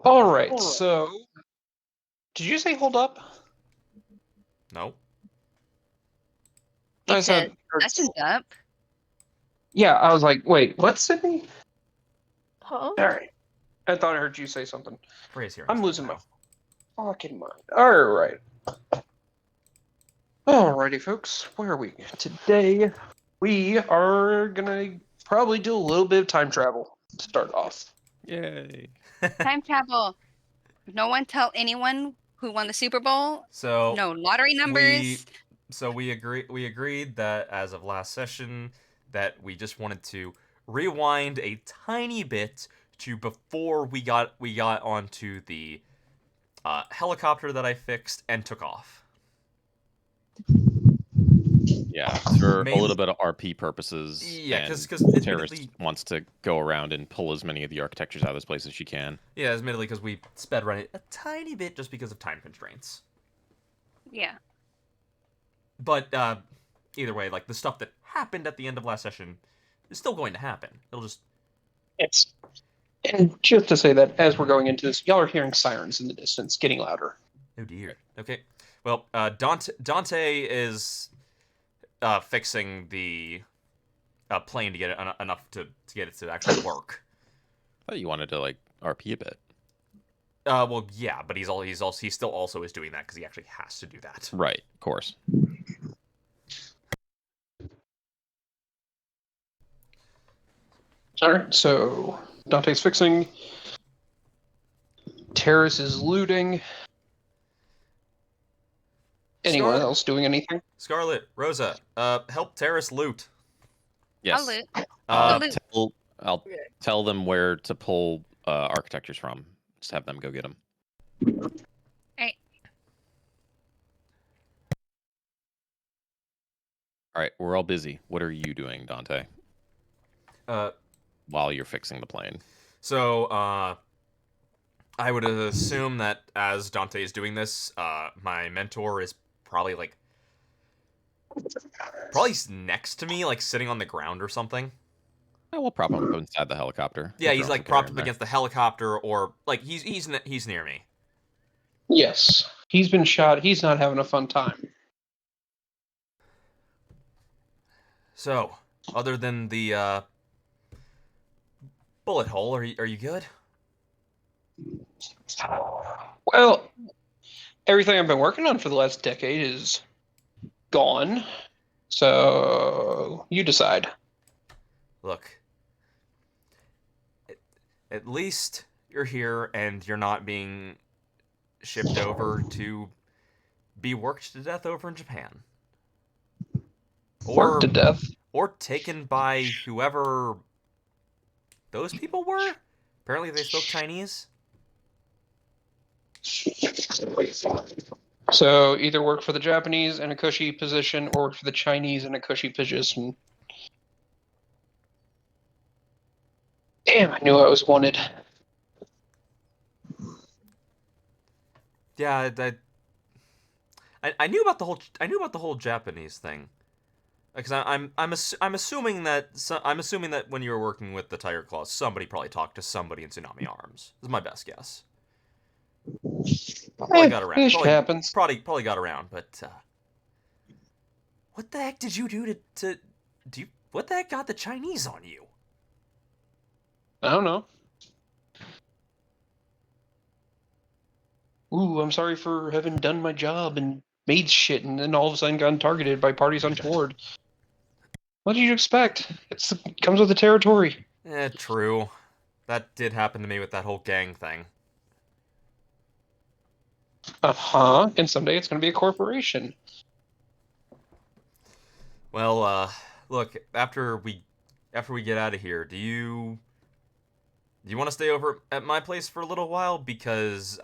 Alright, so... Did you say hold up? No. I It said... said session's up. Yeah, I was like, wait, what, Sydney? Huh? Alright. I thought I heard you say something. Freya's hearing I'm stuff losing now. my fucking mind. Alright. Alrighty, folks. Where are we? Today, we are gonna probably do a little bit of time travel to start off. Yay. Time travel. No one tell anyone who won the Super Bowl. So No lottery numbers. we agreed that as of last session that we just wanted to rewind a tiny bit to before we got onto the helicopter that I fixed and took off. Yeah, for Mainly- a little bit of RP purposes. Yeah, and 'cause Terrorist admittedly- wants to go around and pull as many of the architectures out of this place as she can. Yeah, admittedly, because we sped run it a tiny bit just because of time constraints. Yeah. But either way, like the stuff that happened at the end of last session is still going to happen. It'll just It's... And just to say that, as we're going into this, y'all are hearing sirens in the distance, getting louder. oh dear. Okay. Well, Dante is fixing the plane to get it enough to get it to actually work. I thought you wanted to like RP a bit. Well, yeah, but he still also is doing that because he actually has to do that. Right, of course. Alright, so Dante's fixing. Terrace is looting. Anyone Scarlet- else doing anything? Scarlet, Rosa, help Terrace loot. Yes. I'll loot. Uh, loot. I'll tell them where to pull architectures from. Just have them go get them. Right. All right, we're all busy. What are you doing, Dante, while you're fixing the plane? So, I would assume that as Dante is doing this, my mentor is probably next to me, like sitting on the ground or something. Oh, we'll prop him up inside the helicopter. Yeah, We'll he's throw like him propped in up there. against the helicopter, or like he's near me. Yes. He's been shot. He's not having a fun time. So, other than the bullet hole, are you good? Well, everything I've been working on for the last decade is gone. So, you decide. Look, at least you're here and you're not being shipped over to be worked to death over in Japan. Worked to death. Or taken by whoever those people were? Apparently they spoke Chinese. So, either work for the Japanese in a cushy position or work for the Chinese in a cushy position. Damn, I knew I was wanted. Yeah, I knew about the whole Japanese thing. Because I'm assuming that when you were working with the Tiger Claws, somebody probably talked to somebody in Tsunami Arms. This is my best guess. Probably got around. It happens. Probably got around, but what the heck did you do what the heck got the Chinese on you? I don't know. Ooh, I'm sorry for having done my job and made shit and then all of a sudden gotten targeted by parties untoward. What did you expect? It comes with the territory. True. That did happen to me with that whole gang thing. Uh-huh. And someday it's going to be a corporation. Well, look, after we get out of here, do you want to stay over at my place for a little while? Because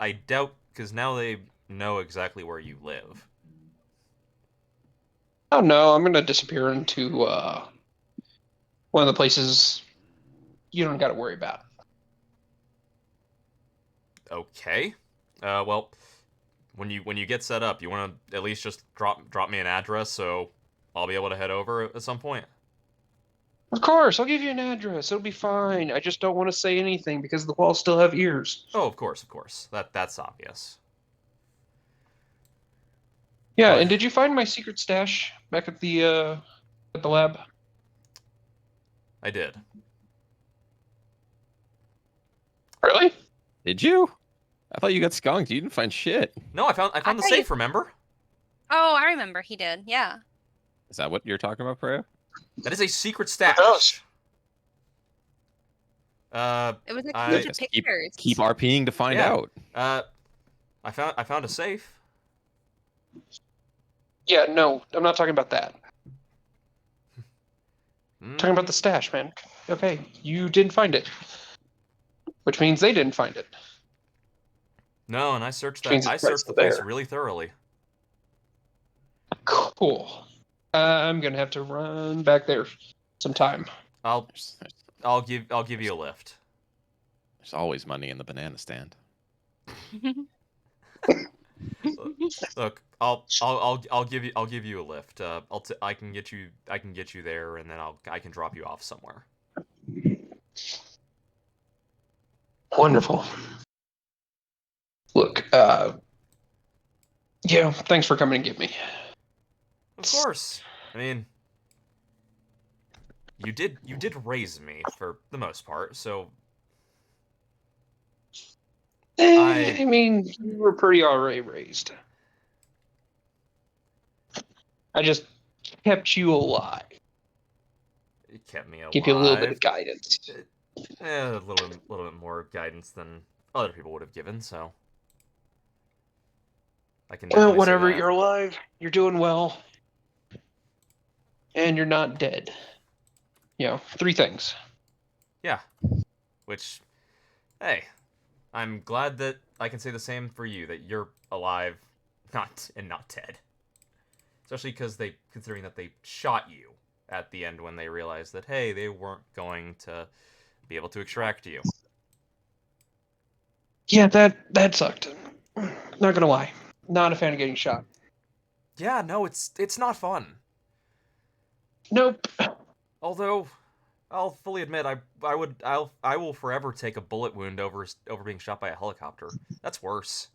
now they know exactly where you live. Oh no, I'm going to disappear into one of the places you don't got to worry about. Okay. Well, when you get set up, you want to at least just drop me an address so I'll be able to head over at some point. Of course, I'll give you an address. It'll be fine. I just don't want to say anything because the walls still have ears. Oh, of course, of course. That's obvious. Yeah, But and did you find my secret stash back at the lab? I did. Really? Did you? I thought you got skunked. You didn't find shit. No, I found the thought safe. Remember? Oh, I remember he did. Yeah. Is that what you're talking about, Freya? That is a secret What else? stash. It was like I- a bunch of Just pictures. Keep RPing to find Yeah. out. I found a safe. Yeah, no, I'm not talking about that. Hmm. Talking about the stash, man. Okay, you didn't find it, which means they didn't find it. No, and I searched Which means that. I it's right searched the still place there. really thoroughly. Cool. I'm gonna have to run back there sometime. I'll There's give you a lift. always money in the banana stand. Look, I'll give you a lift. I can get you there, and then I can drop you off somewhere. Wonderful. Look, yeah, thanks for coming and get me. Of course. I mean, you did raise me for the most part, so I mean, you were pretty already raised. I just kept you alive. it kept me alive. Give you a little bit of guidance. A little bit more guidance than other people would have given, so I can definitely Well, whatever, say that. you're alive, you're doing well, and you're not dead. You know, 3 things. Yeah. Which, hey, I'm glad that I can say the same for you, that you're alive, not dead. Especially considering that they shot you at the end when they realized that, hey, they weren't going to be able to extract you. Yeah, that sucked. Not gonna lie. Not a fan of getting shot. Yeah, no, it's not fun. Nope. Although, I'll fully admit, I will forever take a bullet wound over being shot by a helicopter. That's worse.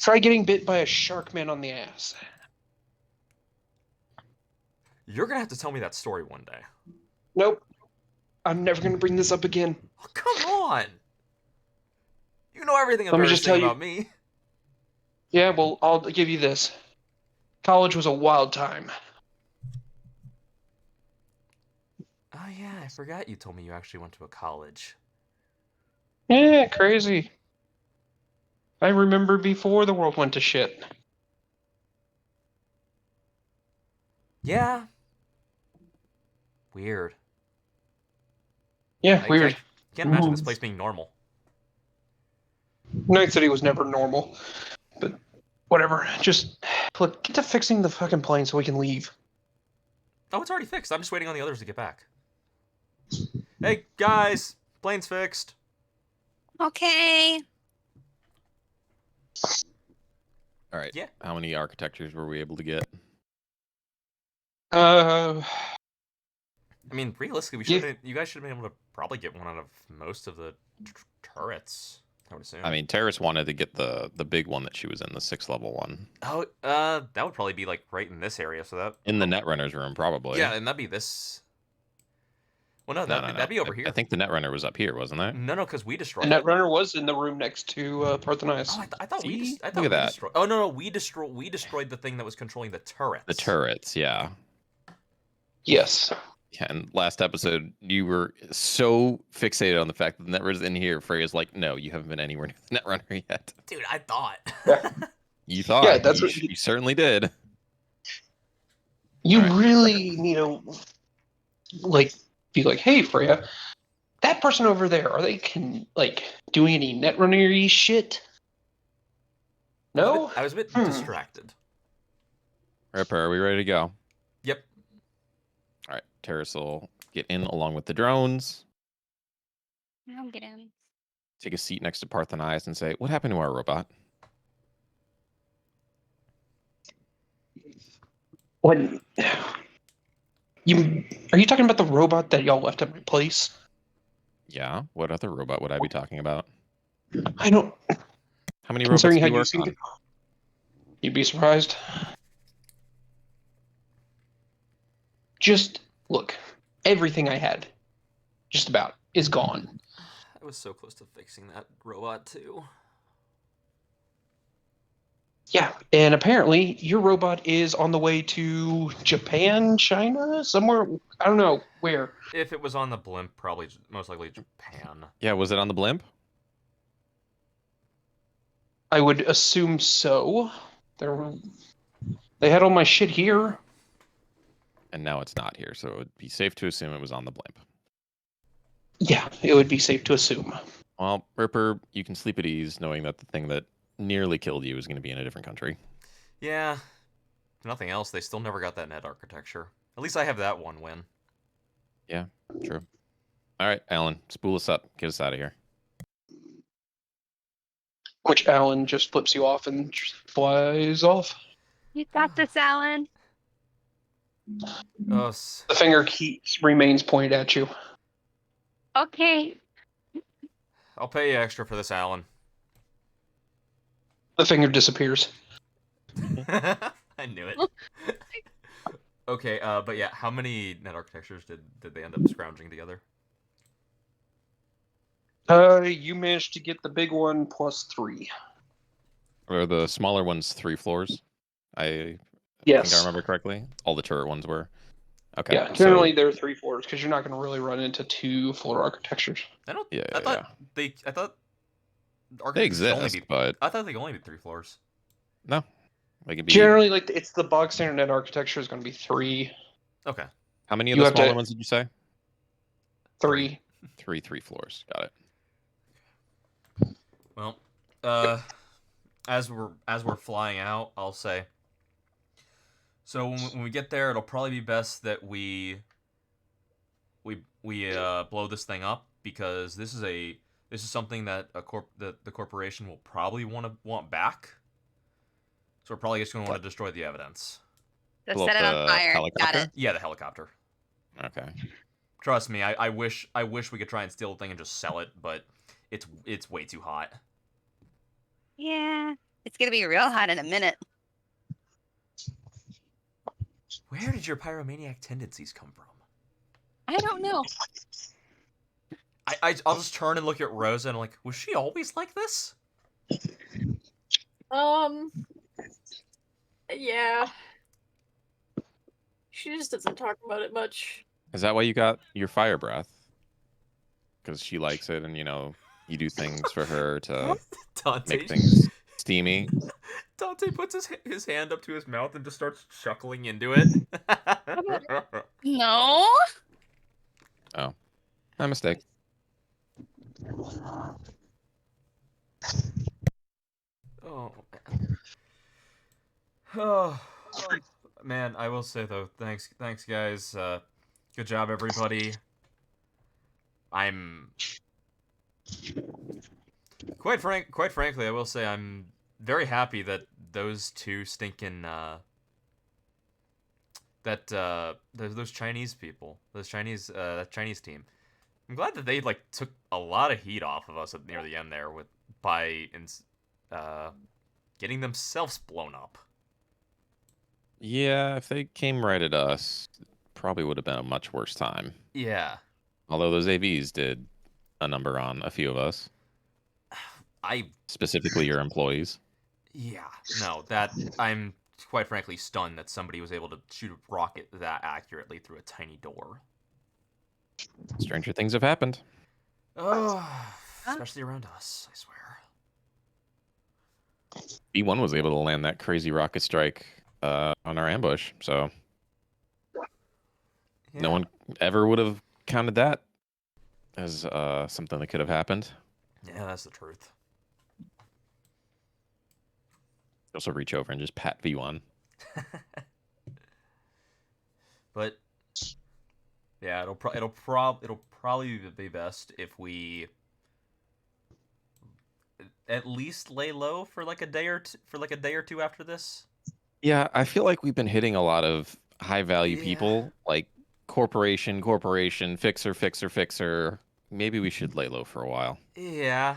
Try getting bit by a shark man on the ass. You're gonna have to tell me that story one day. Nope. I'm never gonna bring this up again. Oh, come on! You know everything Let me just tell you- about me. Yeah, well, I'll give you this. College was a wild time. Oh yeah, I forgot you told me you actually went to a college. Yeah, crazy. I remember before the world went to shit. Yeah. Weird. Yeah, I weird. can't imagine this place being normal. Night City was never normal. But whatever. Just look, get to fixing the fucking plane so we can leave. Oh, it's already fixed. I'm just waiting on the others to get back. Hey, guys! Plane's fixed. Okay. All right. Yeah. How many architectures were we able to get? Uh, I mean, realistically, Yeah. you guys should have been able to probably get one out of most of the turrets, I would assume. I mean, Terrace wanted to get the big one that she was in, the 6th level one. Oh, that would probably be, like, right in this area, so that... In the Netrunner's room, probably. Yeah, and that'd be this... Well, no, No, that'd be over here. I think the Netrunner was up here, wasn't it? No, because we destroyed and it. Netrunner was in the room next to Parthenias. Oh, I thought we See? I thought Look at we that. destroyed... Oh, no, we destroyed the thing that was controlling the turrets. The turrets, yeah. Yes. Yeah, and last episode, you were so fixated on the fact that the Netrunner's in here. Freya's like, no, you haven't been anywhere near the Netrunner yet. Dude, I thought. Yeah. You thought. Yeah, that's you, what you certainly did. You Alright. really need to, like, be like, hey, Freya, that person over there, are they doing any Netrunner-y shit? No? I was a bit Hmm. distracted. Ripper, are we ready to go? Yep. All right, Terrace will get in along with the drones. I'll get in. Take a seat next to Parthenias and say, what happened to our robot? When Are you talking about the robot that y'all left at my place? Yeah. What other robot would I be talking about? I don't. How many robots Considering do how you you work seem on? to, you'd be surprised. Just look, everything I had, just about, is gone. I was so close to fixing that robot too. Yeah, and apparently your robot is on the way to Japan, China, somewhere. I don't know where. If it was on the blimp, probably most likely Japan. Yeah, was it on the blimp? I would assume so. There, they had all my shit here. And now it's not here, so it would be safe to assume it was on the blimp. Yeah, it would be safe to assume. Well, Ripper, you can sleep at ease knowing that the thing that nearly killed you is going to be in a different country. Yeah. If nothing else, they still never got that net architecture. At least I have that one win. Yeah, true. All right, Alan, spool us up. Get us out of here. Which Alan just flips you off and just flies off. You got this, Alan. Oh, The finger remains pointed at you. Okay. I'll pay you extra for this, Alan. The finger disappears. I knew it. Okay, but yeah, how many net architectures did they end up scrounging together? You managed to get the big one plus 3. Or the smaller ones 3 floors? I think I Yes. remember correctly. All the turret ones were. Okay. Yeah, generally there are 3 floors because you're not going to really run into 2 floor architectures. I don't. Yeah, I thought they. I thought. They architectures could only exist, be- but I thought they could only be 3 floors. no. They could be. Generally, like it's the bog standard net architecture is going to be 3. Okay. How many of you the have to- smaller ones did you say? 3. 3 floors. Got it. Well, as we're flying out, I'll say. So when we get there, it'll probably be best that we blow this thing up because this is something that the corporation will probably want back. So we're probably just going to want to destroy the evidence. So Blow set up it on the fire. Got helicopter? it. Yeah, the helicopter. Okay. Trust me, I wish we could try and steal the thing and just sell it, but it's way too hot. Yeah. It's gonna be real hot in a minute. Where did your pyromaniac tendencies come from? I don't know. I'll just turn and look at Rosa and I'm like, was she always like this? Yeah. She just doesn't talk about it much. Is that why you got your fire breath? Because she likes it, and you do things for her to Dante, make things steamy. Dante puts his hand up to his mouth and just starts chuckling into it. No. Oh, my mistake. Oh man. Oh man, I will say though, thanks guys. Good job everybody. I'm quite frankly, I will say I'm very happy that those two stinking those Chinese people, that Chinese team. I'm glad that they like took a lot of heat off of us near the end there by getting themselves blown up. Yeah, if they came right at us, probably would have been a much worse time. Yeah. Although those AVs did a number on a few of us, specifically your employees. Yeah, no, that I'm quite frankly stunned that somebody was able to shoot a rocket that accurately through a tiny door. Stranger things have happened. Oh, especially around us, I swear. B1 was able to land that crazy rocket strike on our ambush, so Yeah. no one ever would have counted that as something that could have happened. Yeah, that's the truth. Also reach over and just pat V1. But yeah, it'll probably be best if we at least lay low for like a day or two after this. Yeah, I feel like we've been hitting a lot of high value Yeah. people, like corporation, fixer, fixer, fixer. Maybe we should lay low for a while. Yeah.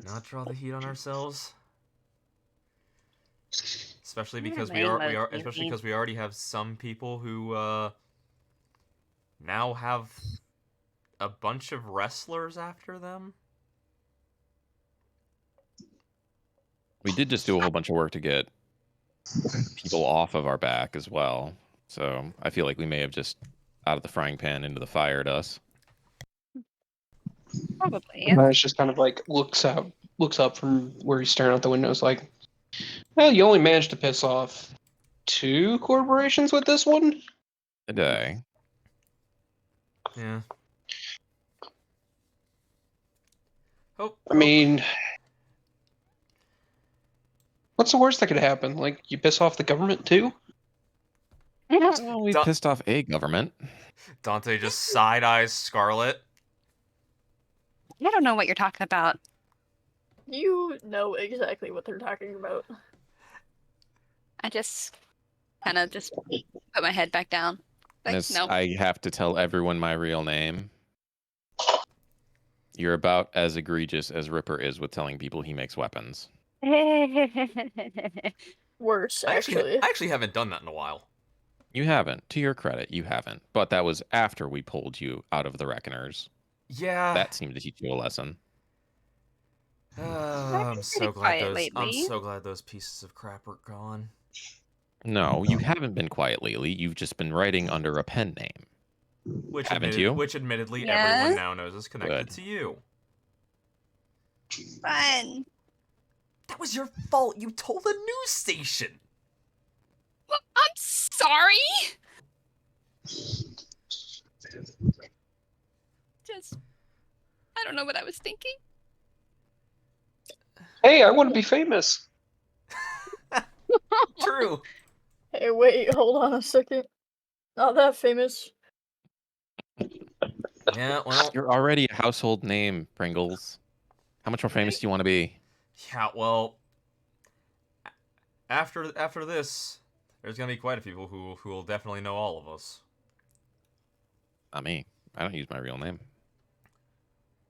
Not draw the heat on ourselves. Especially because we are especially because we already have some people who now have a bunch of wrestlers after them. We did just do a whole bunch of work to get people off of our back as well. So I feel like we may have just out of the frying pan into the fire at us. Probably. And it's just kind of like looks up from where he's staring out the window. It's like, well, you only managed to piss off 2 corporations with this one. A day. Yeah. I mean, what's the worst that could happen? Like, you piss off the government too? Well, we pissed off a government. Dante just side eyes Scarlet. I don't know what you're talking about. You know exactly what they're talking about. I just kind of just put my head back down. Like, Miss, no. I have to tell everyone my real name. You're about as egregious as Ripper is with telling people he makes weapons. Worse, I actually. actually haven't done that in a while. You haven't. To your credit, you haven't. But that was after we pulled you out of the Reckoners. Yeah. That seemed to teach you a lesson. I'm so glad those pieces of crap are gone. No, you haven't been quiet lately. You've just been writing under a pen name. Which haven't you? Which admittedly Yes? everyone now knows is connected Good. to you. Fun. That was your fault. You told the news station. Well, I'm sorry. Just, I don't know what I was thinking. Hey, I want to be famous. True. Hey, wait, hold on a second. Not that famous. Yeah, well. You're already a household name, Pringles. How much more famous do you want to be? Yeah, well. After this, there's gonna be quite a few people who will definitely know all of us. Not me. I don't use my real name.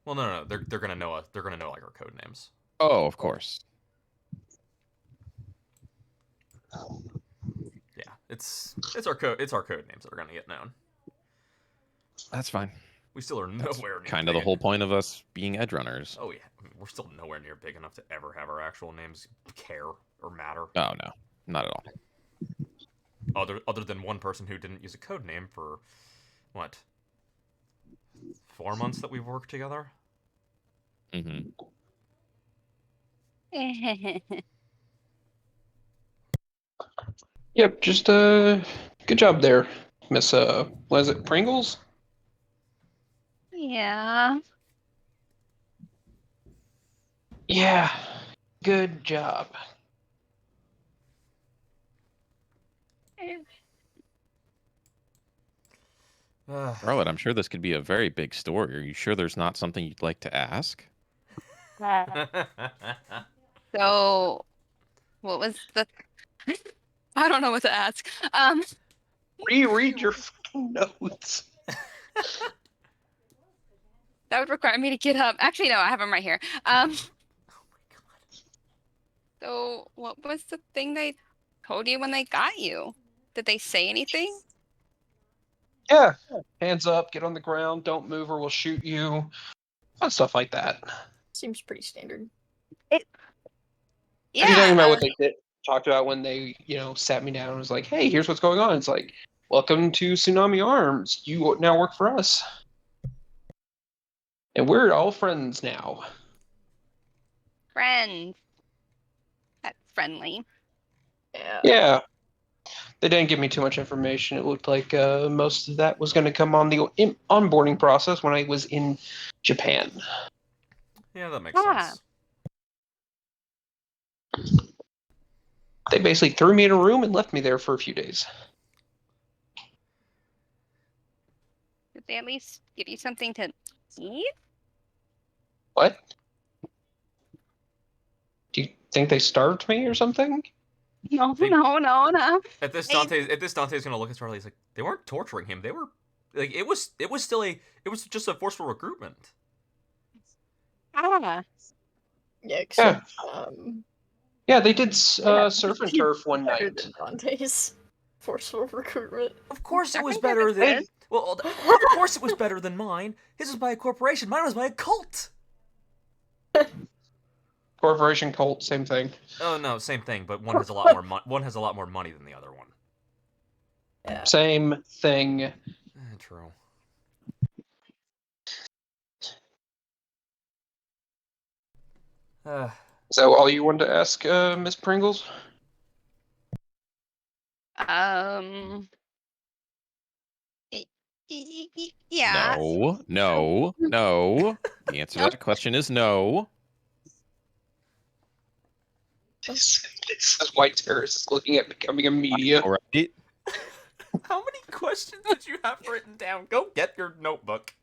Well, no. They're gonna know us. They're gonna know like our code names. Oh, of course. Yeah, it's our code. It's our code names that are gonna get known. That's fine. We still are nowhere near. Kind of the big whole point of us being edge runners. Oh yeah, I mean, we're still nowhere near big enough to ever have our actual names care or matter. Oh no, not at all. Other than one person who didn't use a code name for what 4 months that we've worked together. Mm-hmm. Yep, just good job there, Miss was it Pringles? Yeah. Yeah, good job. Charlotte, I'm sure this could be a very big story. Are you sure there's not something you'd like to ask? So, what was the? I don't know what to ask. Reread your fucking notes. That would require me to get up. Actually, no, I have them right here. So, what was the thing they told you when they got you? Did they say anything? Yeah, hands up, get on the ground, don't move or we'll shoot you. Fun stuff like that. Seems pretty standard. Are you talking about what they talked about when they, sat me down and was like, hey, here's what's going on. It's like, welcome to Tsunami Arms. You now work for us. And we're all friends now. Friends. That's friendly. Yeah. They didn't give me too much information. It looked like most of that was going to come on the onboarding process when I was in Japan. Yeah, that makes sense. They basically threw me in a room and left me there for a few days. Did they at least give you something to eat? What? Do you think they starved me or something? No, They- no, no, no. At this Dante's gonna look at Charlie. He's like, they weren't torturing him. They were like, it was just a forceful recruitment. Ah. Yeah, except Yeah, they did yeah, surf and he's turf one better night. than Dante's forceful recruitment. Of course, it was Surfing better is than. good. Well, of course, it was better than mine. His was by a corporation. Mine was by a cult. Corporation cult, same thing. Oh no, same thing, but one has a lot more one has a lot more money than the other one. Yeah. Same thing. True. Is that all you wanted to ask, Miss Pringles? Yeah. No. The answer to that question is no. This is why Terrace is looking at becoming a media. All right. How many questions did you have written down? Go get your notebook.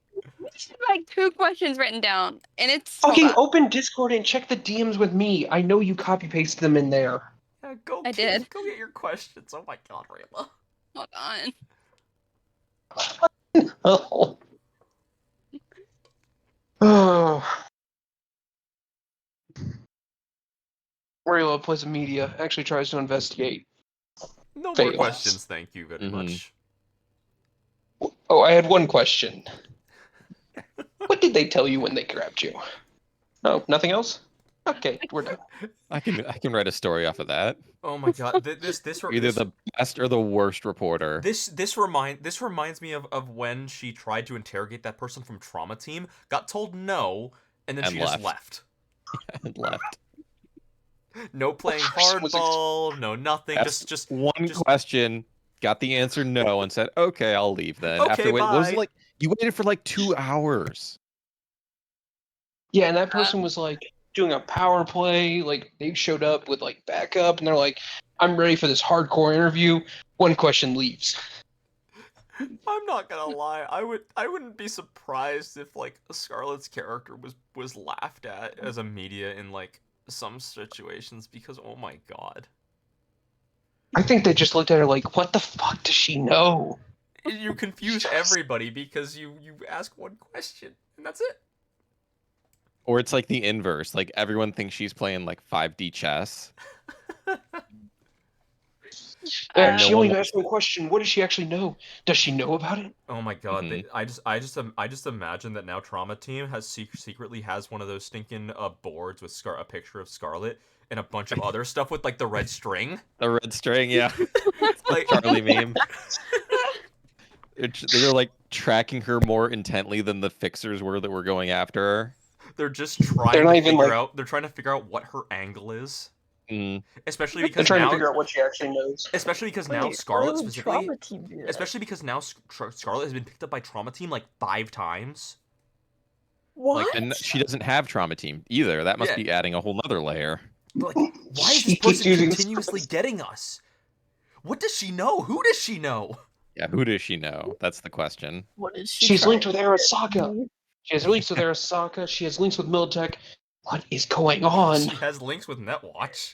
Like 2 questions written down, and it's Fucking open Discord and check the DMs with me. I know you copy pasted them in there. Yeah, go I get, did. Go get your questions. Oh my god, Rayla. Hold on. Oh. Oh. Rayla plays a media, actually tries to investigate. No more Fails. questions, thank you very Mhm. much. Oh, I had one question. What did they tell you when they grabbed you? Oh, nothing else? Okay, we're done. I can write a story off of that. Oh my god, this Either the best or the worst reporter. This reminds me of when she tried to interrogate that person from Trauma Team, got told no, and then And she left. just left. And left. No playing Was it- hardball, no nothing. Asked Just one question, got the answer no, and said, "Okay, I'll leave then." Okay, After what was bye. it like? You waited for like 2 hours. Yeah, and that person was like doing a power play. Like they showed up with like backup, and they're like, "I'm ready for this hardcore interview." One question leaves. I'm not gonna lie, I wouldn't be surprised if like Scarlett's character was laughed at as a media in like some situations because oh my god. I think they just looked at her like, "What the fuck does she know?" You confuse everybody because you ask one question and that's it. Or it's like the inverse. Like everyone thinks she's playing like 5D chess. Yeah, no she one only wants asked one question. What does she actually know? Does she know about it? Oh my god! Mhm. I just imagine that now Trauma Team has secretly has one of those stinking boards with a picture of Scarlet and a bunch of other stuff with like the red string. The red string, yeah. Like Charlie meme. They're like tracking her more intently than the fixers were that were going after her. they're just trying They're to not even, figure like- out. They're trying to figure out what her angle is, Mm. especially They're because trying now, to figure out what she actually knows. especially because now Wait, why Scarlet would specifically, Trauma Team do that? especially because now Scarlet has been picked up by Trauma Team like 5 times. What? And she doesn't have Trauma Team either. That must Yeah. be adding a whole nother layer. But like, why is She this keeps person using continuously getting us? What does she know? Who does she know? Yeah, who does she know? That's the question. What is she? She's trying linked with to Arasaka. get? She has links with Arasaka. She has links with Militech. What is going on? She has links with Netwatch.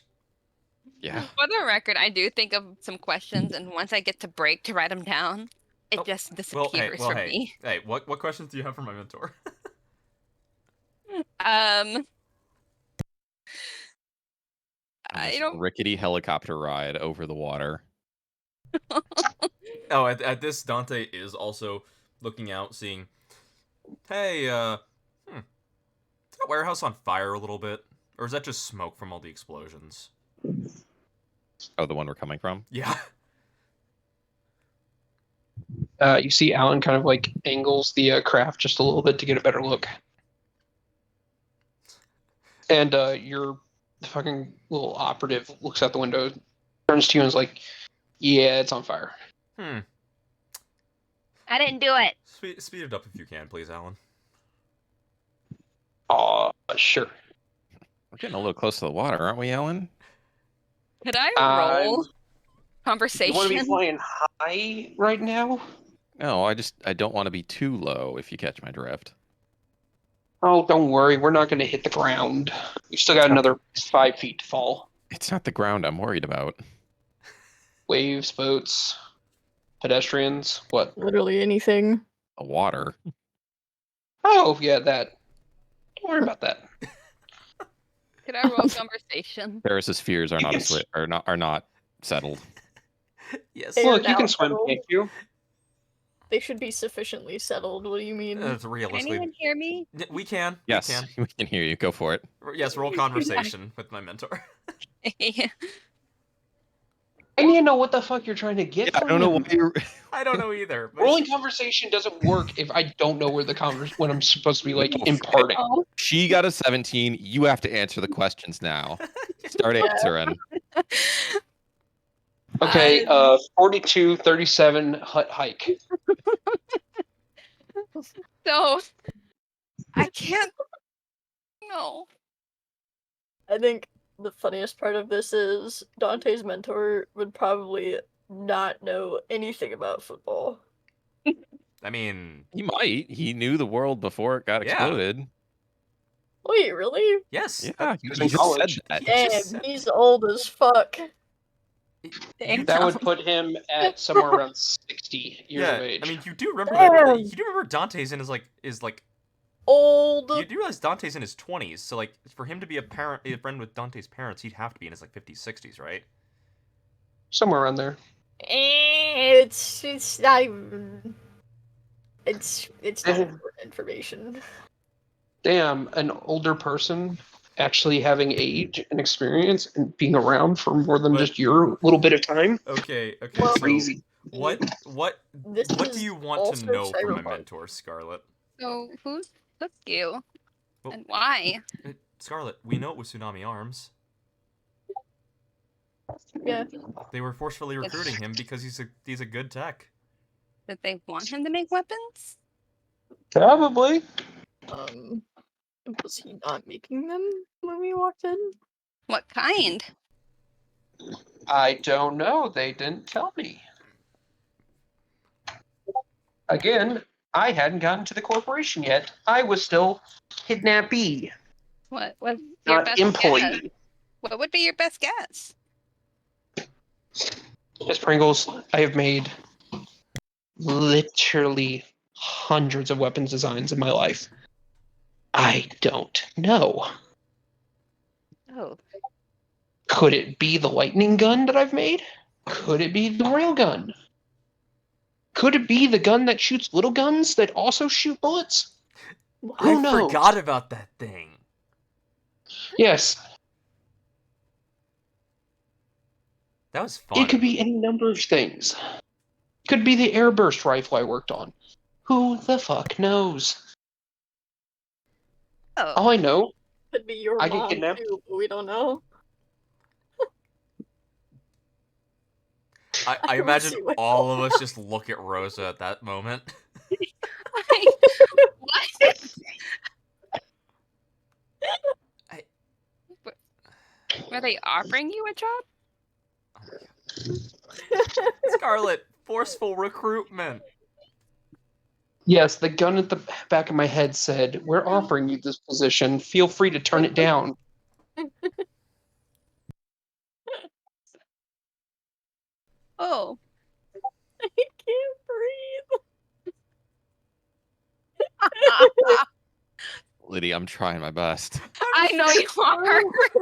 Yeah. For the record, I do think of some questions, and once I get to break to write them down, it Oh, just Well, disappears hey, from me. hey, what questions do you have for my mentor? I This don't. rickety helicopter ride over the water. Oh, at this, Dante is also looking out, seeing, hey, is that warehouse on fire a little bit? Or is that just smoke from all the explosions? Oh, the one we're coming from? Yeah. You see Alan kind of like angles the craft just a little bit to get a better look. And your fucking little operative looks out the window, turns to you and is like, "Yeah, it's on fire." Hmm. I didn't do it. Speed it up if you can, please, Alan. Sure. We're getting a little close to the water, aren't we, Ellen? Could I roll You conversation? want to be flying high right now? No, I don't want to be too low, if you catch my drift. Oh, don't worry. We're not going to hit the ground. We've still got another 5 feet to fall. It's not the ground I'm worried about. Waves, boats, pedestrians. What? Literally anything. The water. Oh, yeah, that. Don't worry about that. Could I roll conversation? Ferris's fears are You not can are not settled. Yes. Hey. Look, They're you can now swim, settled. can't you? They should be sufficiently settled. What do you mean? That's Can realistically. anyone hear me? We can. Yes, We can. we can hear you. Go for it. Yes, roll conversation with my mentor. I need to know what the fuck you're trying to get Yeah, I from don't know him. why you're. I don't know either. But Rolling conversation doesn't work if I don't know where the when I'm supposed to be like No, imparting. Oh, She got a 17. You have to answer the questions now. Start Yeah. answering. Okay, 42, 37 hut hike. So I can't. No. I think the funniest part of this is Dante's mentor would probably not know anything about football. I mean, He might. He knew the world before it got Yeah. exploded. Wait, really? yes. Yeah, He was he in just college. said that. He just Damn, said he's old as fuck. Damn. That would put him at somewhere around 60 years of Yeah, age. I mean, you do remember Damn. you do remember Dante's in his like Old. you do realize Dante's in his 20s, so like for him to be a friend with Dante's parents, he'd have to be in his like 50s, 60s, right? Somewhere around there. It's not even. It's not important information. Damn, an older person actually having age and experience and being around for more than But- just your little bit of time. Okay, Well, so Crazy. what This what is do you want to also know from my Cyberpunk. mentor, Scarlet? So who took you? Well- And why? Scarlet, we know it was Tsunami Arms. Yeah. They were forcefully recruiting him because he's a good tech. Did they want him to make weapons? Probably. Was he not making them when we walked in? What kind? I don't know. They didn't tell me. Again, I hadn't gotten to the corporation yet. I was still kidnappee, What was your not best guess? employee. What would be your best guess? Miss Pringles, I have made literally hundreds of weapons designs in my life. I don't know. Oh, Could it be the lightning gun that I've made? Could it be the rail gun? Could it be the gun that shoots little guns that also shoot bullets? Who I knows? forgot about that thing. Yes, That was fun. it could be any number of things. Could be the airburst rifle I worked on. Who the fuck knows? oh. All I know, Could be your I get mom kidnapped. too, but we don't know. I I imagine see what- all of us just look at Rosa at that moment. What? Were they offering you a job? Scarlet, forceful recruitment. yes, the gun at the back of my head said, "We're offering you this position. Feel free to turn it down." Oh. I can't breathe. Liddy, I'm trying my best. I know you are.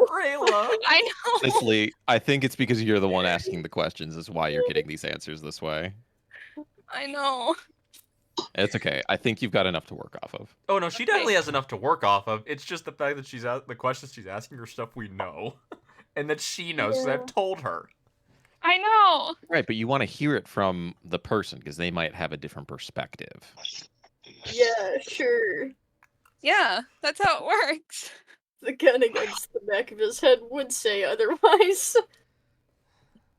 Rayla. I know. Honestly, I think it's because you're the one asking the questions is why you're getting these answers this way. I know. It's okay. I think you've got enough to work off of. Oh no, she definitely has enough to work off of. It's just the fact that the questions she's asking are stuff we know, and that she knows. 'Cause Yeah. I've told her. I know. Right, but you want to hear it from the person because they might have a different perspective. Yeah, sure. Yeah, that's how it works. The gun against the back of his head would say otherwise.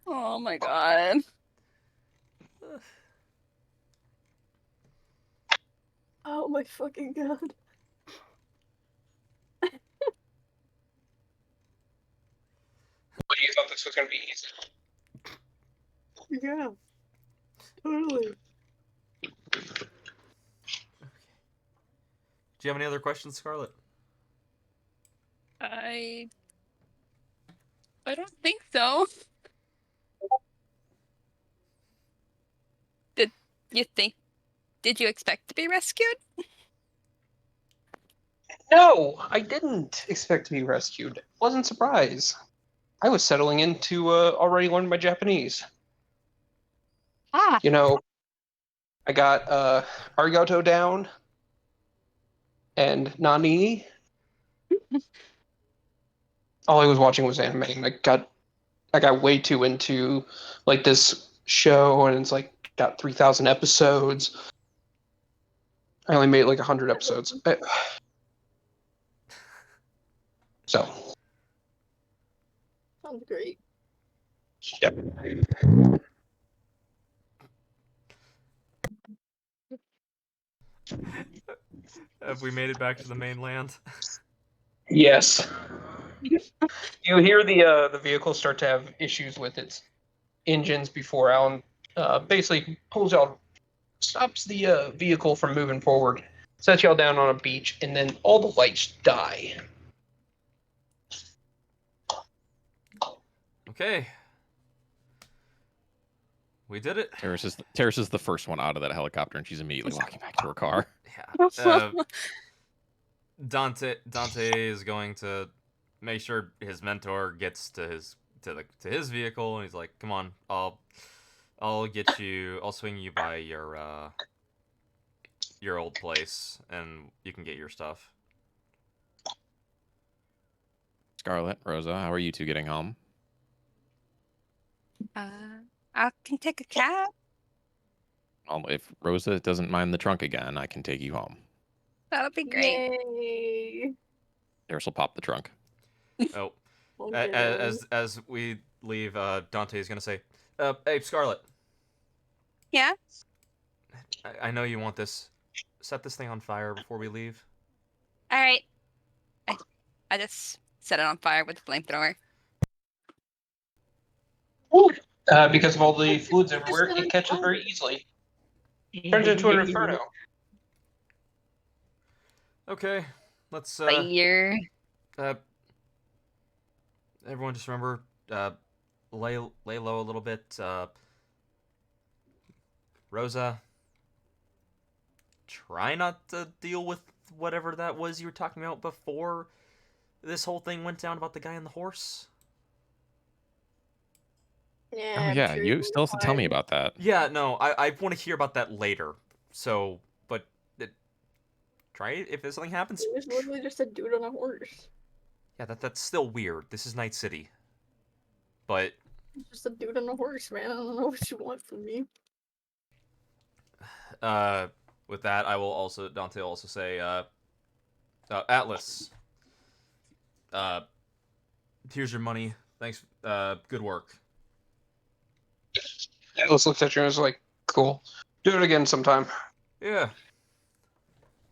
Oh my god. Oh my fucking god. What do you thought this was going to be easy? Yeah. Totally. Do you have any other questions, Scarlet? I don't think so. Did you expect to be rescued? No, I didn't expect to be rescued. Wasn't surprised. I was settling into already learning my Japanese. Ah. You know, I got Arigato down and Nani. All I was watching was anime, and I got way too into like this show, and it's like got 3,000 episodes. I only made like 100 episodes. So, Sounds great. yep. Have we made it back to the mainland? Yes. You hear the vehicle start to have issues with its engines before Alan basically stops the vehicle from moving forward, sets y'all down on a beach, and then all the lights die. Okay. We did it. Terrace is the first one out of that helicopter, and she's immediately walking back to her car. Yeah. Dante is going to make sure his mentor gets to his vehicle, and he's like, "Come on, I'll get you. I'll swing you by your old place, and you can get your stuff." Scarlet, Rosa, how are you two getting home? I can take a cab. If Rosa doesn't mind the trunk again, I can take you home. That'll be great. Yay. Terrace will pop the trunk. Oh, Okay. as we leave, Dante is gonna say, "Hey, Scarlet. Yeah. I know you want this. Set this thing on fire before we leave." All right. I just set it on fire with a flamethrower. Because of all the fluids everywhere, it catches very easily. Turns into an inferno. Okay, let's Fire. everyone just remember, lay low a little bit. Rosa, try not to deal with whatever that was you were talking about before this whole thing went down about the guy on the horse. Yeah, Oh I'm yeah, sure you you'll be still have to tell me fine. about that. Yeah, no, I want to hear about that later. So, but try it if something happens. It was literally just a dude on a horse. Yeah, that's still weird. This is Night City. But It's just a dude on a horse, man. I don't know what you want from me. with that, I will also Dante will also say, Atlas. Here's your money. Thanks. Good work. Atlas looks at you and is like, cool. Do it again sometime. Yeah.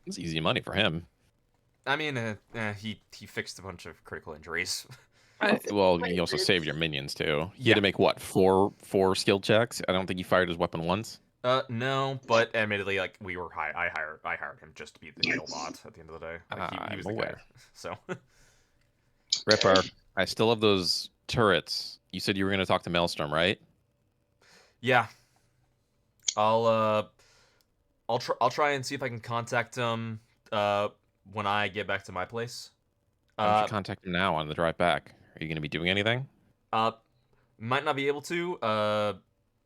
It's easy money for him. I mean, he fixed a bunch of critical injuries. Well, you also saved your minions too. He had to make what four skill checks. I don't think he fired his weapon once. No, but admittedly, like I hired him just to be the kill bot at the end of the day. Like, he was the guy. So, Ripper, I still have those turrets. You said you were going to talk to Maelstrom, right? yeah, I'll try and see if I can contact him when I get back to my place. Why don't you contact him now on the drive back? Are you going to be doing anything? Might not be able to.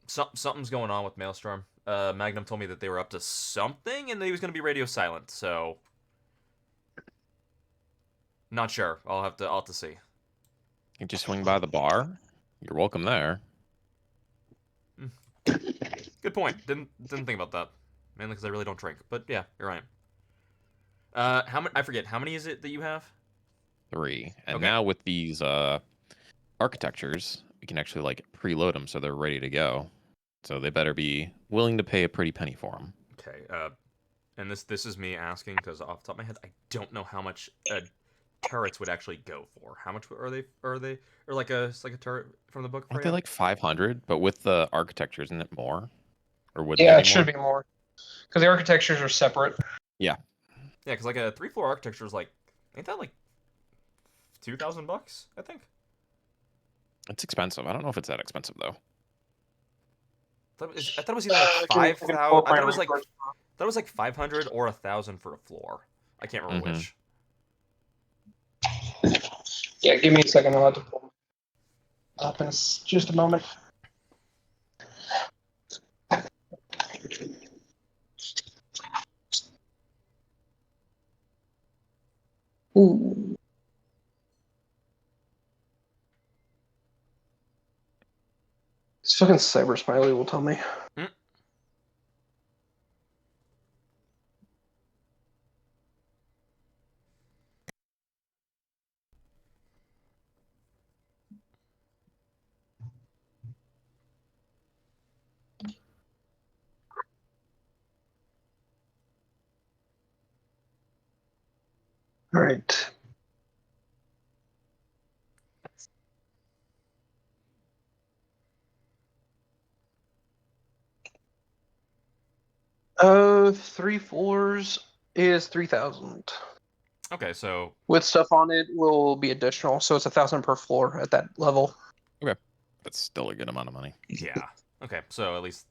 Something's going on with Maelstrom. Magnum told me that they were up to something and that he was going to be radio silent. So, not sure. I'll have to see. You just swing by the bar. You're welcome there. Good point. Didn't think about that. Mainly because I really don't drink. But yeah, you're right. How many? I forget. How many is it that you have? 3. And Okay. now with these architectures, we can actually like preload them so they're ready to go. So they better be willing to pay a pretty penny for them. Okay. And this is me asking because off the top of my head, I don't know how much turrets would actually go for. How much are they? Or like a turret from the book? Aren't they like 500? But with the architecture, isn't it more? Or would Yeah, they it be should more? be more. Because the architectures are separate. Yeah, because like a 3-floor architecture is like, ain't that like $2,000? I think. It's expensive. I don't know if it's that expensive though. I thought it was either like I can 5,000. pull up I my thought it was like resource. that was like 500 or 1,000 for a floor. I can't remember Mhm. which. Yeah, give me a second. I'll have to pull it up in just a moment. Ooh. This fucking Cyber Smiley will tell me. Mm. All right. Three floors is 3,000. Okay, so With stuff on it will be additional, so it's 1,000 per floor at that level. That's still a good amount of money. yeah. Okay, so at least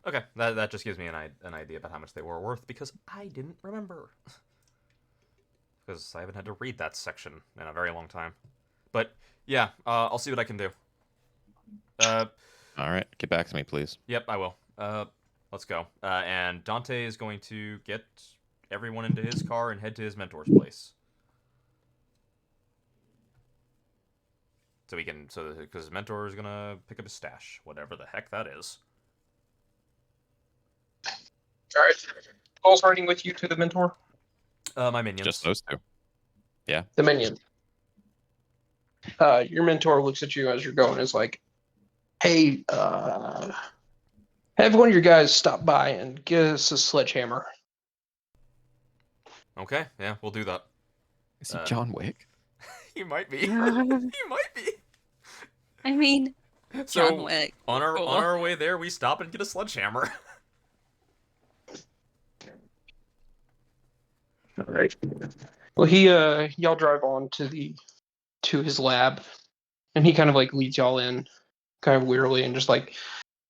that just gives me an idea about how much they were worth because I didn't remember. Because I haven't had to read that section in a very long time. But yeah, I'll see what I can do. All right, get back to me, please. Yep, I will. Let's go. And Dante is going to get everyone into his car and head to his mentor's place. So because his mentor is gonna pick up his stash, whatever the heck that is. All right. Paul's riding with you to the mentor. My minions. Just those two. The minion. Your mentor looks at you as you're going. Is like, hey, have one of your guys stop by and get us a sledgehammer. Okay, yeah, we'll do that. Is he John Wick? He might be. He might be. I mean, John So Wick. on Cool. our way there, we stop and get a sledgehammer. All right. Well, y'all drive on to his lab, and he kind of like leads y'all in, kind of wearily, and just like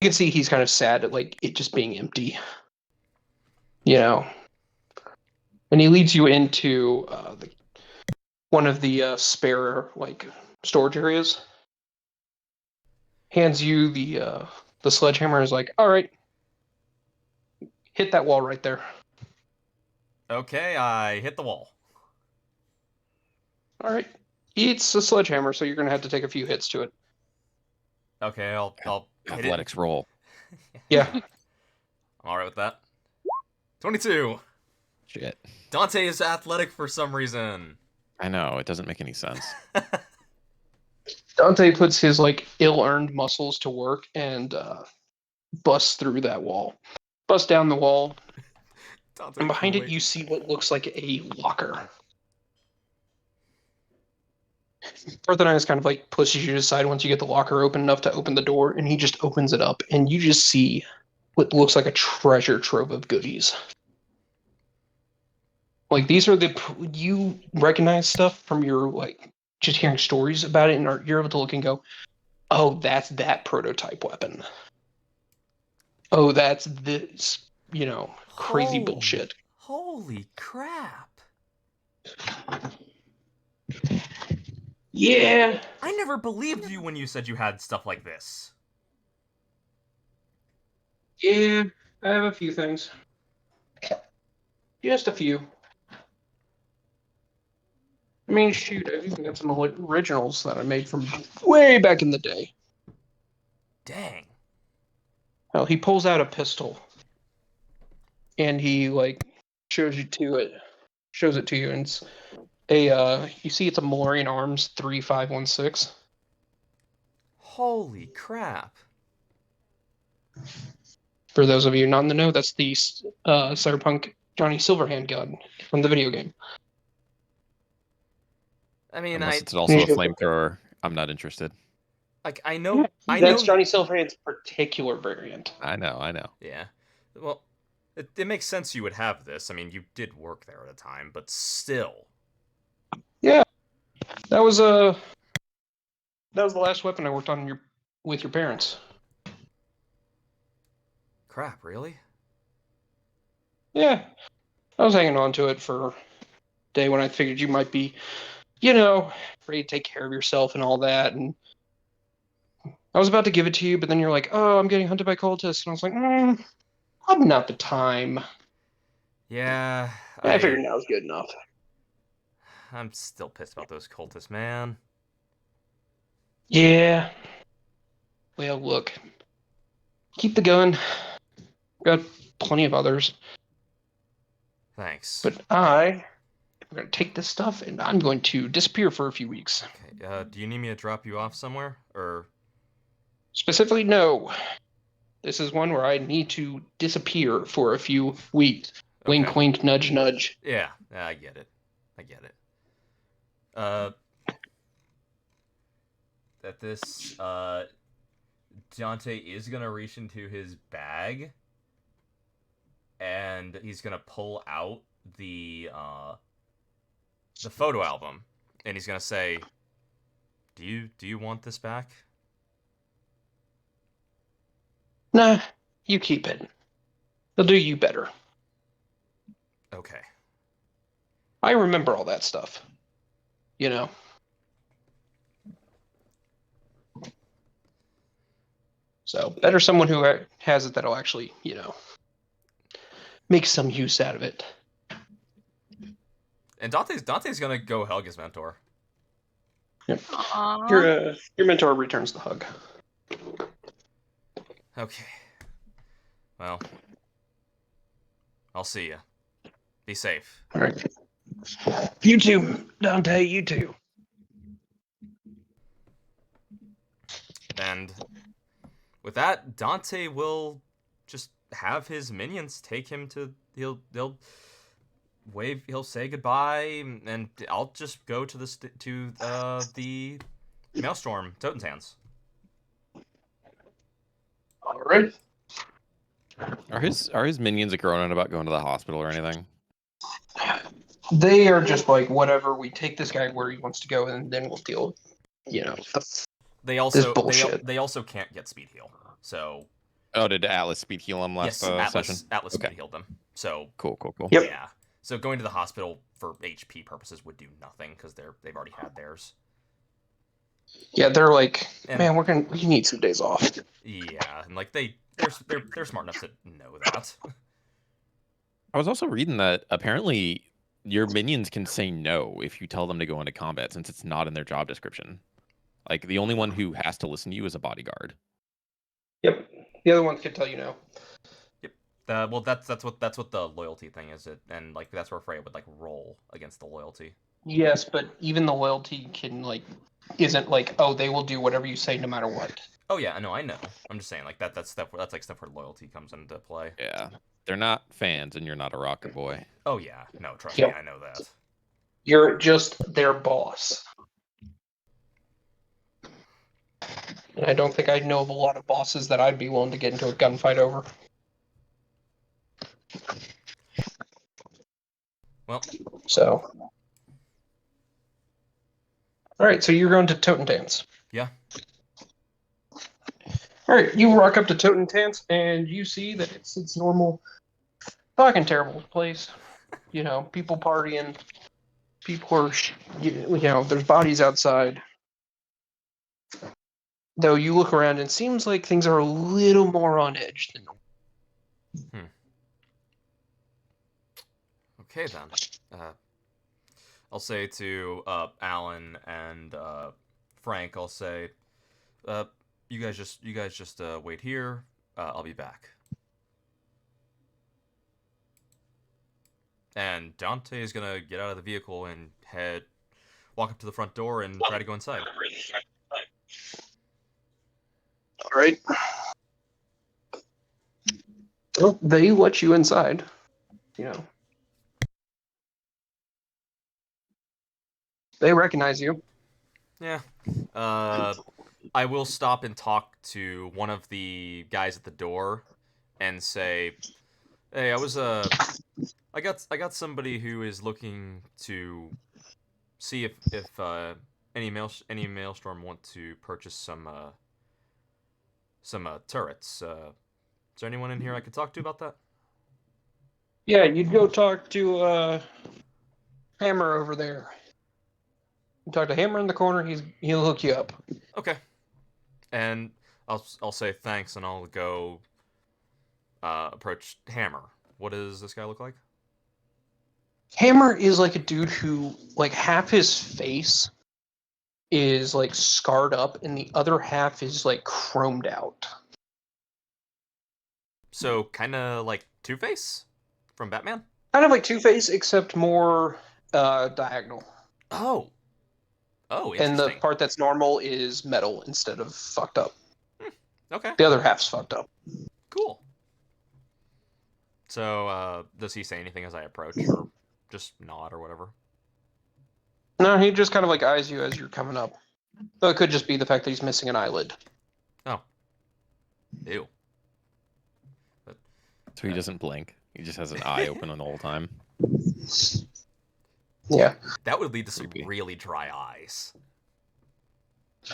you can see he's kind of sad at like it just being empty, you know. And he leads you into one of the spare like storage areas. Hands you the sledgehammer. And is like, all right, hit that wall right there. Okay, I hit the wall. All right, it's a sledgehammer, so you're gonna have to take a few hits to it. Okay, I'll hit it. Athletics roll. Yeah. I'm alright with that. 22. Shit. Dante is athletic for some reason. I know, it doesn't make any sense. Dante puts his like ill-earned muscles to work and busts through that wall, busts down the wall, Dante and behind it Kool-Aid. you see what looks like a locker. Barthenius kind of like pushes you to the side once you get the locker open enough to open the door, and he just opens it up, and you just see what looks like a treasure trove of goodies. Like these are you recognize stuff from your like just hearing stories about it, and you're able to look and go, oh, that's that prototype weapon. Oh, that's this, crazy bullshit. Holy crap. Yeah. I never believed you when you said you had stuff like this. Yeah, I have a few things. Just a few. I mean, shoot, I've even got some originals that I made from way back in the day. Dang. Well, he pulls out a pistol, and he like shows it to you, and it's you see it's a Malorian Arms 3516. Holy crap. For those of you not in the know, that's the Cyberpunk Johnny Silverhand gun from the video game. I mean, Unless it's also a flamethrower, I'm not interested. I know. That's Johnny Silverhand's particular variant. I know. Yeah. Well, it makes sense you would have this. I mean, you did work there at a time, but still. Yeah, that was the last weapon I worked on with your parents. crap, really? Yeah, I was hanging on to it for a day when I figured you might be, ready to take care of yourself and all that. And I was about to give it to you, but then you're like, "Oh, I'm getting hunted by cultists," and I was like, "I'm not the time." Yeah, I figured that was good enough. I'm still pissed about those cultists, man. Yeah. Well, look, keep the gun. Got plenty of others, Thanks. but I'm going to take this stuff and I'm going to disappear for a few weeks. Okay, do you need me to drop you off somewhere? Or... Specifically, no. This is one where I need to disappear for a few weeks. Okay. Wink, wink, nudge, nudge. Yeah, I get it. That this, Dante is gonna reach into his bag, and he's gonna pull out the photo album, and he's gonna say, do you want this back? Nah, you keep it. They'll do you better. Okay. I remember all that stuff. So, better someone who has it that'll actually, make some use out of it. And Dante's gonna go hug his mentor. Yep. Aww. Your mentor returns the hug. Okay. Well, I'll see you. Be safe. All right. You too, Dante. You too. And with that, Dante will just have his minions take him to. They'll wave. He'll say goodbye, and I'll just go to the Maelstrom Totentanz. All right. Are his minions groaning about going to the hospital or anything? They are just like, whatever. We take this guy where he wants to go, and then we'll deal. They also bullshit. they also can't get speed heal. So. Oh, did Atlas speed heal him last session? Atlas Okay. speed healed them. So. Cool. Yep. Yeah. So going to the hospital for HP purposes would do nothing because they've already had theirs. Yeah, they're like, And- man, we need some days off. Yeah, and like they're smart enough to know that. I was also reading that apparently your minions can say no if you tell them to go into combat since it's not in their job description. Like the only one who has to listen to you is a bodyguard. Yep. The other ones can tell you no. Well, that's what the loyalty thing is, and like that's where Freya would like roll against the loyalty. Yes, but even the loyalty isn't like, oh, they will do whatever you say no matter what. Oh yeah, no, I know. I'm just saying like that's stuff where loyalty comes into play. Yeah. They're not fans and you're not a rocker boy. Oh yeah, no, trust Yep. me, I know that. You're just their boss. And I don't think I know of a lot of bosses that I'd be willing to get into a gunfight over. Well, so. All right, so you're going to Totentanz. Yeah. All right, you rock up to Totentanz, and you see that it's its normal, fucking terrible place. People partying, people are, there's bodies outside. Though you look around, and it seems like things are a little more on edge than normal. Okay then. I'll say to Alan and Frank, I'll say, you guys just wait here. I'll be back. And Dante is gonna get out of the vehicle and walk up to the front door and try to go inside. All right. Well, they let you inside. They recognize you. Yeah. I will stop and talk to one of the guys at the door and say, "Hey, I got somebody who is looking to see if any Maelstrom want to purchase some turrets. Is there anyone in here I could talk to about that? Yeah, you'd go talk to Hammer over there. You talk to Hammer in the corner. He'll hook you up. Okay. And I'll say thanks, and I'll go approach Hammer. What does this guy look like? Hammer is like a dude who, like, half his face is like scarred up, and the other half is like chromed out. So kind of like Two-Face from Batman. Kind of like Two-Face, except more diagonal. Oh. Oh, And interesting. the part that's normal is metal instead of fucked up. Okay. The other half's fucked up. Cool. So, does he say anything as I approach, or just nod or whatever? No, he just kind of like eyes you as you're coming up. Though it could just be the fact that he's missing an eyelid. Oh. Ew. So he doesn't blink. He just has an eye open the whole time. Yeah. That would lead to some Creepy. really dry eyes.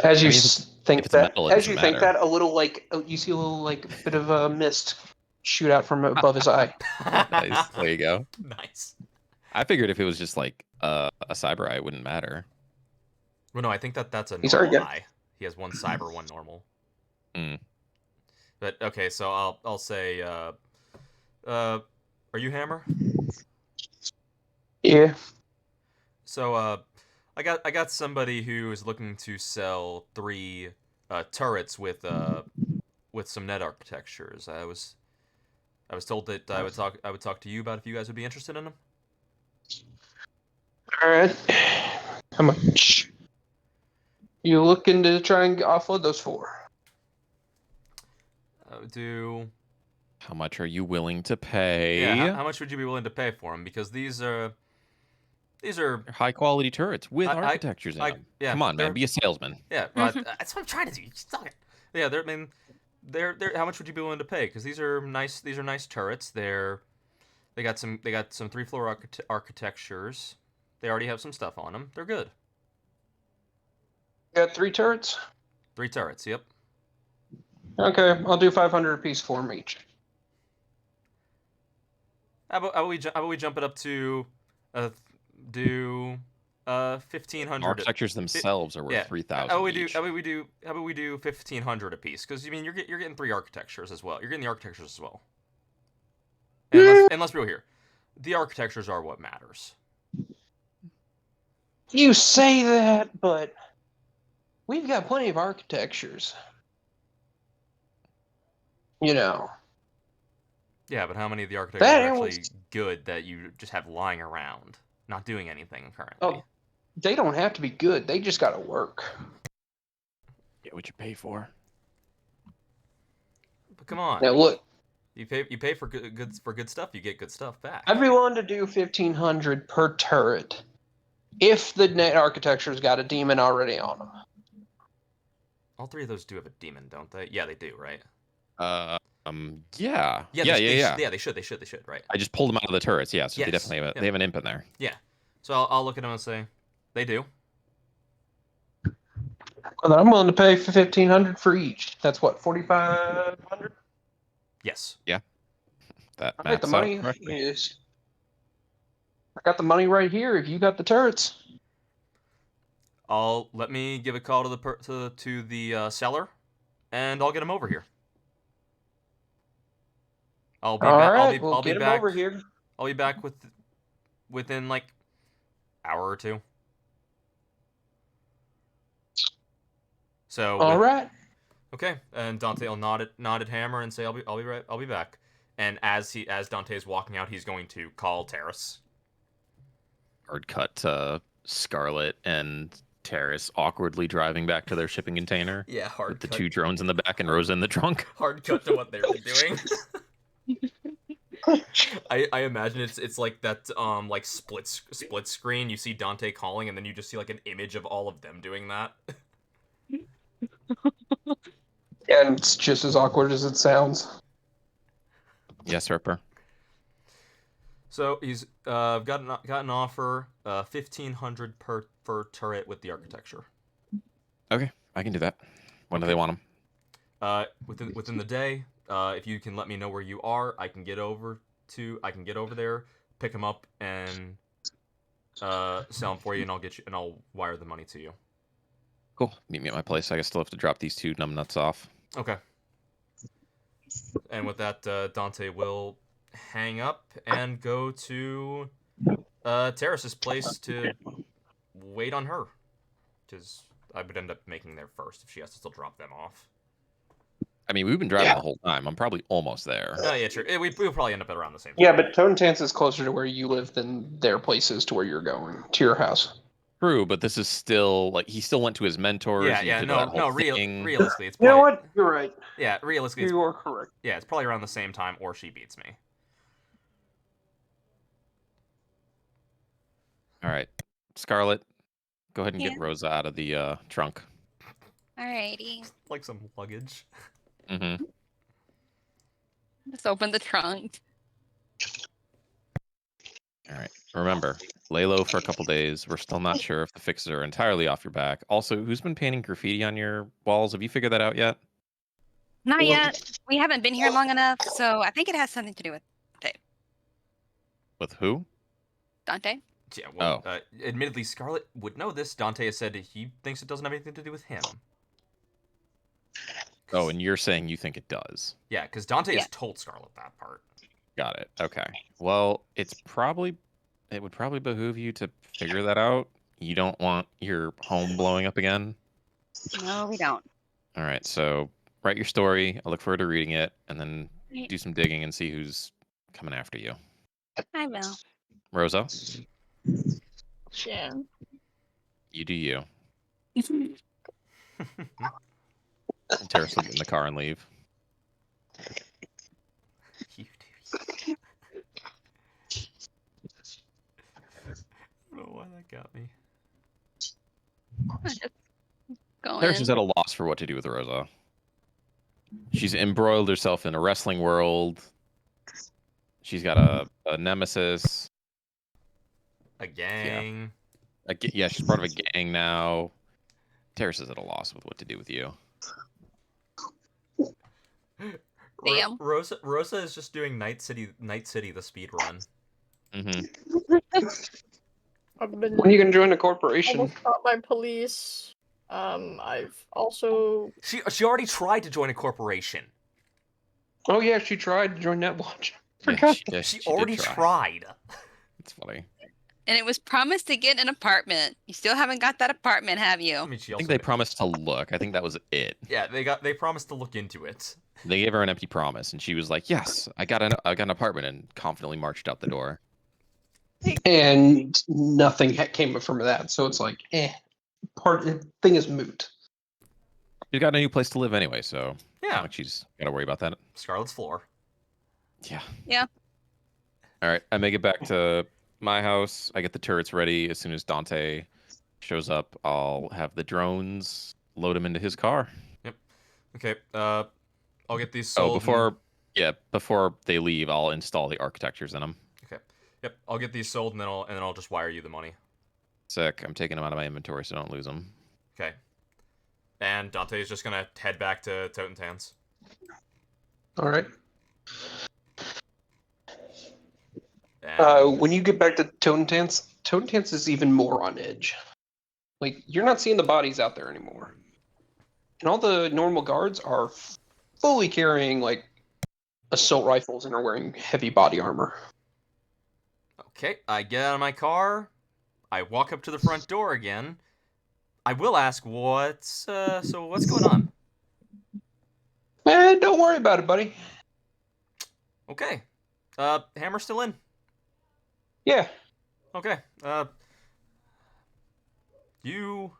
As you I mean, if it's think that, metal, it as you doesn't think matter. that, a little like you see a little like bit of a mist shoot out from above his eye. Nice. There you go. Nice. I figured if it was just like a cyber eye, it wouldn't matter. Well, no, I think that's a He's already normal got- eye. He has one cyber, one normal. Mm. But okay, so I'll say, are you Hammer? Yeah. So I got somebody who is looking to sell 3 turrets with some net architectures. I was told that I would talk to you about if you guys would be interested in them. All right. How much? You looking to try and offload those for? Do How much are you willing to pay? yeah? How much would you be willing to pay for them? Because these are They're high quality turrets with I- architectures in I- them. yeah, Come on, they're- man, be a salesman. yeah. Well, that's what I'm trying to do. You suck it. Yeah, they're. I mean, they're. How much would you be willing to pay? Because these are nice. These are nice turrets. They got some 3-floor architectures. They already have some stuff on them. They're good. Got 3 turrets? 3 turrets. Yep. Okay, I'll do 500 apiece for them each. How about we jump it up to do 1,500. Architectures themselves are worth Yeah. 3,000 How about we do 1,500 apiece? Because I mean you're getting 3 architectures as well. You're getting the architectures as well. And let's be real here. The architectures are what matters. You say that, but we've got plenty of architectures. You know. Yeah, but how many of the architectures That are ain't actually what's- good that you just have lying around, not doing anything currently? Oh, they don't have to be good. They just got to work. Get what you pay for. But come on, Now look, you pay for good stuff, you get good stuff back. I'd be willing to do 1,500 per turret if the net architecture's got a demon already on them. All 3 of those do have a demon, don't they? Yeah, they do, right? Yeah. They should, right? I just pulled them out of the turrets. Yeah, so they Yes. definitely have Yeah. they have an imp in there. So I'll look at them and say, they do. Well, then I'm willing to pay for 1,500 for each. That's what, 4,500? Yes. That I got the maps out money. correctly. Is I got the money right here. If you got the turrets, Let me give a call to the seller, and I'll get him over here. I'll be all back. right. We'll I'll be get him back. over here. I'll be back within like hour or 2. So All right. okay, and Dante will nod at Hammer and say, I'll be back. And as Dante is walking out, he's going to call Terrace. Hard cut to Scarlet and Terrace awkwardly driving back to their shipping container Yeah, hard with the 2 drones in the back and Rosa in the trunk. Hard cut to what they're doing. I imagine it's like that like split screen. You see Dante calling, and then you just see like an image of all of them doing that. And it's just as awkward as it sounds. Yes, Ripper. So he's got an offer 1,500 per turret with the architecture. Okay, I can do that. When do they want them? Within the day. if you can let me know where you are, I can get over there, pick them up, and sell them for you, and I'll wire the money to you. Cool. Meet me at my place. I still have to drop these 2 numbnuts off. Okay. And with that, Dante will hang up and go to Terrace's place to wait on her, because I would end up making there first if she has to still drop them off. I mean, we've been driving the whole time. I'm probably almost there. Oh, yeah, true. We'll probably end up at around the same time. Yeah, but Toad and Tance is closer to where you live than their place is to where you're going, to your house. True, but this is still like he still went to his mentors. Yeah, did that whole thing. realistically, it's You probably... know what? You're right. Yeah, realistically, You are correct. yeah, it's probably around the same time, or she beats me. All right, Scarlet, go ahead and Yeah. get Rosa out of the trunk. Alrighty. Like some luggage. Mm-hmm. Just open the trunk. All right. Remember, lay low for a couple days. We're still not sure if the fixes are entirely off your back. Also, who's been painting graffiti on your walls? Have you figured that out yet? Not Well- yet. We haven't been here long enough, so I think it has something to do with With who? Dante. Yeah, well, admittedly, Scarlet would know this. Dante has said he thinks it doesn't have anything to do with him. Oh, and you're saying you think it does. Yeah, because Dante Yeah. has told Scarlet that part. Got it. Okay. Well, it would probably behoove you to figure that out. You don't want your home blowing up again. No, we don't. All right. So write your story. I look forward to reading it, and then Right. do some digging and see who's coming after you. I will. Rosa, Yeah. you do you. And Terrace will get in the car and leave. You do. I don't know why that got me. Just going. Terrace is at a loss for what to do with Rosa. She's embroiled herself in a wrestling world. She's got a nemesis. A gang. Yeah, she's part of a gang now. Terrace is at a loss with what to do with you. Damn. Rosa is just doing Night City the speed run. Mm-hmm. I've been When are you going to join the corporation? almost caught by police. I've also She already tried to join a corporation. Oh, yeah, she tried to join Netwatch. She already tried. It's funny. And it was promised to get an apartment. You still haven't got that apartment, have you? I mean, she I also think they promised to look. I think that was it. Yeah, they promised to look into it. They gave her an empty promise, and she was like, "Yes, I got an apartment," and confidently marched out the door. And nothing came from that, so it's like, thing is moot. She's got a new place to live anyway, so Yeah, like she's got to worry about that. Scarlet's floor. Yeah. Yeah. All right, I make it back to my house. I get the turrets ready. As soon as Dante shows up, I'll have the drones load him into his car. Okay, I'll get these sold. Before they leave, I'll install the architectures in them. Okay. Yep, I'll get these sold, and then I'll just wire you the money. Sick. I'm taking them out of my inventory so I don't lose them. Okay. And Dante is just gonna head back to Toad and Tans. All right. And... When you get back to Toad and Tance is even more on edge. Like, you're not seeing the bodies out there anymore. And all the normal guards are fully carrying, like, assault rifles and are wearing heavy body armor. Okay, I get out of my car. I walk up to the front door again. I will ask, what's going on? Don't worry about it, buddy. Okay. Hammer's still in. Yeah. Okay. You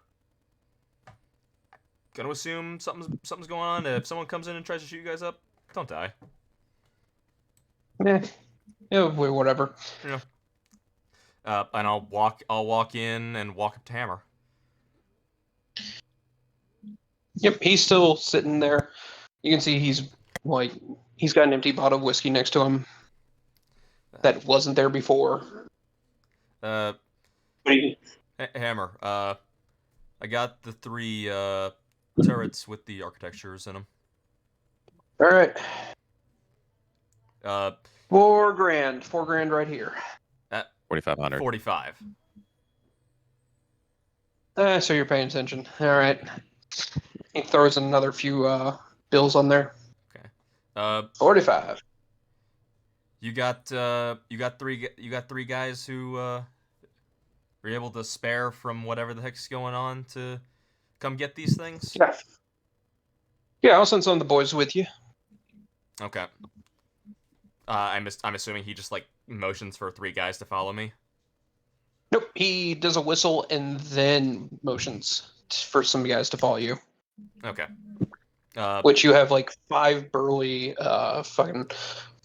gonna assume something's going on. If someone comes in and tries to shoot you guys up, don't die. Yeah, whatever. Yeah. And I'll walk in and walk up to Hammer. Yep, he's still sitting there. You can see he's got an empty bottle of whiskey next to him that wasn't there before. Hammer. I got the 3 turrets with the architectures in them. All right. Uh, $4,000 right here. 4,500. 45. So you're paying attention. All right. He throws another few bills on there. Okay. 45. You got three guys who were able to spare from whatever the heck's going on to come get these things. Yeah. Yeah, I'll send some of the boys with you. Okay. I'm assuming he just like motions for 3 guys to follow me. Nope. He does a whistle and then motions for some guys to follow you. Okay. Which you have like 5 burly fucking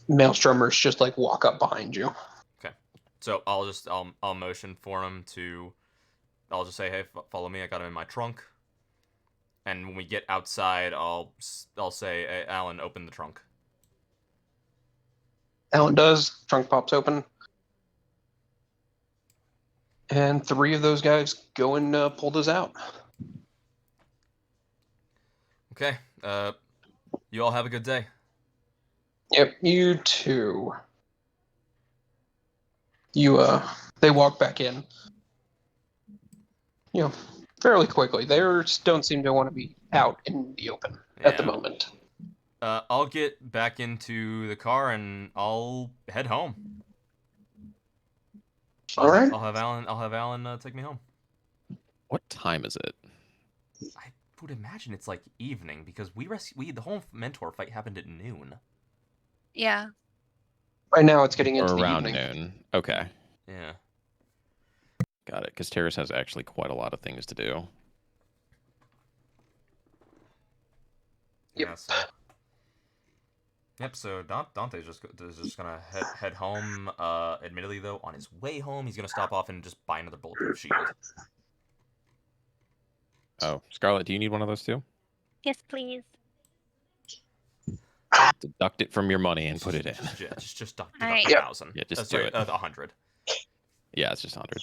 maelstromers just like walk up behind you. Okay. So I'll motion for him to. I'll just say, hey, follow me. I got him in my trunk. And when we get outside, I'll say, hey, Alan, open the trunk. Alan does. Trunk pops open. And 3 of those guys go and pull those out. Okay. You all have a good day. Yep, you too. They walk back in. Fairly quickly. They don't seem to want to be out in the open at the Yeah. moment. I'll get back into the car and I'll head home. All right. I'll have Alan take me home. What time is it? I would imagine it's like evening because the whole mentor fight happened at noon. Yeah. Right now it's getting into Or the around evening. noon. Okay. Yeah. Got it. Because Terrace has actually quite a lot of things to do. Yep. Yeah. So Dante's just gonna head home. Admittedly, though, on his way home, he's gonna stop off and just buy another bulletproof shield. Oh, Scarlet, do you need one of those too? Yes, please. Deduct it from your money and put it in. Just deduct Alright. 1,000. Yeah, just sorry, do it. 100. Yeah, it's just 100.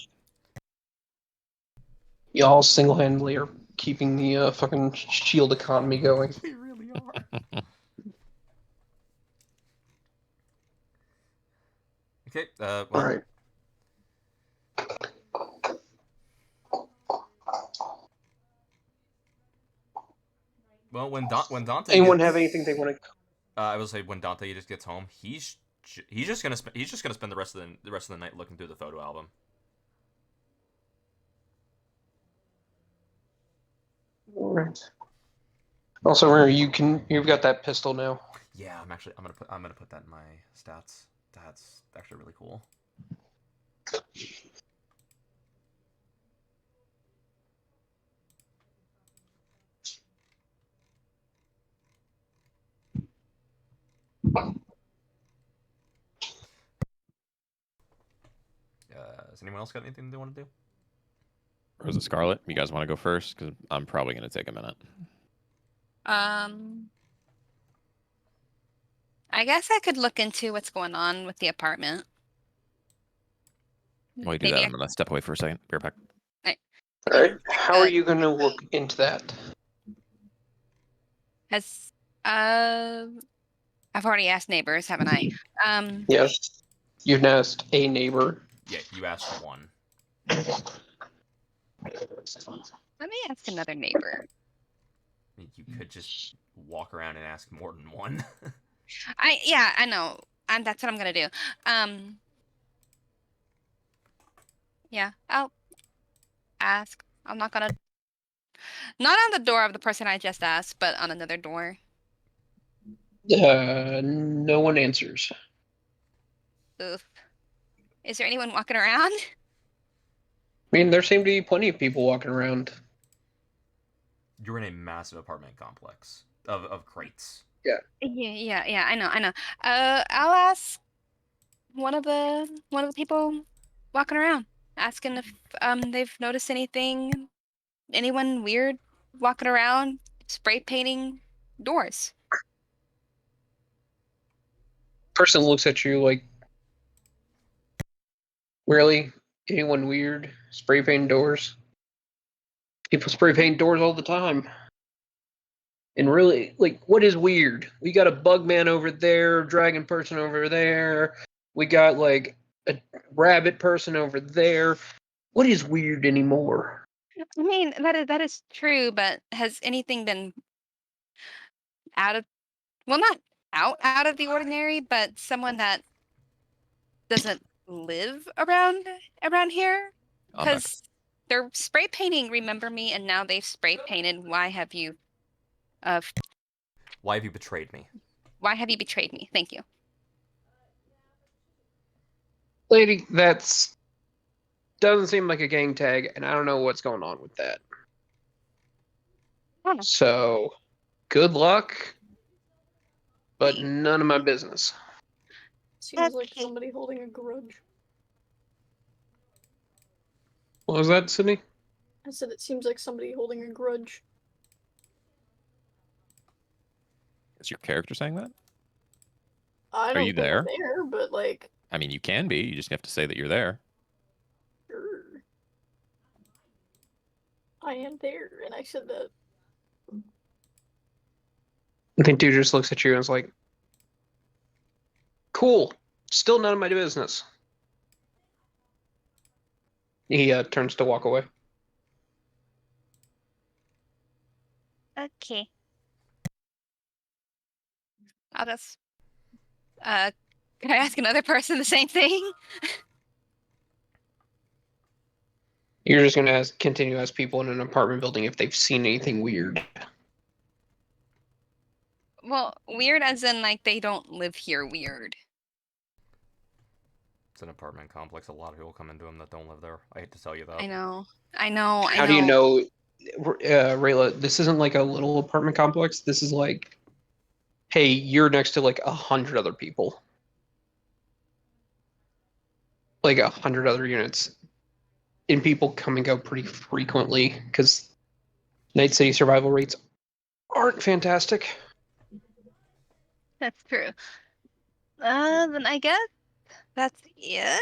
Y'all single-handedly are keeping the fucking shield economy going. We really are. Okay. Well, All right. Well, when Dante Anyone gets, have anything they want to? I will say when Dante just gets home, he's just gonna spend the rest of the night looking through the photo album. All right. Also, remember you've got that pistol now. Yeah, I'm gonna put that in my stats. That's actually really cool. Has anyone else got anything they want to do? Or is it Scarlet? You guys want to go first? Because I'm probably going to take a minute. I guess I could look into what's going on with the apartment. While you do Maybe that, I'm going to step away for a second. Be right back. All right. How are you going to look into that? Has I've already asked neighbors, haven't I? Yes. You've asked a neighbor. Yeah, you asked one. Let me ask another neighbor. You could just walk around and ask more than one. I know. That's what I'm gonna do. Yeah, I'll ask. I'm not gonna. Not on the door of the person I just asked, but on another door. No one answers. Oof. Is there anyone walking around? I mean, there seem to be plenty of people walking around. You're in a massive apartment complex of crates. Yeah. I know. I'll ask one of the people walking around, asking if they've noticed anyone weird walking around, spray painting doors. Person looks at you like, really? Anyone weird? Spray paint doors? People spray paint doors all the time. And really, like, what is weird? We got a bug man over there, dragon person over there. We got, like, a rabbit person over there. What is weird anymore? I mean, that is true, but has anything been out of well, not out of the ordinary, but someone that doesn't live around here? On that. Because they're spray painting "Remember Me," and now they've spray painted "Why have you Why have you betrayed me? why have you betrayed me?" Thank you. Lady, that's doesn't seem like a gang tag, and I don't know what's going on with that. Oh. So, good luck, but none of my business. Seems like Okay. somebody holding a grudge. What was that, Sydney? I said it seems like somebody holding a grudge. Is your character saying that? I don't you think I'm there? there, but like, I mean, you can be. You just have to say that you're there. sure. I am there, and I said that. I think dude just looks at you and is like, cool. Still none of my business. He turns to walk away. Okay. I'll just can I ask another person the same thing? You're just gonna continue to ask people in an apartment building if they've seen anything weird. Well, weird as in like they don't live here weird. It's an apartment complex. A lot of people come into them that don't live there. I hate to tell you that. I know. I know. How do you know, Rayla? This isn't like a little apartment complex. This is like, hey, you're next to like 100 other people, like 100 other units, and people come and go pretty frequently because Night City survival rates aren't fantastic. That's true. Then I guess that's it.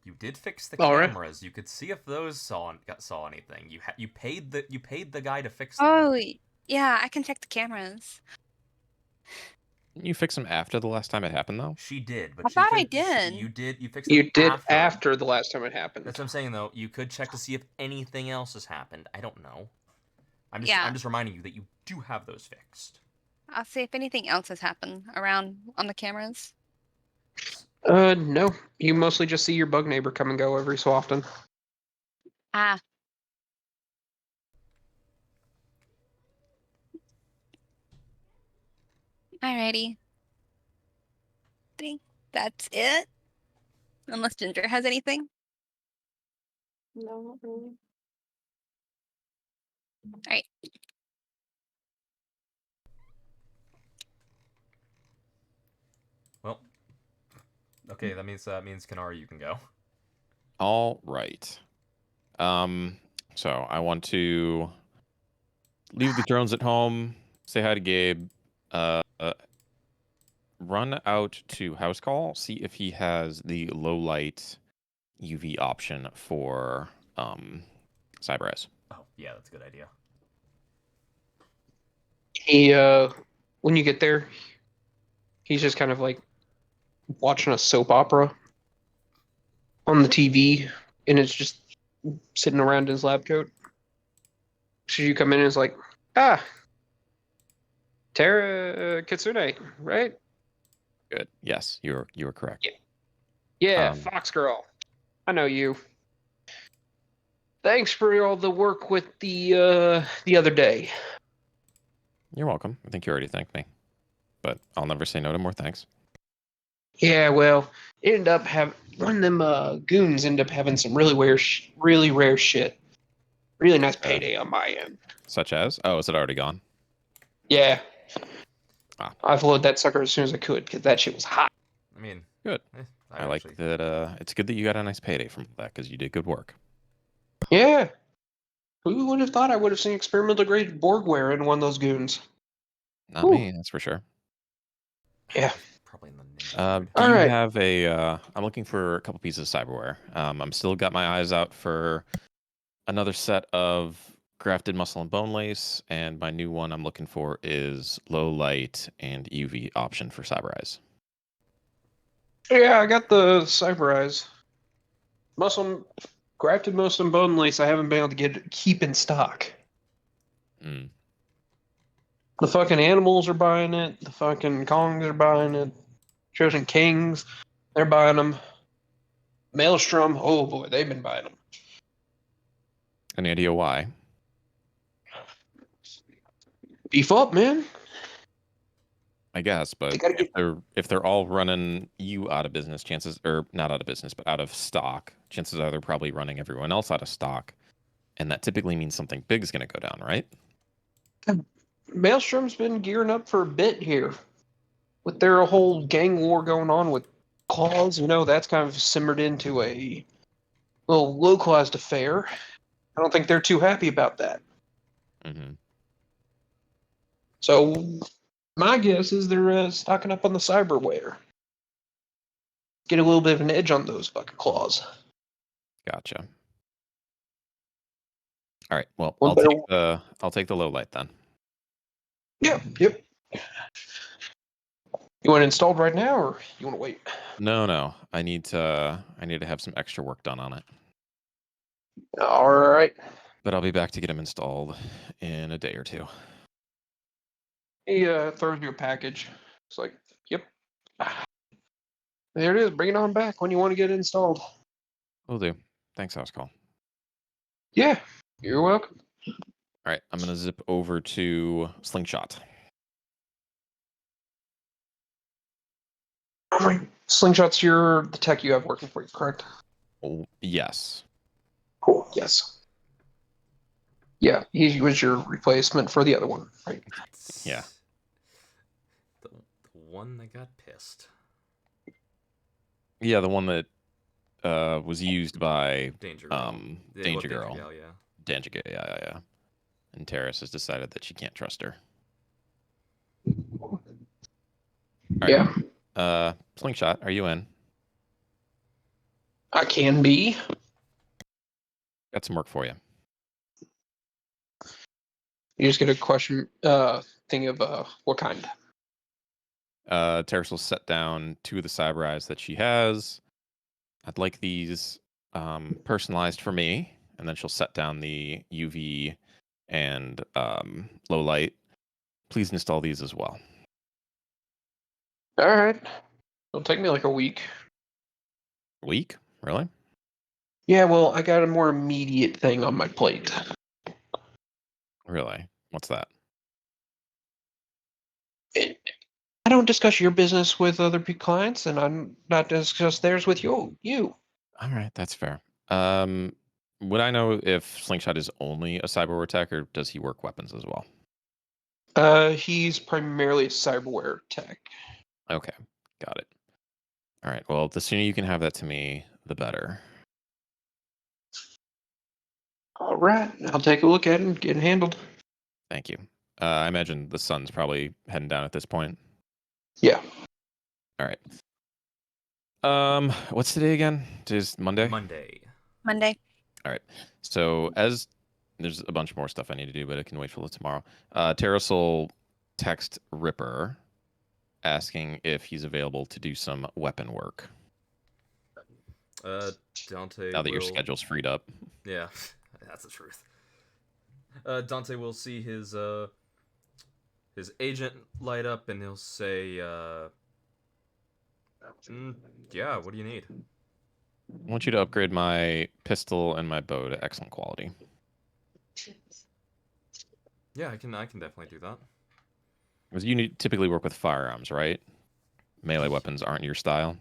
You did fix the All right. cameras. You could see if those saw anything. You paid the guy to fix them. Oh, yeah, I can check the cameras. Didn't you fix them after the last time it happened, though? She did, but I she thought I could, did. You did. You fixed them You did after. after the last time it happened. That's what I'm saying, though. You could check to see if anything else has happened. I don't know. I'm Yeah. just reminding you that you do have those fixed. I'll see if anything else has happened around on the cameras. No. You mostly just see your bug neighbor come and go every so often. Ah. Alrighty. Think that's it. Unless Ginger has anything. No, not really. Alright. Well, okay, that means Kanari, you can go. All right. So I want to leave the drones at home, say hi to Gabe, run out to house call, see if he has the low light UV option for CyberEs. Oh, yeah, that's a good idea. He when you get there, he's just kind of like watching a soap opera on the TV, and it's just sitting around in his lab coat. So you come in and it's like, Tara Kitsune, right? Good. Yes, you are correct. Yeah, Um, Fox Girl. I know you. Thanks for all the work with the other day. You're welcome. I think you already thanked me, but I'll never say no to more thanks. Yeah, well, it ended up one of them goons ended up having some really rare shit. Really nice payday on my end. Such as? Oh, is it already gone? Yeah. Ah. I followed that sucker as soon as I could because that shit was hot. I mean, Good. I like that. It's good that you got a nice payday from that because you did good work. Yeah. Who would have thought I would have seen experimental grade Borgware in one of those goons? Not Ooh. me, that's for sure. Yeah. Probably in the ninja Do guard. you Alright. have a? I'm looking for a couple pieces of cyberware. I'm still got my eyes out for another set of grafted muscle and bone lace, and my new one I'm looking for is low light and UV option for cyber eyes. Yeah, I got the cyber eyes. Grafted muscle and bone lace. I haven't been able to keep in stock. Mm. The fucking animals are buying it. The fucking Kongs are buying it. Chosen Kings, they're buying them. Maelstrom, oh boy, they've been buying them. Any idea why? Beef up, man. I guess, but They gotta get. if they're all running you out of business, chances or not out of business, but out of stock, chances are they're probably running everyone else out of stock, and that typically means something big is going to go down, right? Maelstrom's been gearing up for a bit here. With their whole gang war going on with claws, that's kind of simmered into a little localized affair. I don't think they're too happy about that. Mm-hmm. So my guess is they're stocking up on the cyberware. Get a little bit of an edge on those fucking claws. Gotcha. All right. Well, One better. I'll take the low light then. Yep. You want it installed right now, or you want to wait? No. I need to have some extra work done on it. All right. But I'll be back to get them installed in a day or two. He throws you a package. It's like, yep. There it is. Bring it on back when you want to get it installed. Will do. Thanks, House Call. Yeah, you're welcome. All right, I'm gonna zip over to Slingshot. Slingshot's the tech you have working for you, correct? Oh, yes. Cool. Yes. Yeah, he was your replacement for the other one, right? Yeah. The one that got pissed. Yeah, the one that was used by Danger Girl. Danger Girl. Danger Gal, yeah. Danger Girl, yeah. And Terrace has decided that she can't trust her. All right. Yeah, Slingshot, are you in? I can be. Got some work for you. You just get a question thing of what kind? Terrace will set down 2 of the cyber eyes that she has. I'd like these personalized for me, and then she'll set down the UV and low light. Please install these as well. All right. It'll take me like a week. Week? Really? Yeah, well, I got a more immediate thing on my plate. Really? What's that? I don't discuss your business with other clients, and I'm not discuss theirs with you. All right, that's fair. Would I know if Slingshot is only a cyberware tech, or does he work weapons as well? He's primarily a cyberware tech. Okay, got it. All right. Well, the sooner you can have that to me, the better. All right, I'll take a look at it and get it handled. Thank you. I imagine the sun's probably heading down at this point. Yeah. All right. What's today again? Today's Monday? Monday. All right. So as there's a bunch more stuff I need to do, but it can wait till tomorrow. Terrace will text Ripper asking if he's available to do some weapon work. Dante Now that your will- schedule's freed up. Yeah, that's the truth. Dante will see his agent light up, and he'll say, yeah, what do you need? I want you to upgrade my pistol and my bow to excellent quality. Yeah, I can definitely do that. Because you typically work with firearms, right? Melee weapons aren't your style.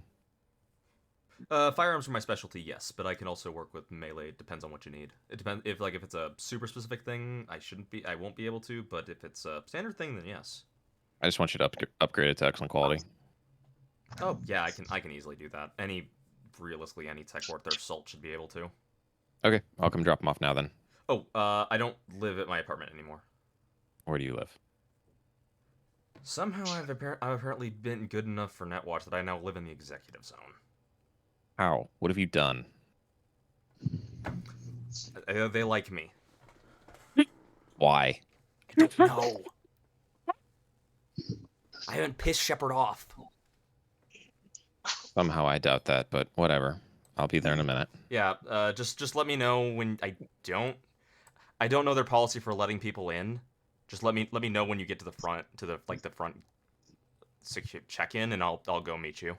Firearms are my specialty, yes, but I can also work with melee. It depends on what you need. It depends if it's a super specific thing, I won't be able to. But if it's a standard thing, then yes. I just want you to upgrade it to excellent quality. Oh yeah, I can easily do that. Realistically, any tech worth their salt should be able to. Okay, I'll come drop them off now then. Oh, I don't live at my apartment anymore. Where do you live? Somehow I've apparently been good enough for Netwatch that I now live in the executive zone. How? What have you done? They like me. Why? I don't know. I haven't pissed Shepard off. Somehow I doubt that, but whatever. I'll be there in a minute. Yeah, just let me know when I don't know their policy for letting people in. Just let me know when you get to the front the front check-in, and I'll go meet you.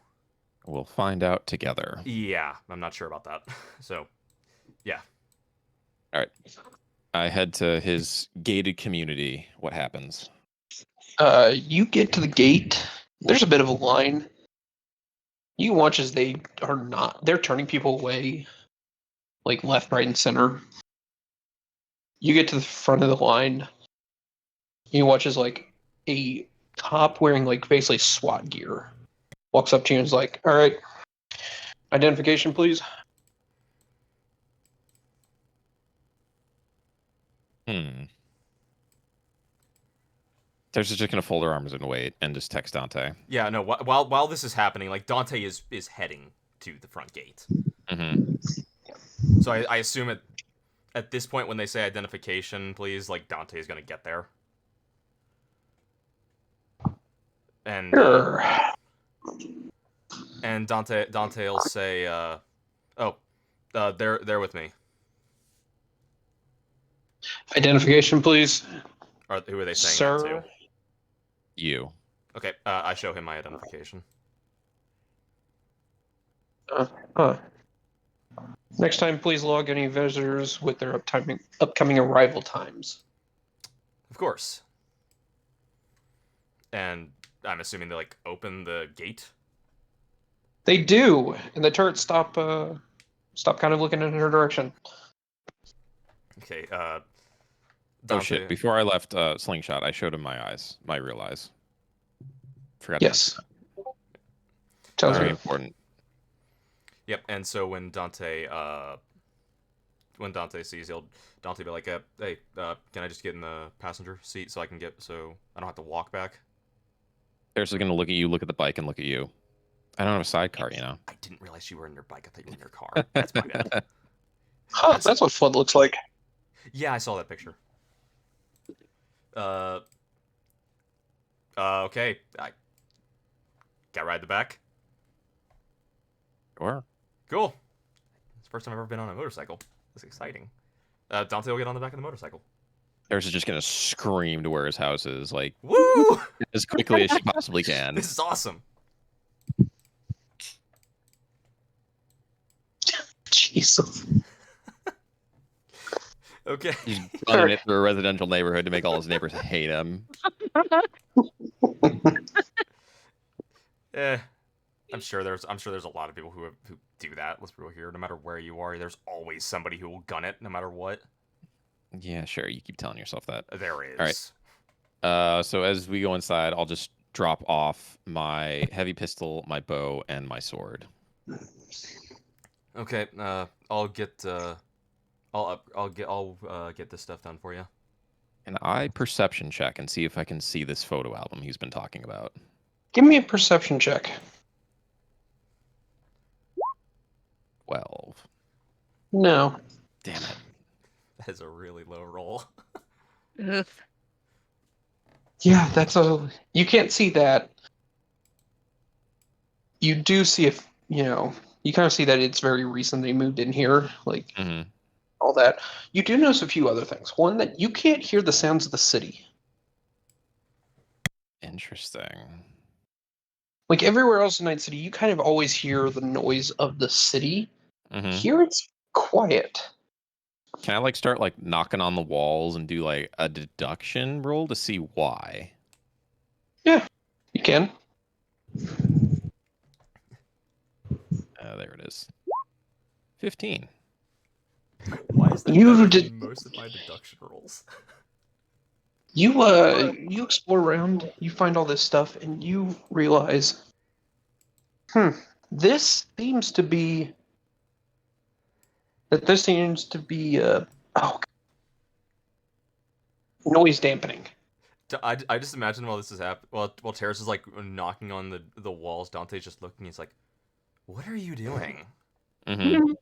We'll find out together. Yeah, I'm not sure about that. So, yeah. All right. I head to his gated community. What happens? You get to the gate. There's a bit of a line. You watch as they're turning people away, like left, right, and center. You get to the front of the line. You watch as like a cop wearing like basically SWAT gear walks up to you and is like, "All right, identification, please." There's just gonna fold her arms and wait and just text Dante. Yeah, no, while this is happening, like Dante is heading to the front gate. Mm-hmm. So I assume at this point when they say identification, please, like Dante is gonna get there. And Sure. and Dante will say, they're with me. Identification, please. Or who are they saying Sir. that to? You. Okay, I show him my identification. Next time, please log any visitors with their upcoming arrival times. Of course. And I'm assuming they like open the gate. They do, and the turrets stop kind of looking in her direction. Okay, Oh Dante, shit! Before I left Slingshot, I showed him my eyes, my real eyes. Forgot. Yes. Tells Very me. important. Yep, and so when Dante sees, Dante be like, "Hey, can I just get in the passenger seat so I don't have to walk back?" They're just gonna look at you, look at the bike, and look at you. I don't have a sidecar, you know. I didn't realize you were in your bike. I thought you were in your car. That's my bad. Huh, that's what flood looks like. Yeah, I saw that picture. Okay. I got ride the back. Sure. Cool. It's the first time I've ever been on a motorcycle. That's exciting. Dante will get on the back of the motorcycle. There's just gonna scream to where his house is, like Woo! as quickly as she possibly can. This is awesome. Jesus. Okay. He's running it through a residential neighborhood to make all his neighbors hate him. I'm sure there's a lot of people who do that. Let's be real here. No matter where you are, there's always somebody who will gun it, no matter what. Yeah, sure. You keep telling yourself that. There is. All right. So as we go inside, I'll just drop off my heavy pistol, my bow, and my sword. Okay. I'll get this stuff done for you. And I perception check and see if I can see this photo album he's been talking about. Give me a perception check. 12. No. Damn it. That is a really low roll. Oof. Yeah, you can't see that. You do see you kind of see that it's very recent they moved in here, like Mm-hmm. all that. You do notice a few other things. One, that you can't hear the sounds of the city. Interesting. Like everywhere else in Night City, you kind of always hear the noise of the city. Mm-hmm. Here it's quiet. Can I start knocking on the walls and do a deduction roll to see why? Yeah, you can. There it is. 15. Why is that You better did- than most of my deduction rolls? You explore around, you find all this stuff, and you realize, this seems to be noise dampening. I just imagine while this is happening, while Terrace is like knocking on the walls, Dante's just looking. He's like, "What are you doing?" Mm-hmm.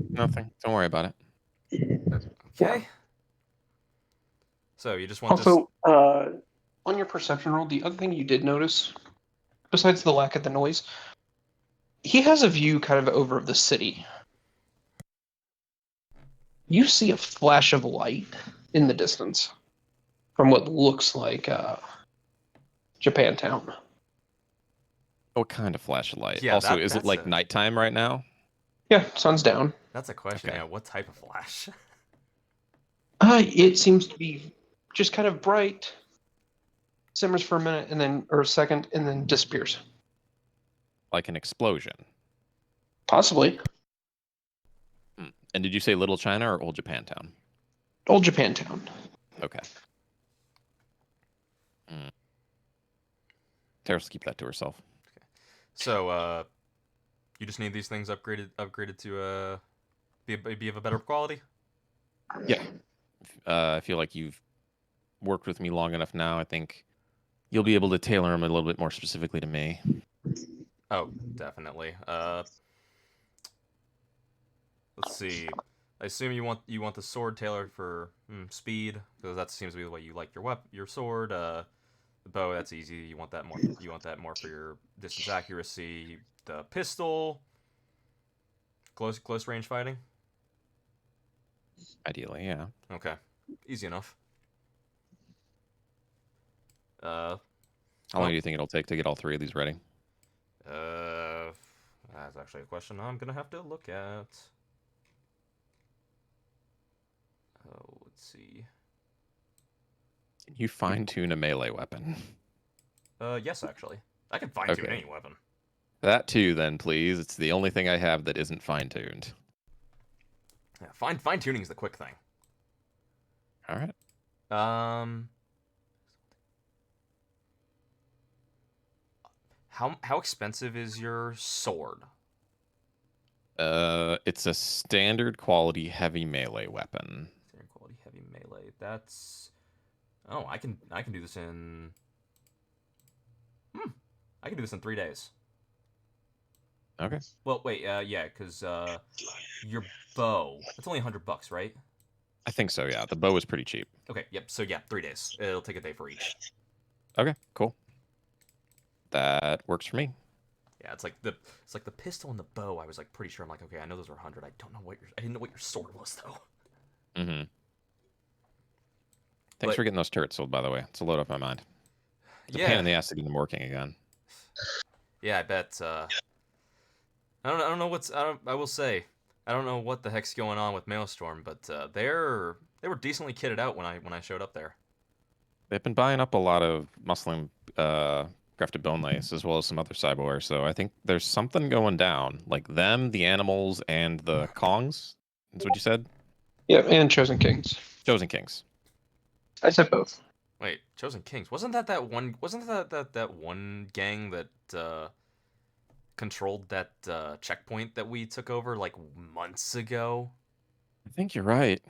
Nothing. Don't worry about it. Okay. So you just want this. Also, on your perception roll, the other thing you did notice, besides the lack of the noise, he has a view kind of over the city. You see a flash of light in the distance from what looks like Japantown. What kind of flashlight? Yeah, Also, that- is it that's like a- nighttime right now? Yeah, sun's down. That's a question. Okay. Yeah, what type of flash? It seems to be just kind of bright, simmers for a minute, and then or a second, and then disappears. Like an explosion? Possibly. And did you say Little China or Old Japantown? Old Japantown. Okay. Terrace will keep that to herself. So, you just need these things upgraded to be of a better quality. Yeah. I feel like you've worked with me long enough now. I think you'll be able to tailor them a little bit more specifically to me. Oh, definitely. Let's see. I assume you want the sword tailored for speed, because that seems to be the way you like your sword. The bow, that's easy. You want that more. You want that more for your distance accuracy. The pistol, close range fighting. Ideally, yeah. Okay, easy enough. How long do you think it'll take to get all three of these ready? That's actually a question I'm gonna have to look at. Oh, let's see. Can you fine tune a melee weapon? Yes, actually, I can fine tune Okay. any weapon. That too, then, please. It's the only thing I have that isn't fine tuned. Yeah, fine tuning is the quick thing. All right. How expensive is your sword? It's a standard quality heavy melee weapon. Standard quality heavy melee. That's. Oh, I can do this in. I can do this in 3 days. Okay. Well, wait. Yeah, because your bow. It's only $100, right? I think so, yeah. The bow is pretty cheap. Okay. Yep. So yeah, 3 days. It'll take a day for each. Okay, cool. That works for me. Yeah, it's like the pistol and the bow. I was like pretty sure. I'm like, okay, I know those are 100. I didn't know what your sword was though. Mm-hmm. Thanks for getting those turrets sold, by the way. It's a load off my mind. It's a pain in the ass to get them working again. Yeah, I bet. I don't know what's. I will say, I don't know what the heck's going on with Maelstrom, but they were decently kitted out when I showed up there. They've been buying up a lot of muscling crafted bone lace as well as some other cyberware, so I think there's something going down. Like them, the animals, and the Kongs. That's what you said? Yeah, and Chosen Kings. Chosen Kings. I said both. Wait, Chosen Kings. Wasn't that one? Wasn't that one gang that controlled that checkpoint that we took over like months ago? I think you're right.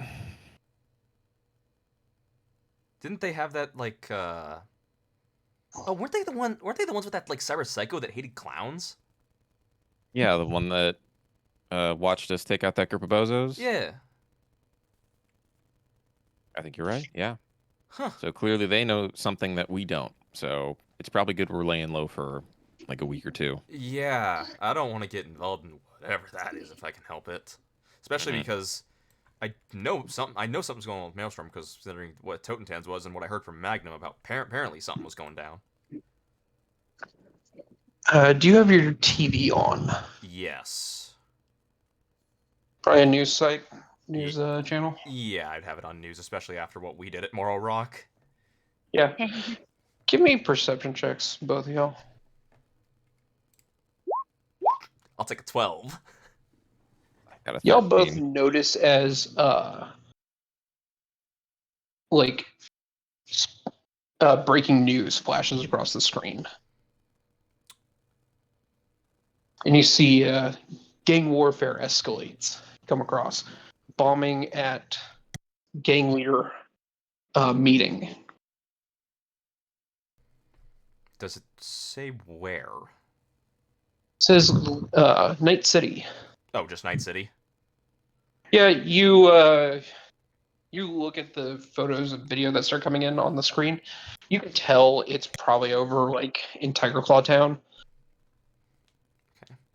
Didn't they have that like? Oh, weren't they the ones with that like cyber psycho that hated clowns? Yeah, the one that watched us take out that group of bozos. Yeah. I think you're right. Yeah. Huh. So clearly they know something that we don't. So it's probably good we're laying low for like a week or two. Yeah, I don't want to get involved in whatever that is if I can help it. Especially because I know something's going on with Maelstrom, because considering what Totentanz was and what I heard from Magnum about apparently something was going down. Do you have your TV on? Yes. Probably a news site, news channel. Yeah, I'd have it on news, especially after what we did at Morrow Rock. Yeah. Give me perception checks, both of y'all. I'll take a 12. Got a Y'all both 13. notice as breaking news flashes across the screen, and you see gang warfare escalates. Come across bombing at gang leader meeting. Does it say where? It says Night City. Oh, just Night City. Yeah, you look at the photos and video that start coming in on the screen. You can tell it's probably over like in Tiger Claw Town.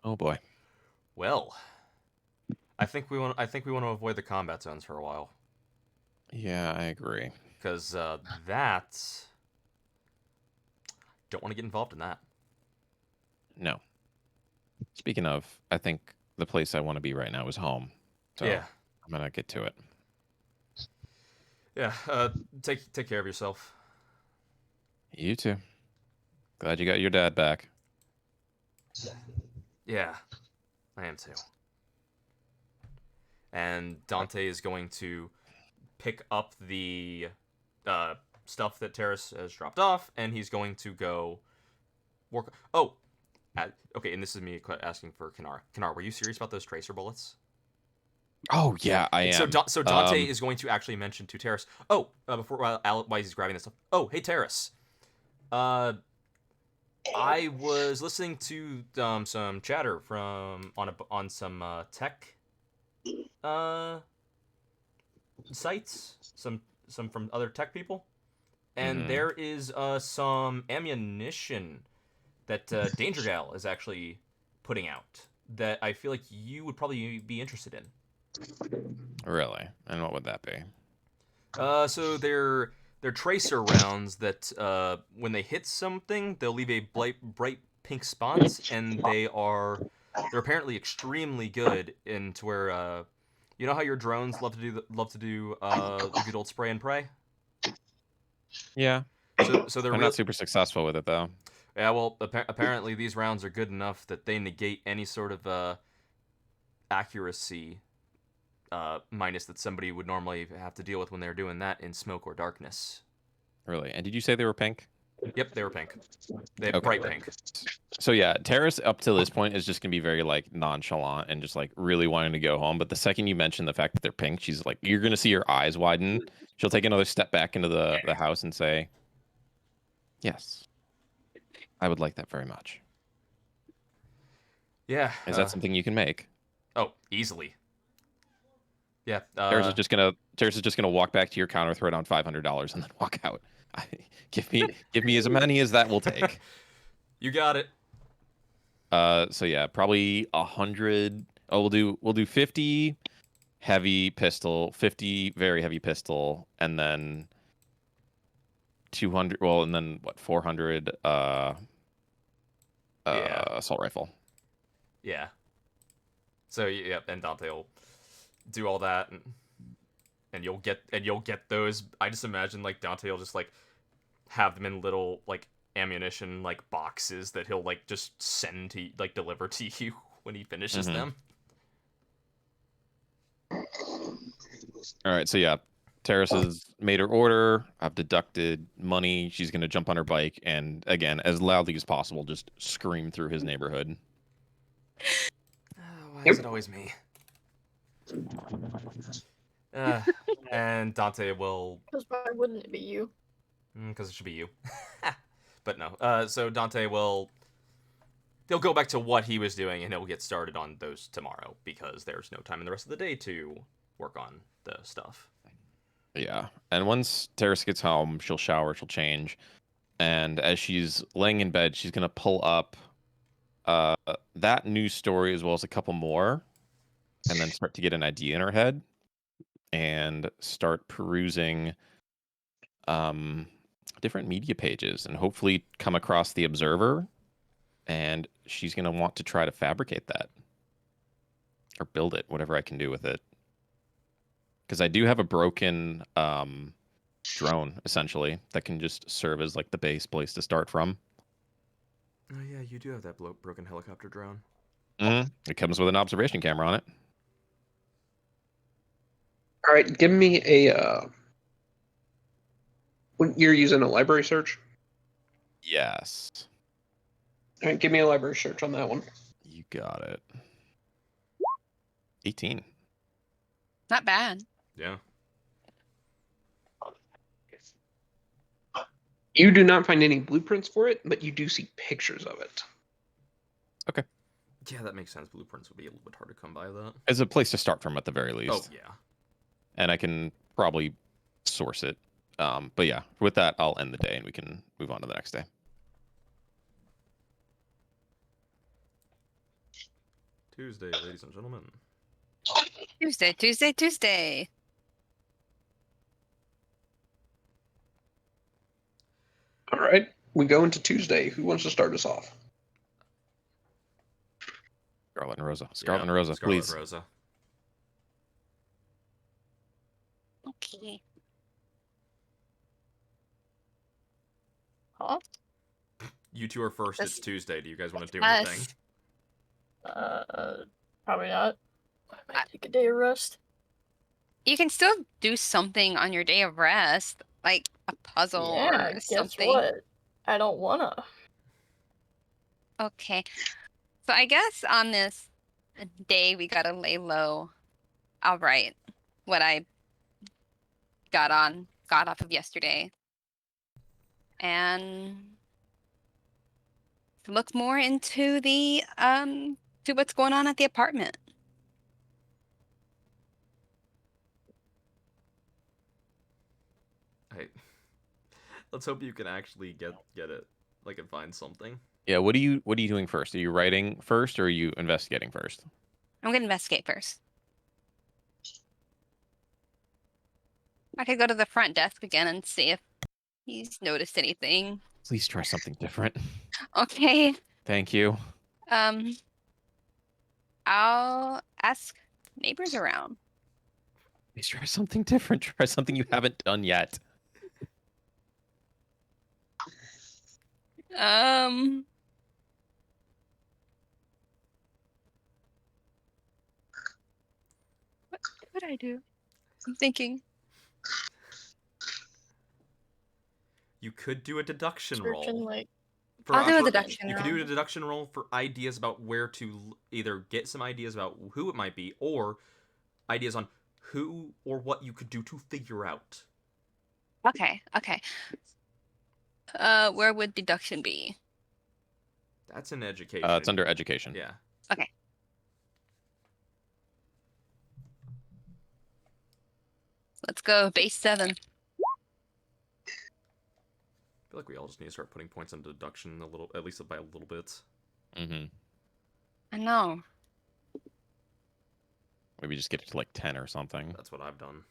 Oh boy. Well, I think we want to avoid the combat zones for a while Yeah, I agree. because that don't want to get involved in that. No. Speaking of, I think the place I want to be right now is home. So Yeah. I'm gonna get to it. Yeah. Take care of yourself. You too. Glad you got your dad back. Yeah, I am too. And Dante is going to pick up the stuff that Terrace has dropped off, and he's going to go work. Oh, okay. And this is me asking for Kanar. Kanar, were you serious about those tracer bullets? Oh yeah, I So, am. so Dante is going to actually mention to Terrace. Oh, while he's grabbing this stuff. Oh, hey Terrace. I was listening to some chatter from on some tech sites, some from other tech people, and Mhm. there is some ammunition that Danger Gal is actually putting out that I feel like you would probably be interested in. Really? And what would that be? So they're tracer rounds that when they hit something, they'll leave a bright pink spots, and they're apparently extremely good into where you know how your drones love to do the good old spray and pray. Yeah. So they're I'm real. not super successful with it though. Yeah, well, apparently these rounds are good enough that they negate any sort of accuracy minus that somebody would normally have to deal with when they're doing that in smoke or darkness. Really. And did you say they were pink? Yep, they were pink. They Okay. bright pink. So yeah, Terrace up to this point is just gonna be very like nonchalant and just like really wanting to go home. But the second you mention the fact that they're pink, she's like, you're gonna see her eyes widen. She'll take another step back into the house and say, "Yes, I would like that very much." Yeah. Is that something you can make? Oh, easily. Yeah. Terrace is just gonna walk back to your counter, throw down $500, and then walk out. Give me as many as that will take. You got it. So yeah, probably 100. Oh, we'll do 50 heavy pistol, 50 very heavy pistol, and then 200. Well, and then what? 400 Yeah. assault rifle. Yeah. So yeah, and Dante will do all that, and you'll get those. I just imagine like Dante will just like have them in little like ammunition like boxes that he'll like just send to like deliver to you when he finishes them. All right, so yeah, Terrace has made her order. I've deducted money. She's gonna jump on her bike and again, as loudly as possible, just scream through his neighborhood. Why is it always me? And Dante will, Because why wouldn't it be you? because it should be you. But no. So Dante will. He'll go back to what he was doing, and he'll get started on those tomorrow because there's no time in the rest of the day to work on the stuff. Yeah, and once Terrace gets home, she'll shower, she'll change, and as she's laying in bed, she's gonna pull up that news story as well as a couple more, and then start to get an idea in her head, and start perusing different media pages, and hopefully come across the Observer, and she's gonna want to try to fabricate that or build it, whatever I can do with it, because I do have a broken drone essentially that can just serve as like the base place to start from. Oh yeah, you do have that broken helicopter drone. It comes with an observation camera on it. All right, give me a. When you're using a library search. Yes. All right, give me a library search on that one. You got it. 18. Not bad. Yeah. You do not find any blueprints for it, but you do see pictures of it. Yeah, that makes sense. Blueprints would be a little bit hard to come by that. As a place to start from at the very least. Oh, yeah. And I can probably source it. But yeah, with that, I'll end the day and we can move on to the next day. Tuesday, ladies and gentlemen. Tuesday. All right, we go into Tuesday. Who wants to start us off? Scarlet and Rosa. Yeah, Scarlet and Rosa, Scarlet please. and Rosa. Okay. Huh? You two are first. That's- It's Tuesday. Do you guys want to do Us. anything? Probably not. I might take a day of rest. You can still do something on your day of rest, like a puzzle Yeah, or guess something. what? I don't wanna. Okay. So I guess on this day we gotta lay low. I'll write what I got off of yesterday. And look more into the to what's going on at the apartment. Hey, let's hope you can actually get it. Like, and find something. Yeah, what are you doing first? Are you writing first or are you investigating first? I'm gonna investigate first. I could go to the front desk again and see if he's noticed anything. Please try something different. Okay. Thank you. I'll ask neighbors around. Please try something different. Try something you haven't done yet. What would I do? I'm thinking. You could do a deduction Searching roll. like I'll do a for- deduction You could roll. do a deduction roll for ideas about where to either get some ideas about who it might be, or ideas on who or what you could do to figure out. Okay. Where would deduction be? That's an education. It's under education. Yeah. Okay. Let's go base 7. I feel like we all just need to start putting points on deduction a little, at least by a little bit. Mm-hmm. I know. Maybe just get it to like 10 or something. That's what I've done.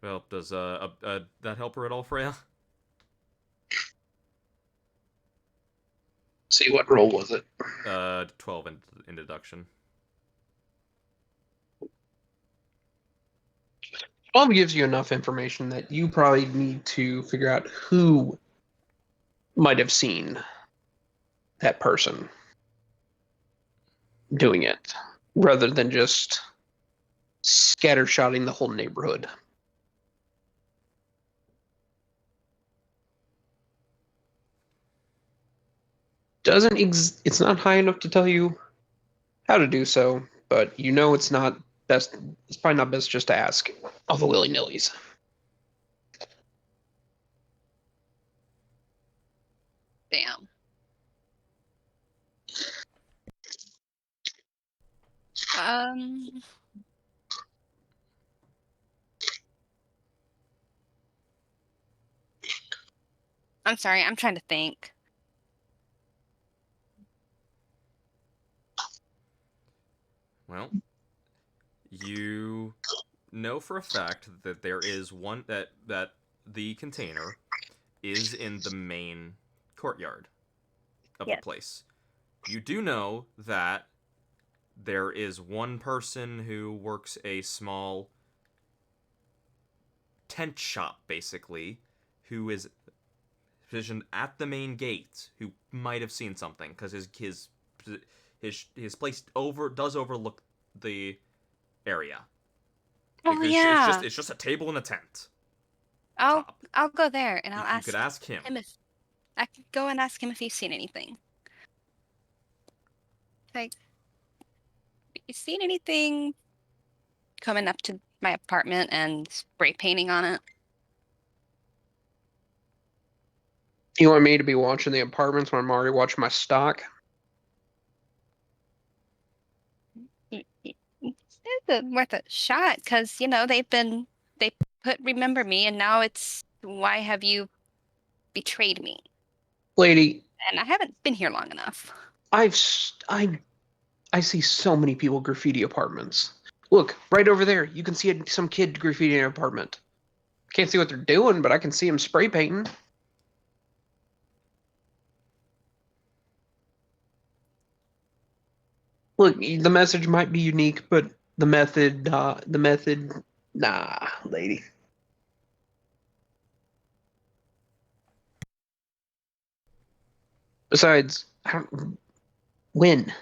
Well, does that help her at all, Freya? See, what roll was it? 12 in deduction. 12 gives you enough information that you probably need to figure out who might have seen that person doing it, rather than just scattershotting the whole neighborhood. It's not high enough to tell you how to do so, but you know it's not best. It's probably not best just to ask all the willy-nillys. Damn. I'm sorry, I'm trying to think. Well, you know for a fact that there is one that the container is in the main courtyard of Yes. the place. You do know that there is one person who works a small tent shop, basically, who is positioned at the main gate, who might have seen something because his place does overlook the area. Oh Because yeah. it's just a table and a tent. I'll top. I'll go there and I'll You ask could ask him. him if I could go and ask him if he's seen anything. Like, you seen anything coming up to my apartment and spray painting on it? You want me to be watching the apartments when I'm already watching my stock? It's worth a shot because they put remember me, and now it's why have you betrayed me? Lady, And I haven't been here long enough. I see so many people graffiti apartments. Look, right over there, you can see some kid graffiti an apartment. Can't see what they're doing, but I can see them spray painting. Look, the message might be unique, but the method, nah, lady. Besides, when?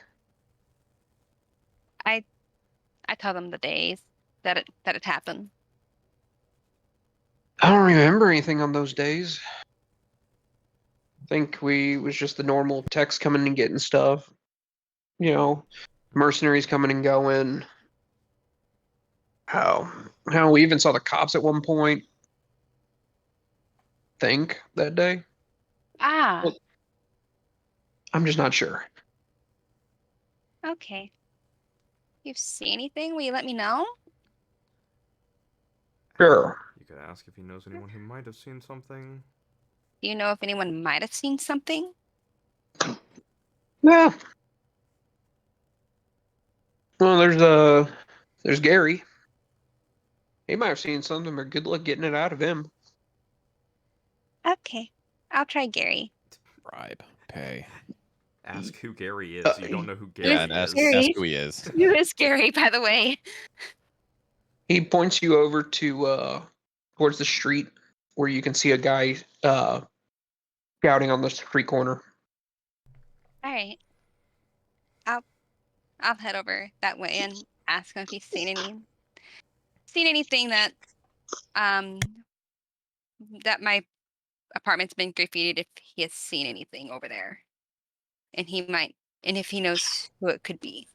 I tell them the days that it happened. I don't remember anything on those days. I think it was just the normal techs coming and getting stuff. Mercenaries coming and going. How we even saw the cops at one point. Think that day. Ah, Well, I'm just not sure. okay. You see anything? Will you let me know? Sure. You could ask if he knows anyone who might have seen something. Do you know if anyone might have seen something? Yeah. Well, there's Gary. He might have seen something, but good luck getting it out of him. Okay, I'll try Gary. Bribe. Pay. Ask who Gary is. You don't know who Gary Yeah, and ask Gary. who he is. Who is Gary, by the way? He points you over to towards the street where you can see a guy shouting on the street corner. All right. I'll head over that way and ask him if he's seen anything that that my apartment's been graffitied, if he has seen anything over there. And if he knows who it could be.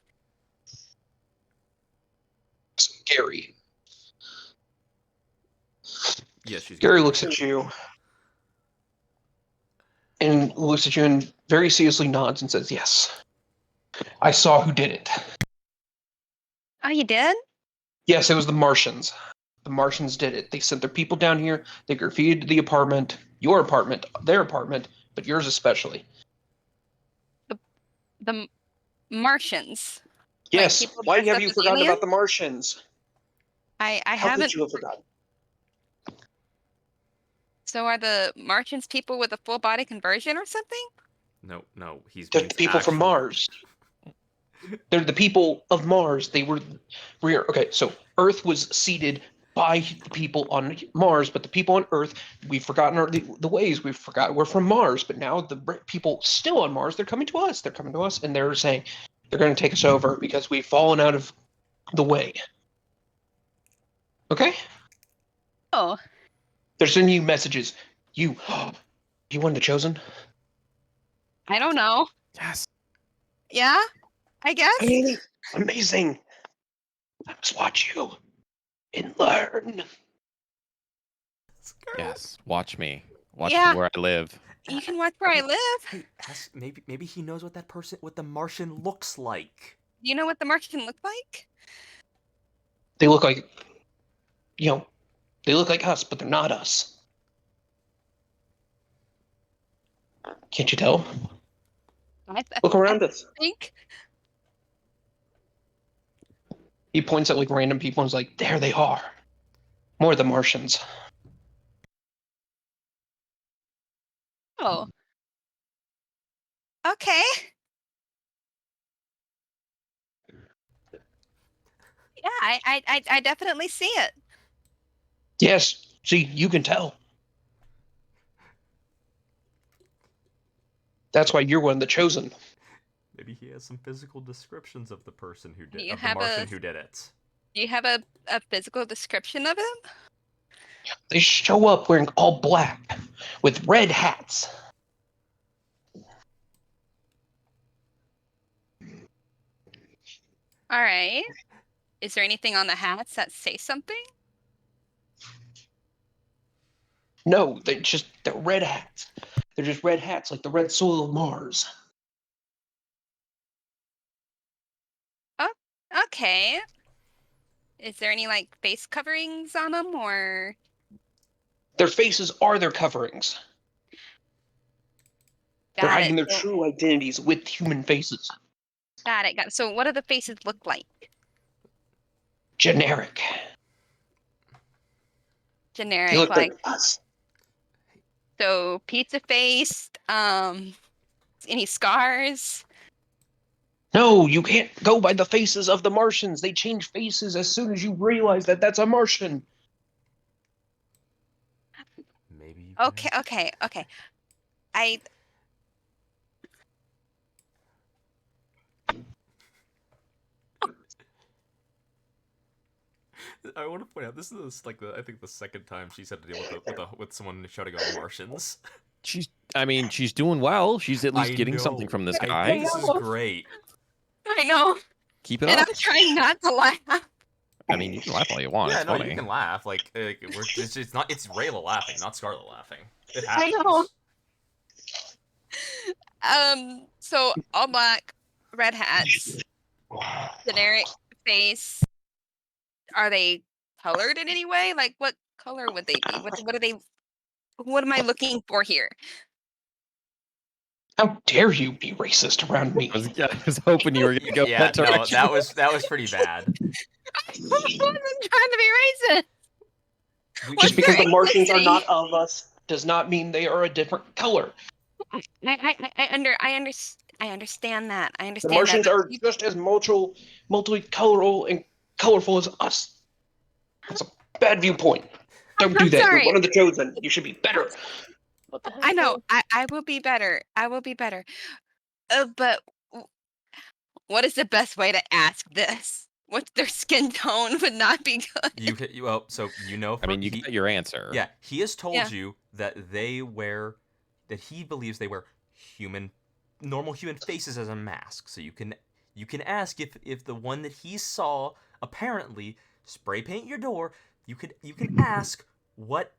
Gary. Yes, she's Gary looks at you and very seriously nods and says, "Yes, I saw who did it. Oh, you did? Yes, it was the Martians. The Martians did it. They sent their people down here. They graffitied the apartment, your apartment, their apartment, but yours especially. The Martians. Yes. people Why dressed have up you as forgotten about aliens? the Martians? I How haven't. could you have forgotten? So are the Martians people with a full body conversion or something? No. He's They're the people from Mars. They're the people of Mars. They were okay. So Earth was seeded by the people on Mars, but the people on Earth, we've forgotten the ways. We've forgotten we're from Mars, but now the people still on Mars, they're coming to us. They're coming to us, and they're saying they're going to take us over because we've fallen out of the way. Okay? Oh, They're sending you messages. You one of the chosen? I don't know. Yes. Yeah, I guess. Hey, amazing. Let's watch you and learn. Yes. Watch me. Watch Yeah. where I live. You can watch where I live. Hey, ask, maybe he knows what the Martian looks like. Do you know what the Martian look like? They look like, they look like us, but they're not us. Can't you tell? Look around us. Think. He points at like random people and is like, there they are. More of the Martians. Oh. Okay. Yeah, I definitely see it. Yes, see, you can tell. That's why you're one of the chosen. Maybe he has some physical descriptions of the person who did You of the have Martian who did it. Do you have a physical description of him? They show up wearing all black with red hats. All right. Is there anything on the hats that say something? No, they're red hats. They're just red hats, like the red soil of Mars. Oh, okay. Is there any like face coverings on them, or Their faces are their coverings. They're got hiding it? their true identities with human faces. Got it. Got it. So, what do the faces look like? Generic. They Generic, look like like us. so pizza face. Any scars? No, you can't go by the faces of the Martians. They change faces as soon as you realize that that's a Martian. Maybe you can Okay, ask- okay, okay. I I want to point out this is like I think the second time she's had to deal with someone shouting out Martians. She's doing well. She's at least I getting know. something from this I guy. think this is great. I know, Keep it and up. I'm trying not to laugh. I mean, you can laugh all you want. Yeah, It's no, funny. you can laugh. Like it's not. It's Rayla laughing, not Scarlet laughing. It I happens. know. So all black, red hats, generic face. Are they colored in any way? Like, what color would they be? What are they? What am I looking for here? How dare you be racist around me? I was hoping you were going to go Yeah, that no, direction. that was pretty bad. I wasn't trying to be racist. We- Just Was because there the Martians are ethnicity? not of us does not mean they are a different color. I understand that. I The understand Martians that. are just as multicolorful and colorful as us. That's a bad viewpoint. Don't do I'm that. sorry. You're one of the chosen. You should be better. What the heck? I know. I will be better. I will be better. But what is the best way to ask this? What's their skin tone would not be good. well, so you know. I mean, you got your answer. Yeah, he has told Yeah. you that that he believes they wear normal human faces as a mask. So you can ask if the one that he saw apparently spray paint your door. You can ask what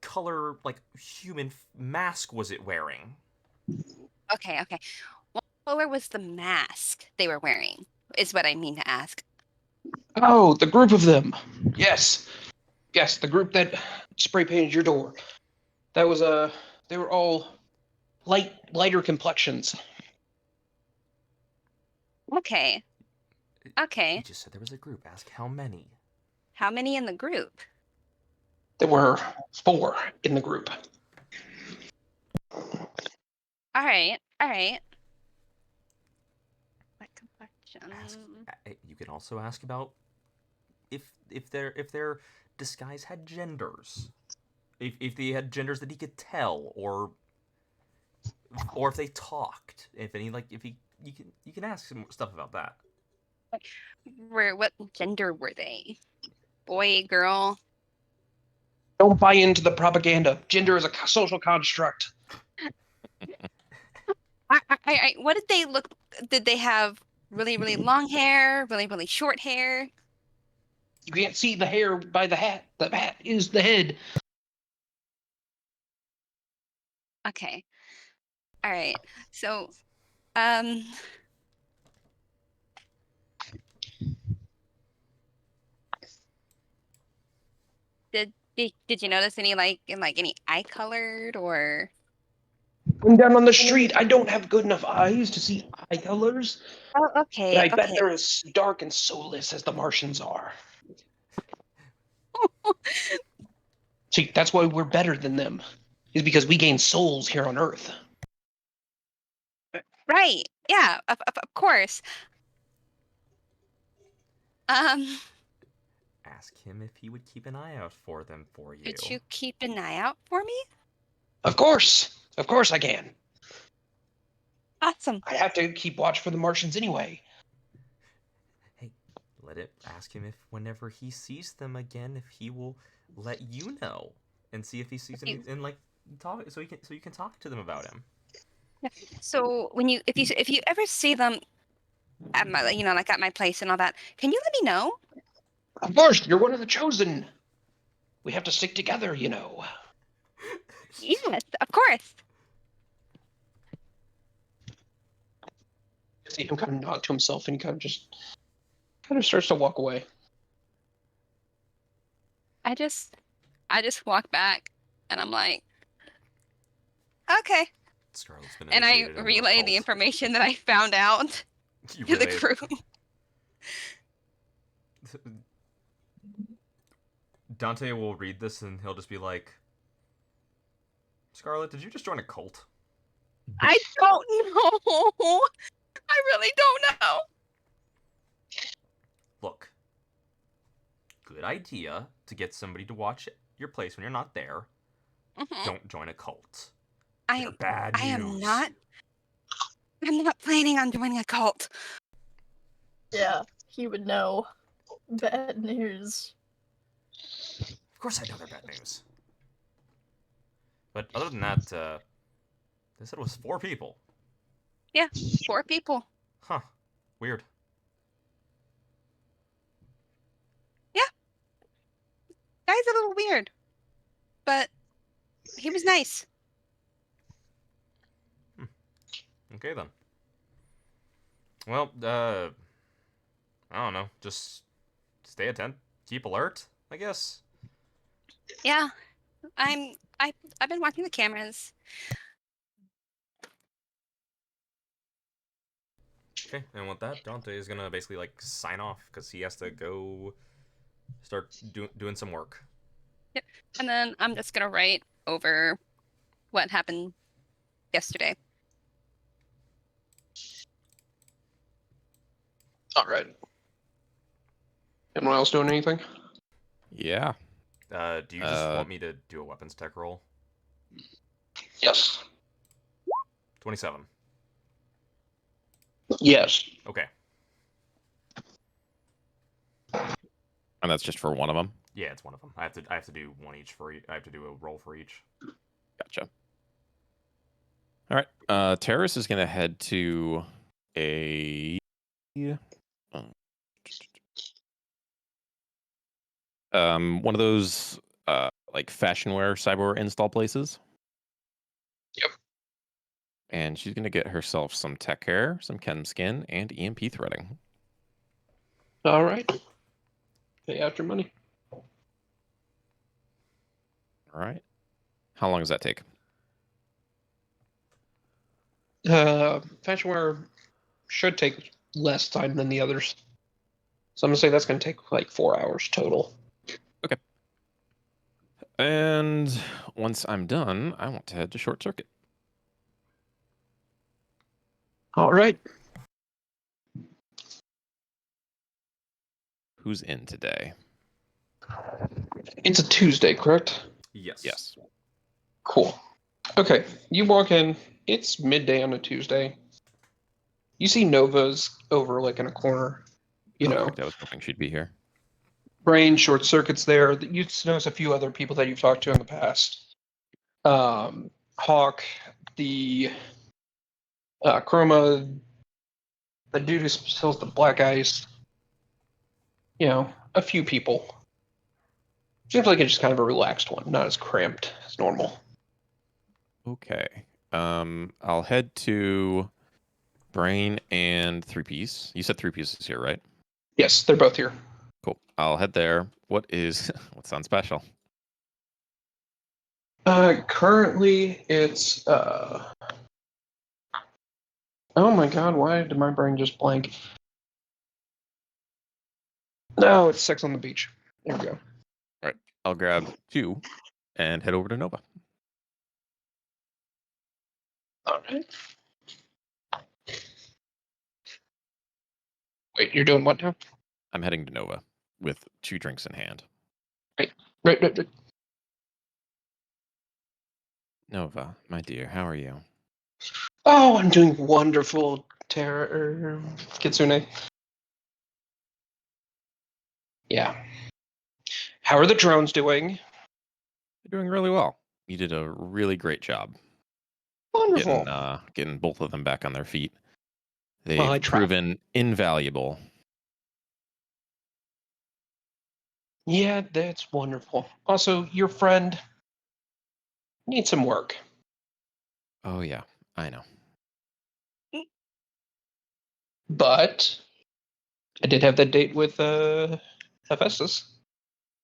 color like human mask was it wearing. Okay. What color was the mask they were wearing? Is what I mean to ask. Oh, the group of them. Yes. Yes, the group that spray painted your door. That was they were all lighter complexions. Okay. He Okay. just said there was a group. Ask how many. How many in the group? There were 4 in the group. All right. What complexion? You can also ask about if their disguise had genders. If they had genders that he could tell, or if they talked. If any you can ask some stuff about that. What gender were they? Boy, girl? Don't buy into the propaganda. Gender is a social construct. What did they look? Did they have really, really long hair? Really, really short hair? You can't see the hair by the hat. The hat is the head. Okay. All right. So, did you notice any any eye colored or? Going down on the street, I don't have good enough eyes to see eye colors, Oh, but okay. I bet Okay. they're as dark and soulless as the Martians are. See, that's why we're better than them, is because we gain souls here on Earth. Right. Yeah. Of course. Ask him if he would keep an eye out for them for you. Could you keep an eye out for me? Of course I can. Awesome. I have to keep watch for the Martians anyway. Hey, ask him if whenever he sees them again, if he will let you know and see if he sees them and like talk so you can talk to them about him. So if you ever see them at my like at my place and all that, can you let me know? Of course, you're one of the chosen. We have to stick together, you know. Yes, of course. see him kind of nod to himself, and he kind of starts to walk away. I just walk back, and I'm like, okay, Scarlet's been and I initiated into a relay the cult. information that I found out You to the relay- crew. Dante will read this and he'll just be like, Scarlet, did you just join a cult? I don't know. I really don't know. Look, good idea to get somebody to watch your place when you're not there. Mhm. Don't join a cult. They're I'm bad news. I am not. I'm not planning on joining a cult. Yeah, he would know. Bad news. Of course I know they're bad news. But other than that, they said it was 4 people. Yeah, 4 people. Huh. Weird. Guy's a little weird, but he was nice. Okay then. Well, I don't know. Just stay attentive, keep alert, I guess. Yeah, I've been watching the cameras. Okay, and with that, Dante is gonna basically like sign off because he has to go start doing some work. And then I'm just gonna write over what happened yesterday. All right. Anyone else doing anything? Yeah. Do you just want me to do a weapons tech roll? Yes. 27. Yes. Okay. And that's just for one of them. Yeah, it's one of them. I have to do one each for I have to do a roll for each. Gotcha. All right. Terrace is gonna head to a one of those like fashion wear cyber install places. Yep. And she's gonna get herself some tech hair, some chem skin, and EMP threading. All right. Pay after money. All right. How long does that take? Fashion wear should take less time than the others. So I'm gonna say that's gonna take like 4 hours total. And once I'm done, I want to head to Short Circuit. All right. Who's in today? It's a Tuesday, correct? Yes. Yes. Cool. Okay. You walk in. It's midday on a Tuesday. You see Nova's over like in a corner. You know, Perfect. I was hoping she'd be here. Brain, Short Circuit's there. You notice a few other people that you've talked to in the past. Hawk, the Chroma, the dude who sells the black ice. You know, a few people. Seems like it's just kind of a relaxed one, not as cramped as normal. Okay. I'll head to Brain and 3-piece. You said 3-piece is here, right? Yes, they're both here. Cool. I'll head there. What's on special? Currently it's oh my god, why did my brain just blank? No, it's Sex on the Beach. There we go. All right. I'll grab 2 and head over to Nova. All right. Wait, you're doing what now? I'm heading to Nova with 2 drinks in hand. Right. Nova, my dear, how are you? Oh, I'm doing wonderful, Kitsune. Yeah. How are the drones doing? They're doing really well. You did a really great job Wonderful. getting both of them back on their feet. They've Well, I tried. proven invaluable. Yeah, that's wonderful. Also, your friend needs some work. Oh yeah, I know. But I did have that date with Hephaestus.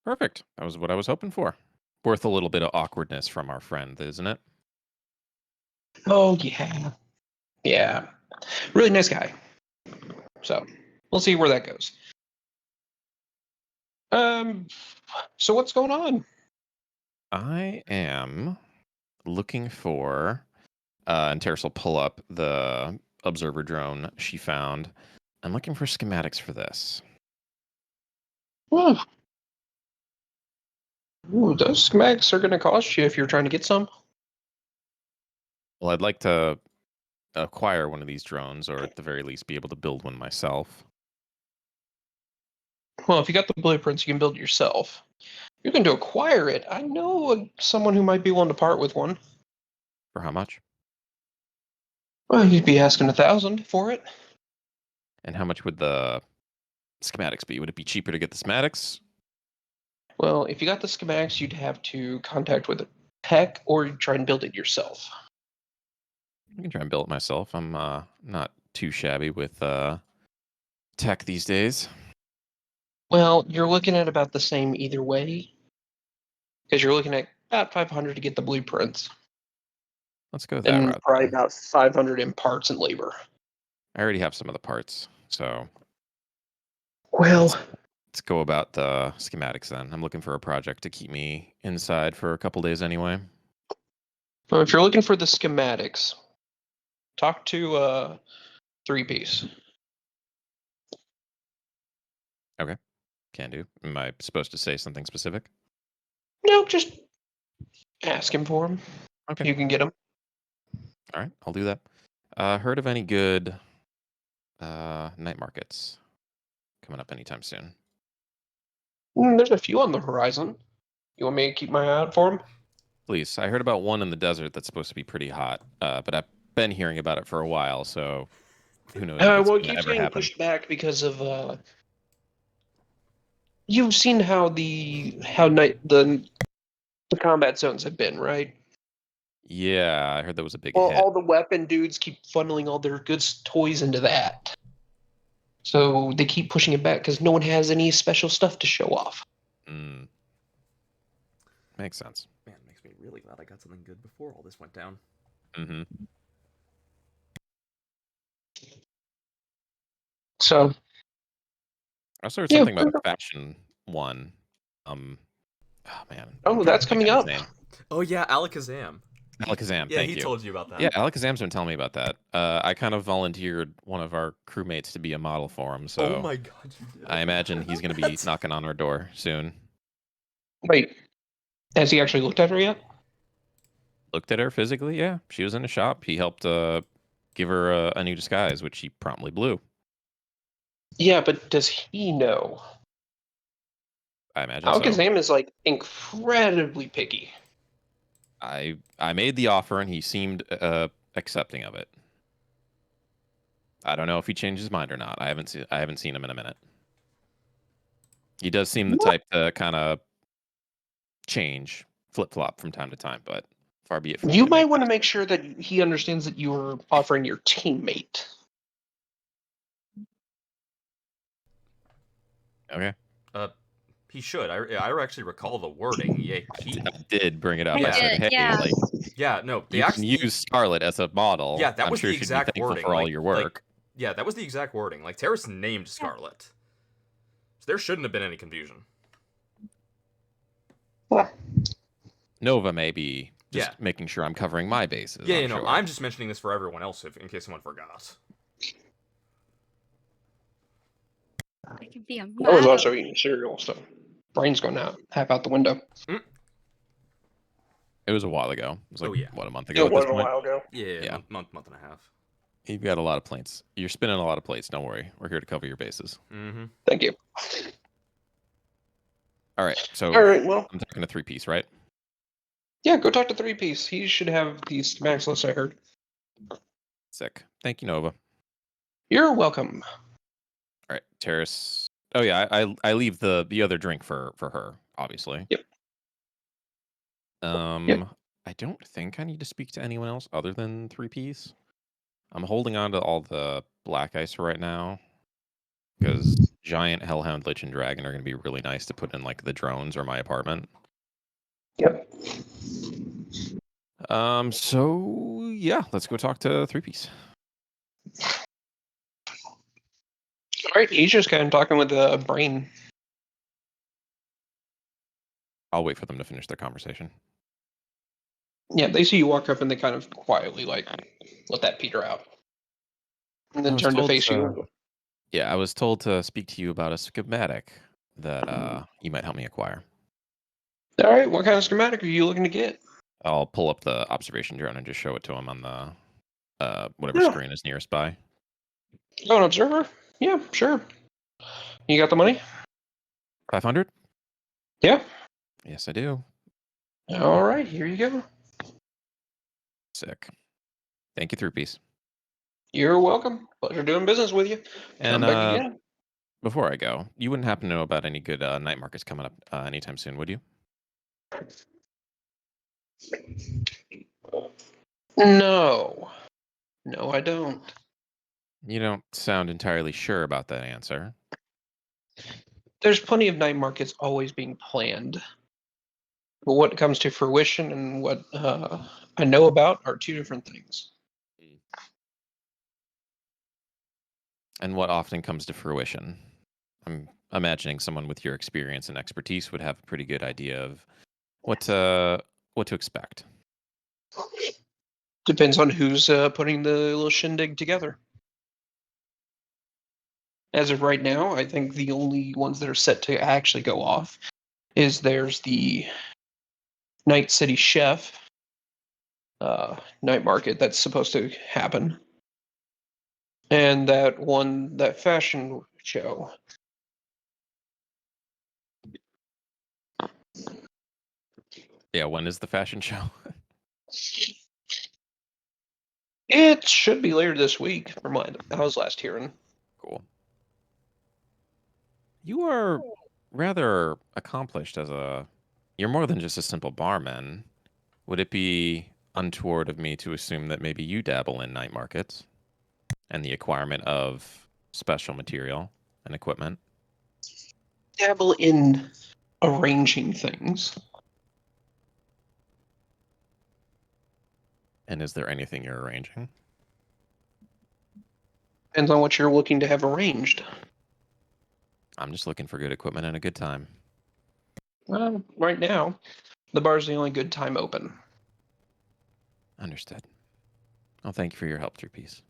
Perfect. That was what I was hoping for. Worth a little bit of awkwardness from our friend, isn't it? Oh yeah, yeah, really nice guy. So we'll see where that goes. So what's going on? I am looking for, and Terrace will pull up the observer drone she found. I'm looking for schematics for this. Ooh, those schematics are going to cost you if you're trying to get some. Well, I'd like to acquire one of these drones, or at the very least be able to build one myself. Well, if you got the blueprints, you can build it yourself. You're going to acquire it. I know someone who might be willing to part with one. For how much? Well, you'd be asking 1,000 for it. And how much would the schematics be? Would it be cheaper to get the schematics? Well, if you got the schematics, you'd have to contact with a tech, or you try and build it yourself. I can try and build it myself. I'm not too shabby with tech these days. Well, you're looking at about the same either way, because you're looking at about 500 to get the blueprints, Let's go that and route. probably then. about 500 in parts and labor. I already have some of the parts, so Well, let's go about the schematics then. I'm looking for a project to keep me inside for a couple days anyway. if you're looking for the schematics, talk to 3-piece. Can do. Am I supposed to say something specific? No, just ask him for them. Okay. You can get them. All right, I'll do that. Heard of any good night markets coming up anytime soon? There's a few on the horizon. You want me to keep my eye out for them? Please. I heard about one in the desert that's supposed to be pretty hot, but I've been hearing about it for a while, so who knows if it's Well, it gonna keeps ever getting happen. pushed back because of you've seen how the combat zones have been, right? Yeah, I heard that was a big Well, hit. all the weapon dudes keep funneling all their good toys into that. So they keep pushing it back because no one has any special stuff to show off. Mm. Makes sense. Man, it makes me really glad I got something good before all this went down. Mm-hmm. So I also heard Yeah, something about fair a fashion one. Oh man. Oh, I'm trying that's to think coming of his up. name. Oh yeah, Alakazam. Alakazam, Yeah, thank he you. told you about that. Yeah, Alakazam's been telling me about that. I kind of volunteered one of our crewmates to be a model for him, so Oh my god, you did. I imagine he's going to be knocking on our door soon. Wait, has he actually looked at her yet? Looked at her physically, yeah. She was in a shop. He helped give her a new disguise, which she promptly blew. Yeah, but does he know? I imagine so. Alakazam is like incredibly picky. I made the offer, and he seemed accepting of it. I don't know if he changed his mind or not. I haven't seen him in a minute. He does seem the type to kind of change, flip flop from time to time, but far be it from me You to might make want to that make sure that he understands that you are offering your teammate. Okay. He should. I actually recall the wording. Yeah, he. I did bring it up. I I said, did, "Hey, yeah. like Yeah, no, they you actually can use Scarlet as a model. Yeah, that I'm was sure the she'd be exact thankful wording. for all like- your like, work." yeah, that was the exact wording. Like Terrace named Scarlet, so there shouldn't have been any confusion. Nova may be just Yeah. making sure I'm covering my bases. Yeah, I'm you know, sure. I'm just mentioning this for everyone else, in case someone forgot. I could be a I was model. also eating cereal, so brain's going out half out the window. It was a while ago. It was like Oh, yeah. what, a month ago It at this was a point. while ago. Yeah, Yeah. month and a half. You've got a lot of plates. You're spinning a lot of plates. Don't worry. We're here to cover your bases. Mm-hmm. Thank you. All right. So All right, well, I'm talking a 3-piece, right? yeah, go talk to 3-piece. He should have these schematics lists I heard. Sick. Thank you, Nova. You're welcome. All right, Terrace. Oh yeah, I leave the other drink for her, obviously. Yep. I don't think I need to speak to anyone else other than 3-piece. I'm holding on to all the black ice right now because giant hellhound, lich, and dragon are going to be really nice to put in like the drones or my apartment. Yep. So yeah, let's go talk to Three Piece. All right, he's just kind of talking with the brain. I'll wait for them to finish their conversation. Yeah, they see you walk up and they kind of quietly like let that peter out, and I then was turn to told face to- you. Yeah, I was told to speak to you about a schematic that you might help me acquire. All right, what kind of schematic are you looking to get? I'll pull up the observation drone and just show it to him on the whatever Yeah. screen is nearest by. Oh, an observer? Yeah, sure. You got the money? 500? Yeah. Yes, I do. All right, here you go. Sick. Thank you, Three Piece. You're welcome. Pleasure doing business with you. Come And back again. before I go, you wouldn't happen to know about any good night markets coming up anytime soon, would you? No. No, I don't. You don't sound entirely sure about that answer. There's plenty of night markets always being planned. But what comes to fruition and what I know about are two different things. And what often comes to fruition? I'm imagining someone with your experience and expertise would have a pretty good idea of what to expect. Depends on who's putting the little shindig together. As of right now, I think the only ones that are set to actually go off is there's the Night City Chef night market that's supposed to happen, and that fashion show. Yeah, when is the fashion show? It should be later this week, from what I was last hearing. Cool. You are rather accomplished as a. You're more than just a simple barman. Would it be untoward of me to assume that maybe you dabble in night markets and the acquirement of special material and equipment? Dabble in arranging things. And is there anything you're arranging? Depends on what you're looking to have arranged. I'm just looking for good equipment and a good time. Well, right now, the bar's the only good time open. Understood. Well, thank you for your help, Three Piece.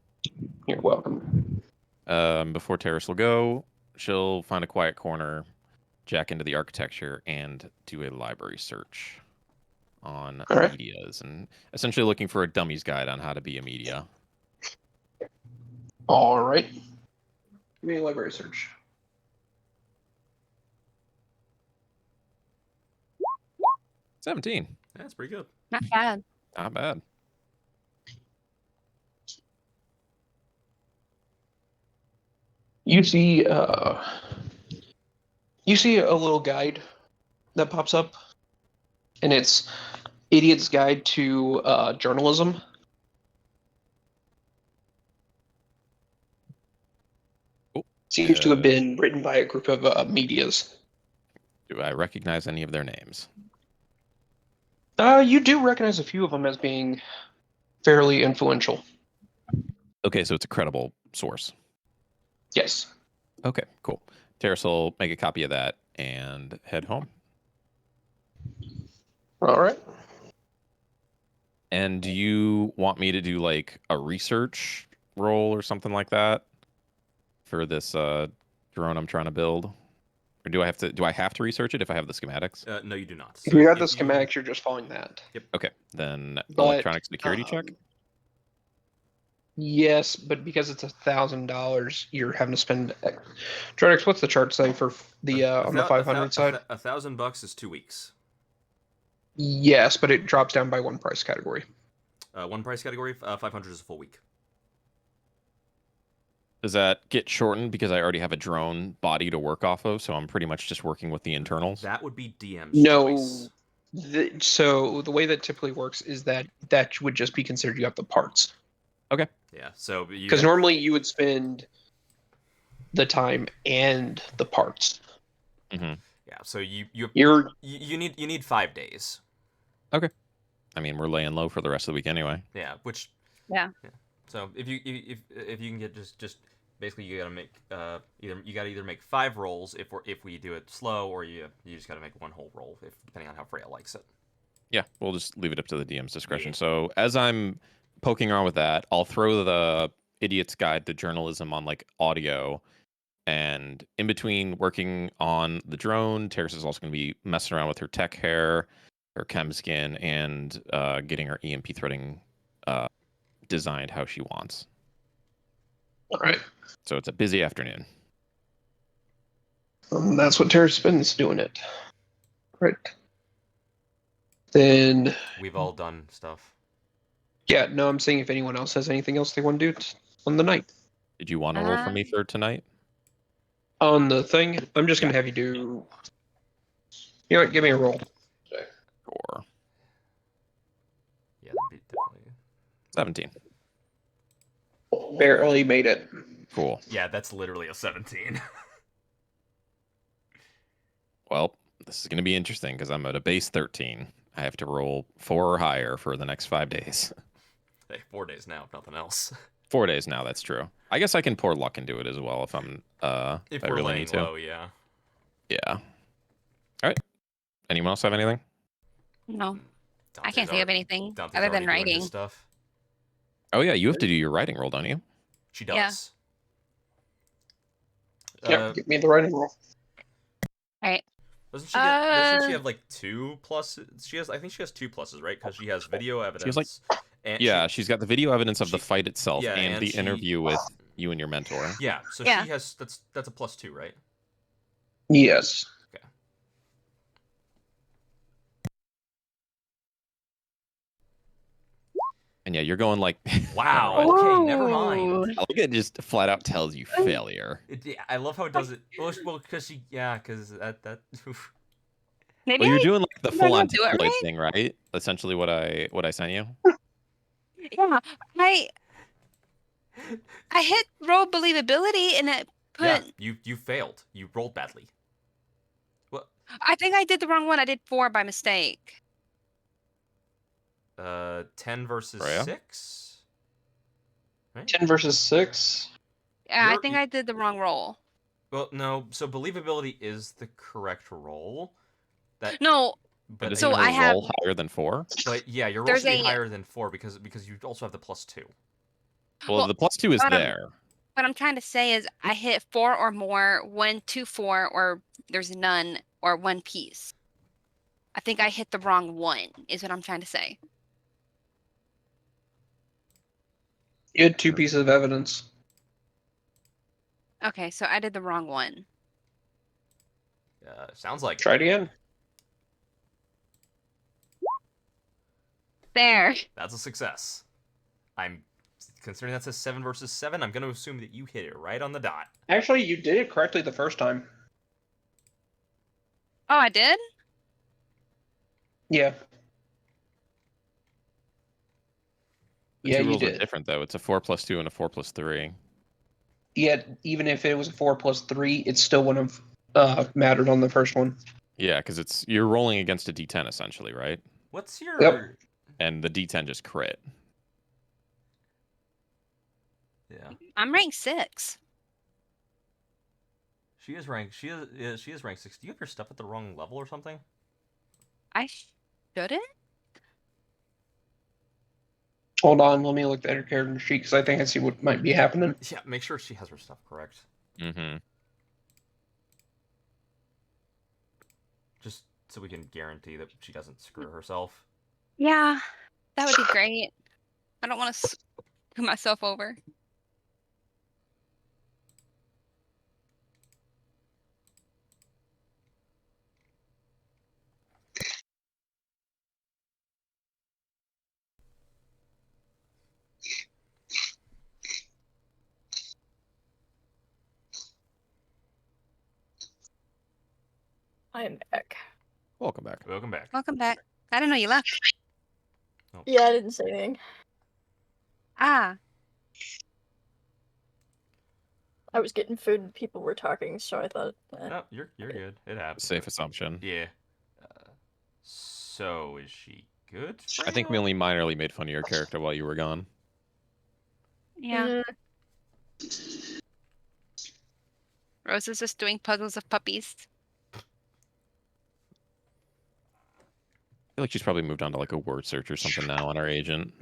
You're welcome. Before Terrace will go, she'll find a quiet corner, jack into the architecture, and do a library search on All right. medias, and essentially looking for a dummy's guide on how to be a media. All right. Give me a library search. 17. That's pretty good. Not bad. Not bad. You see a little guide that pops up, and it's Idiot's Guide to Journalism. Cool. Seems to have been written by a group of medias. Do I recognize any of their names? You do recognize a few of them as being fairly influential. Okay, so it's a credible source. Yes. Okay, cool. Terrace will make a copy of that and head home. All right. And do you want me to do like a research roll or something like that for this drone I'm trying to build? Or do I have to research it if I have the schematics? No, you do not. If So you got the schematics, you're just following that. Okay, then But, electronic security check. Yes, but because it's $1,000, you're having to spend. Dredex, what's the chart say for the on the 500 side? $1,000 is 2 weeks. Yes, but it drops down by one price category. One price category, 500 is a full week. Does that get shortened because I already have a drone body to work off of, so I'm pretty much just working with the internals? That would be DM's No. choice. So the way that typically works is that would just be considered you have the parts. Okay. Yeah. So you Because normally you would spend the time and the parts. Mm-hmm. yeah. So you need 5 days. Okay. I mean, we're laying low for the rest of the week anyway. Yeah. Which. Yeah. So if you can get just basically you gotta make either make 5 rolls if we do it slow, or you just gotta make one whole roll depending on how Freya likes it. Yeah, we'll just leave it up to the DM's discretion. Yeah. So as I'm poking around with that, I'll throw the Idiot's Guide to Journalism on like audio. And in between working on the drone, Terrace is also going to be messing around with her tech hair, her chem skin, and getting her EMP threading designed how she wants. All right. So it's a busy afternoon. That's what Terrace spends doing it. Right. Then, We've all done stuff. yeah, no, I'm saying if anyone else has anything else they want to do on the night. Did you want to roll for me for tonight? On the thing, I'm just going to Yeah. have you do. You know what? Give me a roll. Or Yeah, that'd be definitely. 17. Barely made it. Cool. Yeah, that's literally a 17. Well, this is going to be interesting because I'm at a base 13. I have to roll 4 or higher for the next 5 days. Hey, 4 days now, if nothing else. 4 days now, that's true. I guess I can pour luck into it as well if I'm If I we're really laying need to. low, yeah. Yeah. All right. Anyone else have anything? No, I Dante's can't think of already- anything Dante's other already than doing his writing. stuff. Oh yeah, you have to do your writing roll, don't you? She Yeah. does. Yep, give me the writing roll. Doesn't she have like 2 pluses? I think she has 2 pluses, right? Because she has video evidence. She has, like- and Yeah, she's got the video evidence of the she- fight itself yeah, and and the she- interview with you and your mentor. Yeah, so Yeah. she has that's a +2, right? Yes. Okay. And yeah, you're going like Wow. Never mind. Okay, never mind. Ooh. I like it just flat out tells you failure. Yeah, I love how it does it. Well, because that. Maybe Well, you're I, doing like the did I full on not do it template right? thing, right? Essentially what I sent you. Yeah, I hit roll believability and it put. Yeah, you failed. You rolled badly. I think I did the wrong one. I did 4 by mistake. 10 versus Freya? 6. Right? 10 versus 6. Yeah, I You're- think I did the wrong roll. Well, no. So believability is the correct roll. No, But But does So it I have- roll higher than 4? but yeah, your roll There's should be a- higher than 4 because you also have the +2. Well, Well, the +2 is but I'm- there. what I'm trying to say is I hit 4 or more, 1, 2, 4, or there's none, or 1 piece. I think I hit the wrong one, is what I'm trying to say. You had 2 pieces of evidence. Okay, so I did the wrong one. Sounds like Try it again. There. that's a success. I'm considering that's a 7 versus 7. I'm going to assume that you hit it right on the dot. Actually, you did it correctly the first time. Oh, I did? Yeah. The Yeah, two you rules are did. different though. It's a 4 + 2 and a 4 + 3. Yet, even if it was a 4 plus 3, it still wouldn't have mattered on the first one. Yeah, because you're rolling against a D10 essentially, right? What's your... Yep. And the D10 just crit. Yeah. I'm ranked 6. She is ranked 6. Do you have your stuff at the wrong level or something? I shouldn't? Hold on, let me look at her character sheet because I think I see what might be happening. Yeah, make sure she has her stuff correct. Mm-hmm. Just so we can guarantee that she doesn't screw herself. Yeah, that would be great. I don't want to screw myself over. I am back. Welcome back. Welcome back. Welcome back. I didn't know you left. Yeah, I didn't say anything. Ah, I was getting food and people were talking, so I thought. No, you're good. It happens. Safe assumption. Yeah. So is she good? I think we only minorly made fun of your character while you were gone. Yeah. Rose is just doing puzzles of puppies. I feel like she's probably moved on to like a word search or something now on our agent.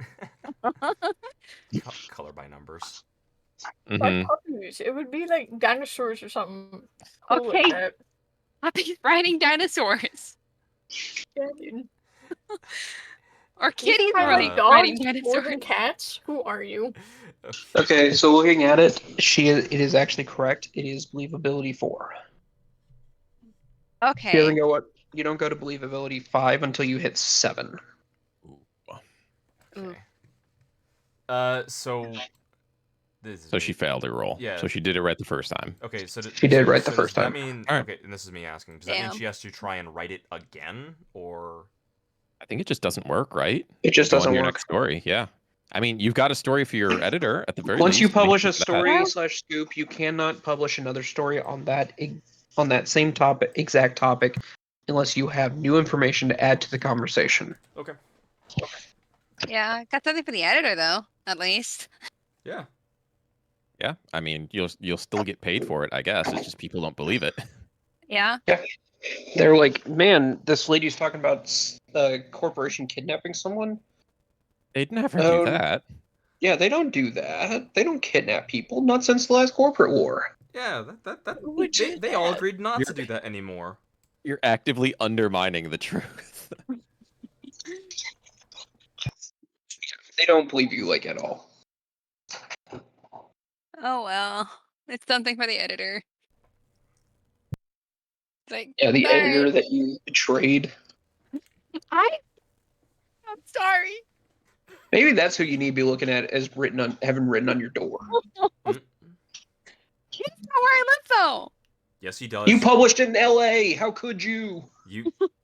Color by numbers. Like puppies. It would be like dinosaurs or something. Cool like Okay. that. Puppies riding dinosaurs. Yeah, dude. Or kitties You find, riding, like, riding dogs more dinosaurs. than cats? Who are you? Okay, so looking at it, it is actually correct. It is believability 4. Okay. You don't go to believability 5 until you hit 7. Okay. So she failed her roll. Yeah. So she did it right the first time. Okay, so She did right the does first that time. mean All right. okay? And this is me asking. Does that mean she has to try and write it again, or I think it just doesn't work, right? It just Go on doesn't to your work. next story. Yeah. I mean, you've got a story for your editor at the very Once least. you Make publish sure a that. story / scoop, you cannot publish another story on that same topic, exact topic, unless you have new information to add to the conversation. okay? Yeah, got something for the editor though, at least. Yeah. Yeah. I mean, you'll still get paid for it, I guess. It's just people don't believe it. Yeah. They're like, man, this lady's talking about a corporation kidnapping someone. They'd never do Oh, that. Yeah, they don't do that. They don't kidnap people. Not since the last corporate war. Yeah. Who would do They all that? agreed not to do that anymore. You're actively undermining the truth. They don't believe you like at all. Oh well, it's something for the editor. It's like, Yeah, the sorry. editor that you betrayed. I'm sorry. Maybe that's who you need to be looking at as having written on your door. That's not where I live though. Yes, he does. You published in L.A. How could you?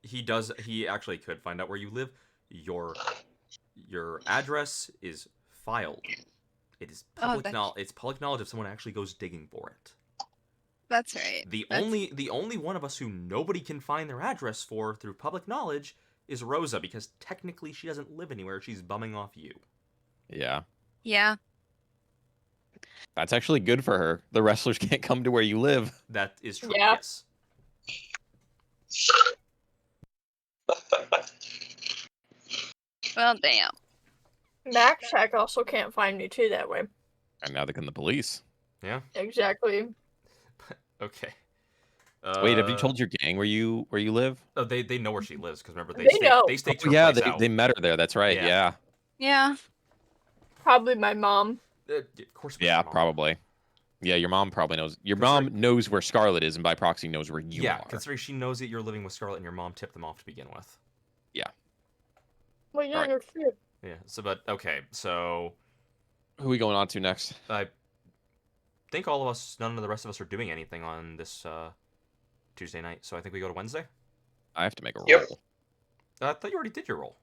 He does. He actually could find out where you live. Your address is filed. It is public knowledge. It's public knowledge if someone actually goes digging for it. That's right. The only one of us who nobody can find their address for through public knowledge is Rosa, because technically she doesn't live anywhere. She's bumming off you. Yeah. Yeah. That's actually good for her. The wrestlers can't come to where you live. That is true. Yeah. Yes. Well, damn. Max Hack also can't find me too that way. And now they can the police. Yeah. Exactly. Okay. Wait, have you told your gang where you live? Oh, they know where she lives, because remember They know. they staked her Yeah, place out. they met her there. That's right. Yeah. Yeah. Yeah. Probably my mom. Of course. it was Yeah, your mom. probably. Yeah, your mom probably knows. Your That's mom right. knows where Scarlet is, and by proxy knows where you Yeah, are. considering she knows that you're living with Scarlet and your mom tipped them off to begin with. Well, yeah, Alright. no shit. Yeah. So, but okay. So Who are we going on to next? I think all of us, none of the rest of us are doing anything on this Tuesday night. So I think we go to Wednesday. I have to make a roll. Yep. I thought you already did your roll.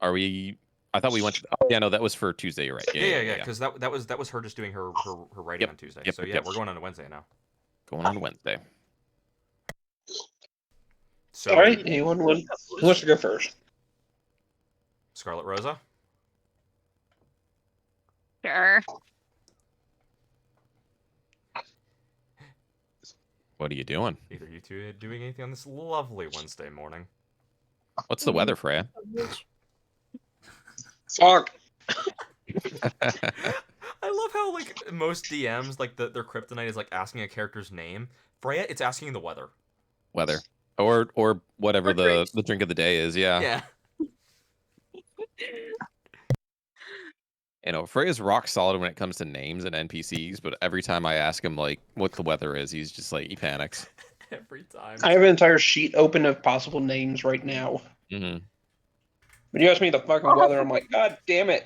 Are we? I thought we went to. Oh, yeah, no, that was for Tuesday. You're right. Yeah. Because that was her just doing her writing Yep. on Tuesday. Yep, So yeah, yep. we're going on to Wednesday now. Going on to Wednesday. So All right, who wants to go first? Scarlet Rosa. Sure. What are you doing? Either you two doing anything on this lovely Wednesday morning? What's the weather, Freya? Fuck. I love how like most DMs like their kryptonite is like asking a character's name. Freya, it's asking the weather. Weather, or whatever Or drinks. the drink of the day is. Yeah. Yeah. You know, Freya's rock solid when it comes to names and NPCs, but every time I ask him like what the weather is, he's just like he panics. Every time. I have an entire sheet open of possible names right now. Mm-hmm. When you ask me the fucking weather, I'm like, God damn it.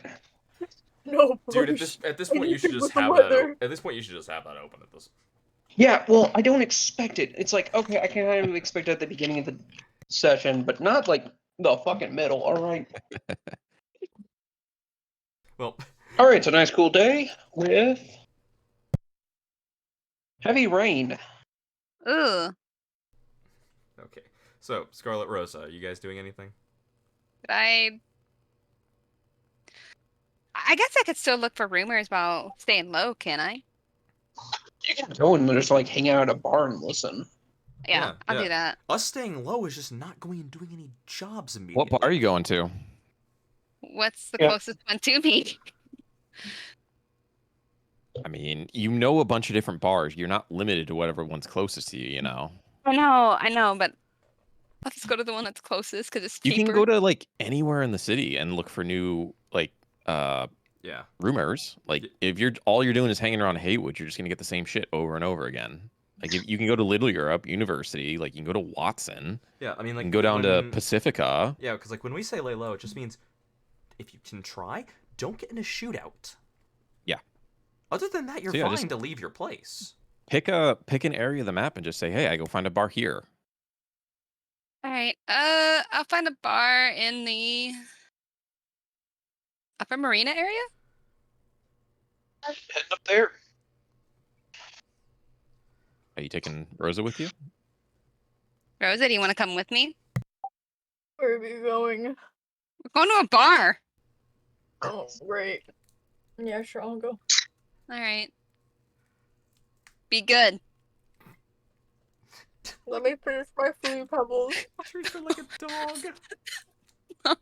No, Dude, push. at this point you should Anything just with the have that. weather. At this point you should just have that open at this. Yeah, well, I don't expect it. It's like, okay, I kind of expect it at the beginning of the session, but not like the fucking middle, alright? Well, Alright, it's a nice cool day with Heavy rain. Ooh. Okay. So, Scarlet Rosa, are you guys doing anything? I guess I could still look for rumors about staying low, can I? You can go and just like hang out at a bar and listen. Yeah, I'll do that. Us staying low is just not going and doing any jobs What immediately. bar are you going to? What's the Yeah. closest one to me? I mean, you know a bunch of different bars. You're not limited to whatever one's closest to you, you know? I know, but let's just go to the one that's closest because it's You cheaper. can go to like anywhere in the city and look for new like Yeah. rumors. Like Y- if all you're doing is hanging around Haywood, you're just gonna get the same shit over and over again. Like if you can go to Little Europe University, like you can go to Watson, Yeah, I mean, you like, can go down to when- Pacifica. Yeah, because, like, when we say lay low, it just means if you can try, don't get in a shootout. Yeah. Other than that, you're So, yeah, fine just- to leave your place. Pick an area of the map and just say, hey, I go find a bar here. All right. I'll find a bar in the Upper Marina area. Heading up there. Are you taking Rosa with you? Rosa, do you want to come with me? Where are we going? We're going to a bar. Oh, great. Yeah, sure, I'll go. All right. Be good. Let me finish my Fruity Pebbles. Treat her like a dog.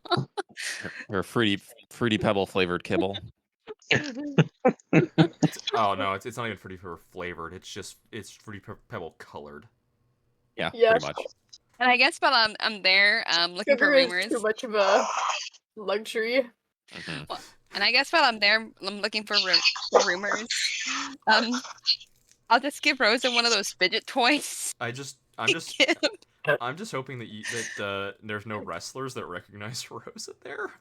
Her fruity pebble flavored kibble. Oh, no, it's not even Fruity Pebble flavored. It's Fruity Pebble colored. Yeah, Yes. pretty much. And I guess while I'm there, looking for Sugar is rumors. too much of a luxury. Mhm. And I guess while I'm there, I'm looking for rumors. I'll just give Rosa one of those fidget toys. I'm just hoping that there's no wrestlers that recognize Rosa there.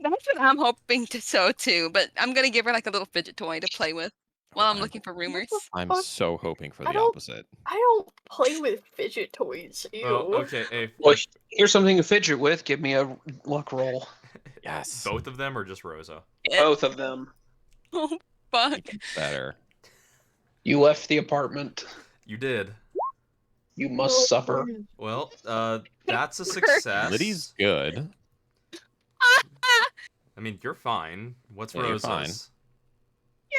That's what I'm hoping to sow too, but I'm gonna give her like a little fidget toy to play with while I'm looking for rumors. I'm fuck? so hoping for I the don't- opposite. I don't play with fidget toys. Ew. Well, okay, if Well, here's something to fidget with. Give me a luck roll. Yes. both of them or just Rosa? Both of them. Oh fuck! Even better. You left the apartment. You did. You must suffer. Well, that's a success. Liddy's good. I mean, you're fine. What's Yeah, you're Rosa's? fine. Yay!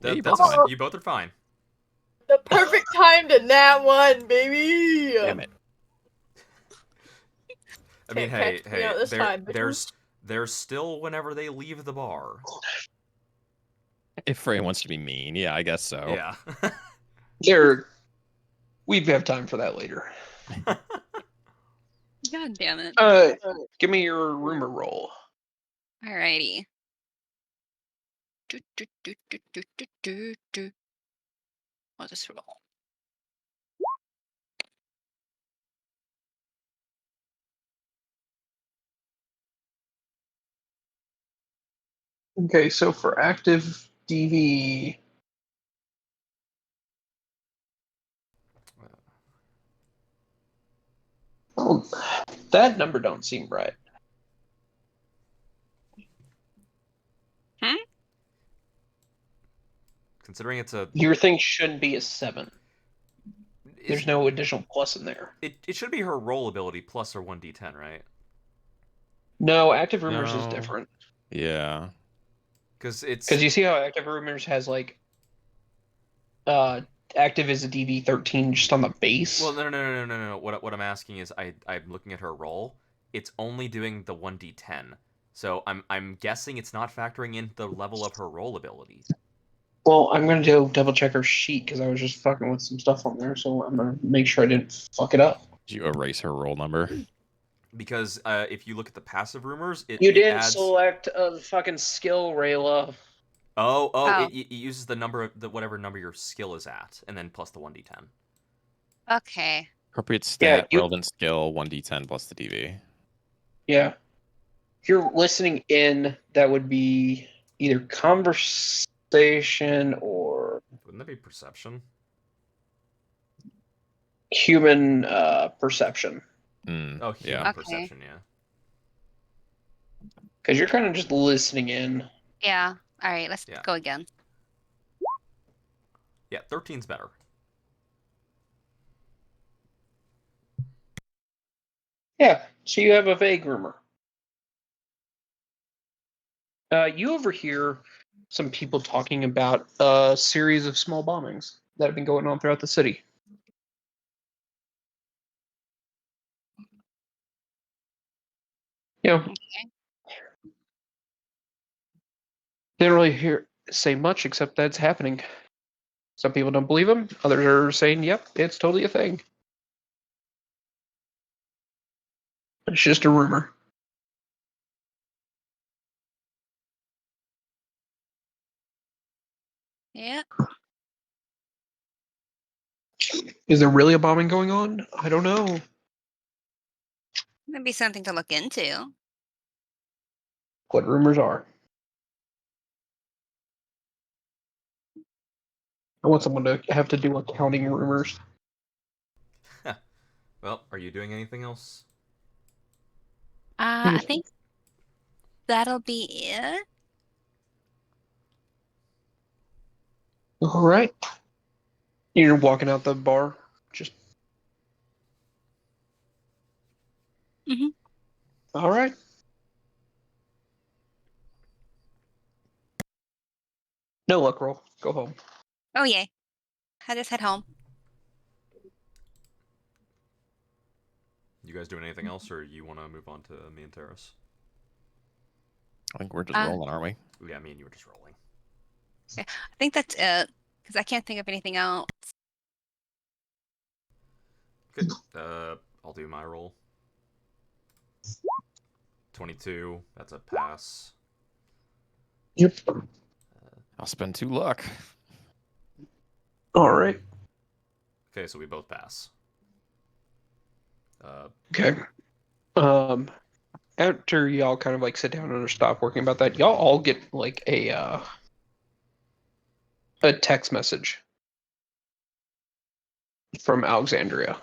Yeah, you That's both fine. fine. You both are fine. The perfect time to nat one, baby. Damn it. I mean, Can't catch me out this time, bitches. there's still whenever they leave the bar. If Frey wants to be mean, yeah, I guess so. Yeah. We have time for that later. God damn it! Give me your rumor roll. Alrighty. I'll just roll. Okay, so for active DV, oh, that number don't seem right. Considering it's a, Your thing shouldn't be a 7. There's it's- no additional plus in there. it should be her roll ability plus her 1d10, right? No, active rumors is No. different. Yeah. Because it's Because you see how active rumors has like active is a DV 13 just on the base. well, no. What I'm asking is, I'm looking at her roll. It's only doing the 1d10, so I'm guessing it's not factoring in the level of her roll ability. Well, I'm gonna go double check her sheet because I was just fucking with some stuff on there, so I'm gonna make sure I didn't fuck it up. Did you erase her roll number? Because if you look at the passive rumors, You it didn't adds. select a fucking skill, Rayla. Oh, Oh. it uses the number of whatever number your skill is at, and then plus the 1d10. Okay. Appropriate Yeah, stat, relevant skill, 1d10 plus the DV. Yeah. If you're listening in, that would be either conversation or Wouldn't that be perception? human perception. Mm, Oh, human yeah. Okay. perception, yeah. Because you're kind of just listening in. Yeah. All right. Let's Yeah. go again. Yeah, 13's better. Yeah, so you have a vague rumor. You overhear some people talking about a series of small bombings that have been going on throughout the city. You know, Okay. they don't really say much except that it's happening. Some people don't believe them. Others are saying, "Yep, it's totally a thing." It's just a rumor. Yeah. Is there really a bombing going on? I don't know. That'd be something to look into. What rumors are? I want someone to have to do accounting rumors. Well, are you doing anything else? I think that'll be it. All right. You're walking out the bar. Just. Mhm. All right. No luck roll. Go home. Oh yay. I just head home. You guys doing anything else, or you want to move on to me and Terrace? I think we're just rolling, aren't we? Yeah, me and you were just rolling. I think that's it because I can't think of anything else. Good. I'll do my roll. 22. That's a pass. Yep. I'll spend 2 luck. All right. Okay, so we both pass. Okay. After y'all kind of like sit down and stop working about that, y'all all get like a text message from Alexandria.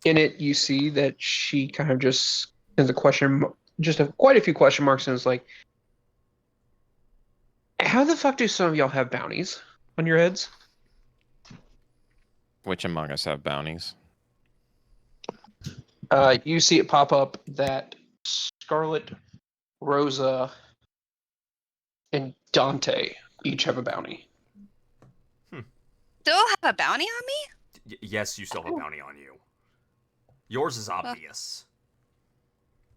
In it, you see that she kind of just has a question, quite a few question marks, and is like, "How the fuck do some of y'all have bounties on your heads?" Which among us have bounties? You see it pop up that Scarlet, Rosa, and Dante each have a bounty. Still have a bounty on me? Yes, you still have a bounty on you. Yours is obvious.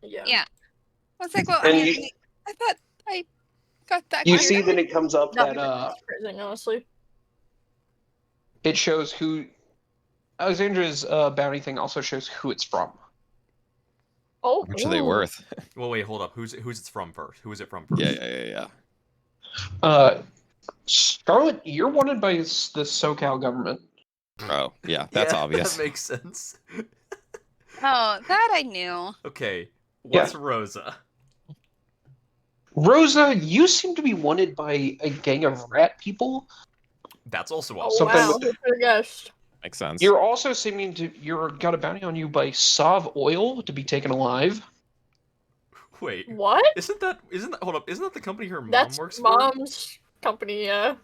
Yeah. Yeah. I was like, well, And I thought I got that. you cleared see up. that it comes up Not that surprising, honestly. it shows who Alexandra's bounty thing also shows who it's from. Oh, How much are they ooh. worth? Well, wait, hold up. Who's it's from first? Who is it from first? Yeah. Scarlet, you're wanted by the SoCal government. Oh, yeah, that's obvious. That makes sense. Oh, that I knew. Okay, what's Yeah. Rosa? Rosa, you seem to be wanted by a gang of rat people. That's also Oh, obvious. Something wow. with- Who could have guessed? Makes sense. You're also seeming to you're got a bounty on you by Sov Oil to be taken alive. Wait, What? isn't that hold up? Isn't that the company her mom That's works mom's company, yeah.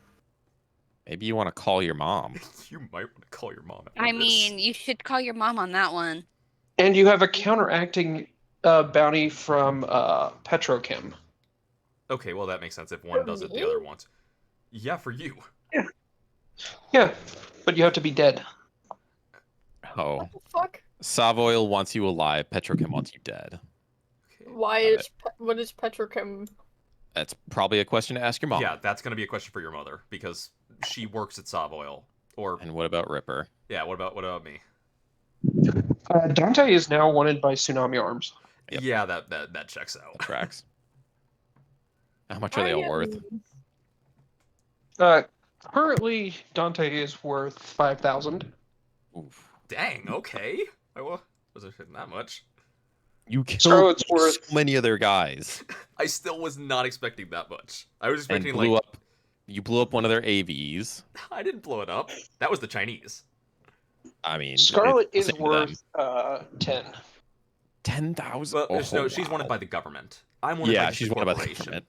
Maybe you want to call your mom. for? You might want to call your mom. After I this. mean, you should call your mom on that one. And you have a counteracting bounty from Petrochem. Okay, well that makes sense. If one For does it, the me? other won't. Yeah, for you. Yeah, but you have to be dead. Oh, What the fuck? Savoil wants you alive. Petrochem wants you dead. Okay. Why Got is what is Petrochem? That's probably a question to ask your mom. Yeah, that's gonna be a question for your mother because she works at Savoil. Or And what about Ripper? yeah, what about me? Dante is now wanted by Tsunami Arms. Yep. Yeah, that checks out. That tracks. How much are they all worth? Currently, Dante is worth 5,000. Oof. Dang. Okay. I wasn't hitting that much. You killed Scarlet's so worth. many other guys I still was not expecting that much. I was and expecting blew like up. You blew up one of their AVs. I didn't blow it up. That was the Chinese. I mean, Scarlet it's is the same to them. worth 10. 10,000. Well, Oh, no, she's wow. wanted by the government. I'm wanted by Yeah, just she's a wanted by the corporation. government.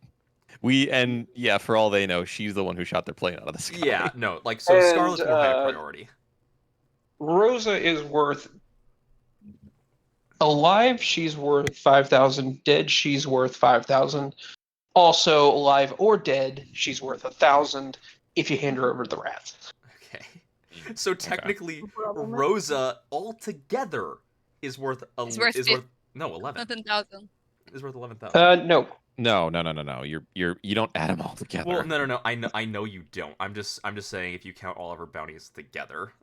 For all they know, she's the one who shot their plane out of the sky. Yeah, no, like so And, Scarlet's more high priority. Rosa is worth alive. She's worth 5,000. Dead. She's worth 5,000. Also, alive or dead, she's worth 1,000 if you hand her over to the rats. Okay. So technically, Problem. Rosa altogether is worth Is worth 11. 11,000. Is worth 11,000. No. No. You don't add them all together. Well, no. I know you don't. I'm just saying if you count all of her bounties together.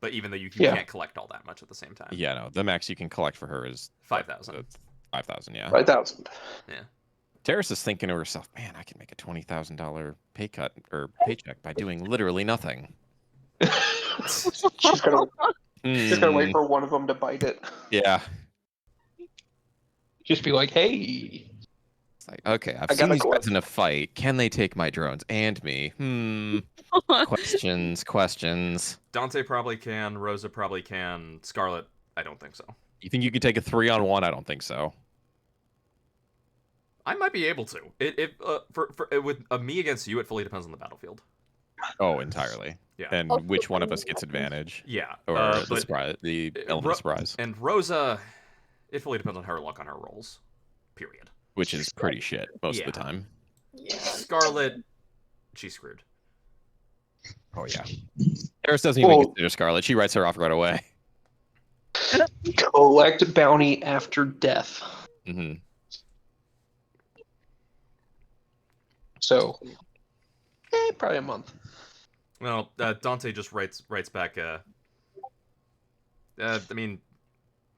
But even though you can't collect all that much at the same time. Yeah, no. The max you can collect for her is 5,000. 5,000, yeah. 5,000. Yeah. Terrace is thinking to herself, man, I can make a $20,000 pay cut or paycheck by doing literally nothing. She's gonna wait for one of them to bite it. Yeah. Just be like, hey. It's like, okay, I've I seen got a these core. guys in a fight. Can they take my drones and me? Questions. Dante probably can. Rosa probably can. Scarlet, I don't think so. You think you could take a 3-on-1? I don't think so. I might be able to. With me against you, it fully depends on the battlefield. Oh, entirely. Yeah. And which one of us gets advantage? Yeah. Or but the element of surprise. And Rosa, it fully depends on her luck on her rolls. Period. Which is pretty shit most Yeah. of the time. Yeah. Scarlet, she's screwed. Oh, yeah. Eris doesn't even consider Scarlet. She writes her off right away. Collect bounty after death. Mm-hmm. So, probably a month. Well, Dante just writes back. I mean,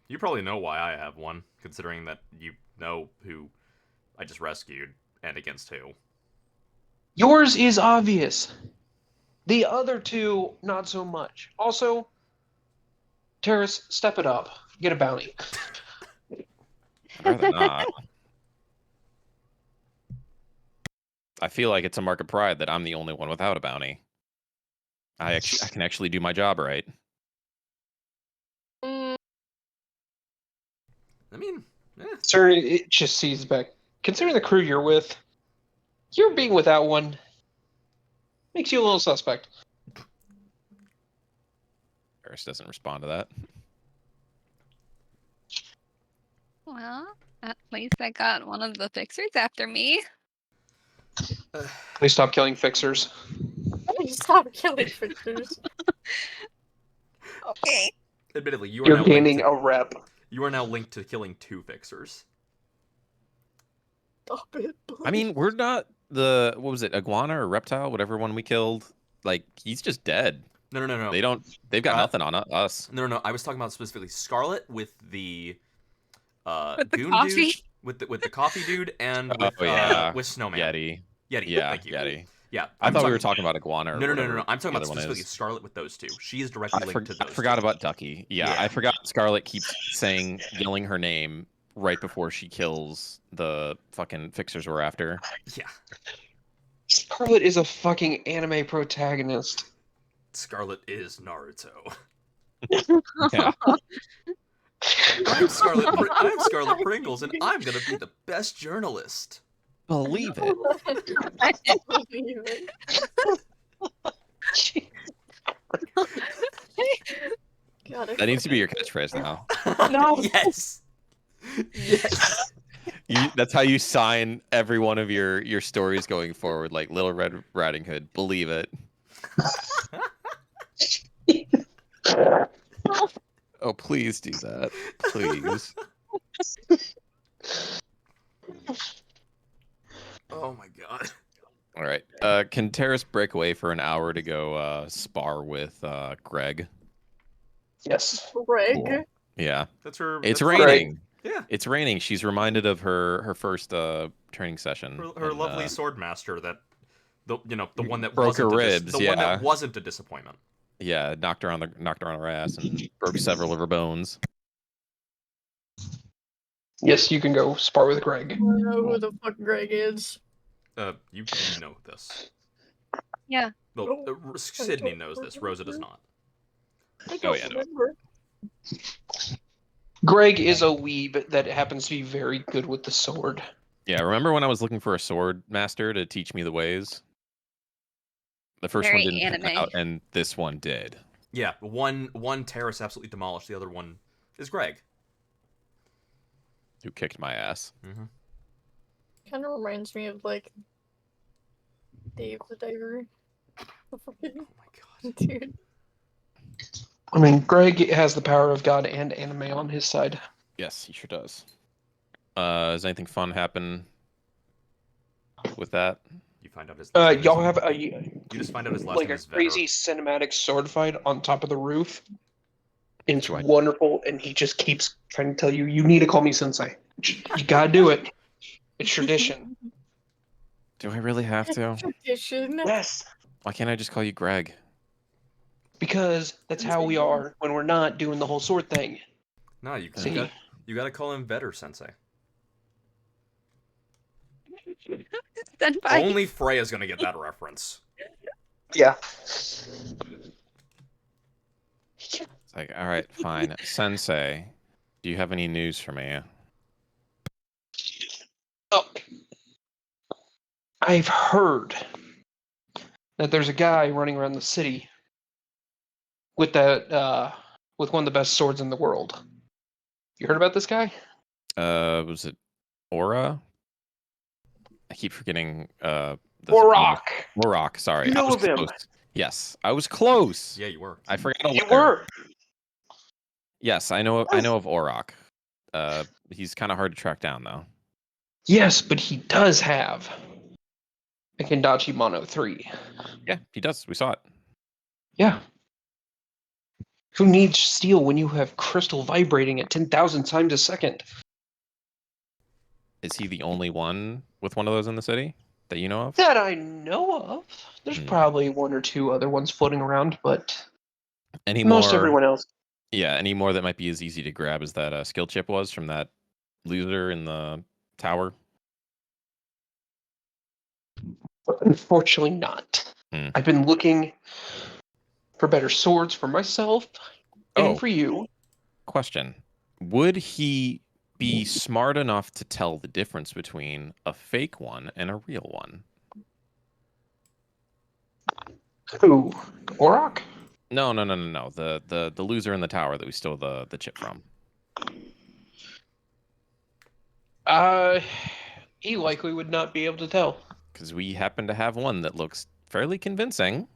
you probably know why I have one, considering that you know who I just rescued and against who. Yours is obvious. The other two, not so much. Also, Terrace, step it up. Get a bounty. I'd rather not. I feel like it's a mark of pride that I'm the only one without a bounty. I can actually do my job right. I mean, Sir, it just sees back. Considering the crew you're with, your being without one makes you a little suspect. Eris doesn't respond to that. Well, at least I got one of the fixers after me. Please stop killing fixers. Stop killing fixers. Okay. admittedly, you are You're now gaining linked to, a rep. you are now linked to killing 2 fixers. Stop it, please. I mean, we're not the what was it, iguana or reptile, whatever one we killed. Like he's just dead. No. They've got nothing on us. No. I was talking about specifically Scarlet with the With the goon coffee? dude, with the coffee dude, and with Snowman. Yeti. Yeah, thank you. Yeti. Yeah, I thought we were talking about iguana. Or No. whatever I'm talking the about other one specifically is. Scarlet with those 2. She is directly linked to those. I forgot 2. about Ducky. Yeah, I forgot Scarlet keeps yelling her name right before she kills the fucking fixers we're after. Yeah. Scarlet is a fucking anime protagonist. Scarlet is Naruto. Yeah. I'm Scarlet Pringles, and I'm gonna be the best journalist. Believe it. I can't believe it. God, That needs to be your catchphrase now. No. Yes. Yes. That's how you sign every one of your stories going forward, like Little Red Riding Hood. Believe it. Oh, please do that. Please. Oh my god. All right. Can Terrace break away for an hour to go spar with Greg? Yes. Greg. Cool. Yeah. That's her. It's that's raining. Yeah. It's raining. She's reminded of her first training session. Her lovely sword master that the one that broke her wasn't ribs. one that wasn't a disappointment. Yeah, knocked her on her ass and broke several of her bones. Yes, you can go spar with Greg. I don't know who the fuck Greg is. You know this. Yeah. Well, Sydney knows this. Rosa does not. I don't yeah, no. remember. Greg is a weeb that happens to be very good with the sword. Yeah, remember when I was looking for a sword master to teach me the ways? The first Very one didn't pan anime. out, and this one did. Yeah, one Terrace absolutely demolished. The other one is Greg. Who kicked my ass? Mm-hmm. Kind of reminds me of like Dave the Diver. Oh my god. Dude. I mean, Greg has the power of God and anime on his side. Yes, he sure does. Does anything fun happen with that? You find out his last name Y'all is, have you just find out his last like name a is Vetter. crazy cinematic sword fight on top of the roof. And it's Do I- wonderful, and he just keeps trying to tell you, you need to call me sensei. You gotta do it. It's tradition. Do I really have to? Tradition. Yes, Why can't I just call you Greg? because that's how we are when we're not doing the whole sword thing. No, you See? got to call him Vetter Sensei. Done by Only Freya's gonna get that reference. Yeah. It's like, all right, fine. Sensei, do you have any news for me? Oh, I've heard that there's a guy running around the city with with one of the best swords in the world. You heard about this guy? Was it Aura? I keep forgetting. Orok. Orok. Sorry, You I know was of him. close. Yes, I was close. Yeah, you were. I forgot a You letter. were. Yes, I know. I know of Orok. He's kind of hard to track down, though. Yes, but he does have a Kendachi Mono 3. Yeah, he does. We saw it. Yeah. Who needs steel when you have crystal vibrating at 10,000 times a second? Is he the only one with one of those in the city that you know of? That I know of. There's Hmm. probably one or two other ones floating around, but Any most more? everyone else. Yeah, any more that might be as easy to grab as that skill chip was from that loser in the tower? But unfortunately not. Hmm. I've been looking for better swords for myself and Oh. for you. Question. Would he be smart enough to tell the difference between a fake one and a real one? Who? Orok? No. The loser in the tower that we stole the chip from. He likely would not be able to tell. Because we happen to have one that looks fairly convincing,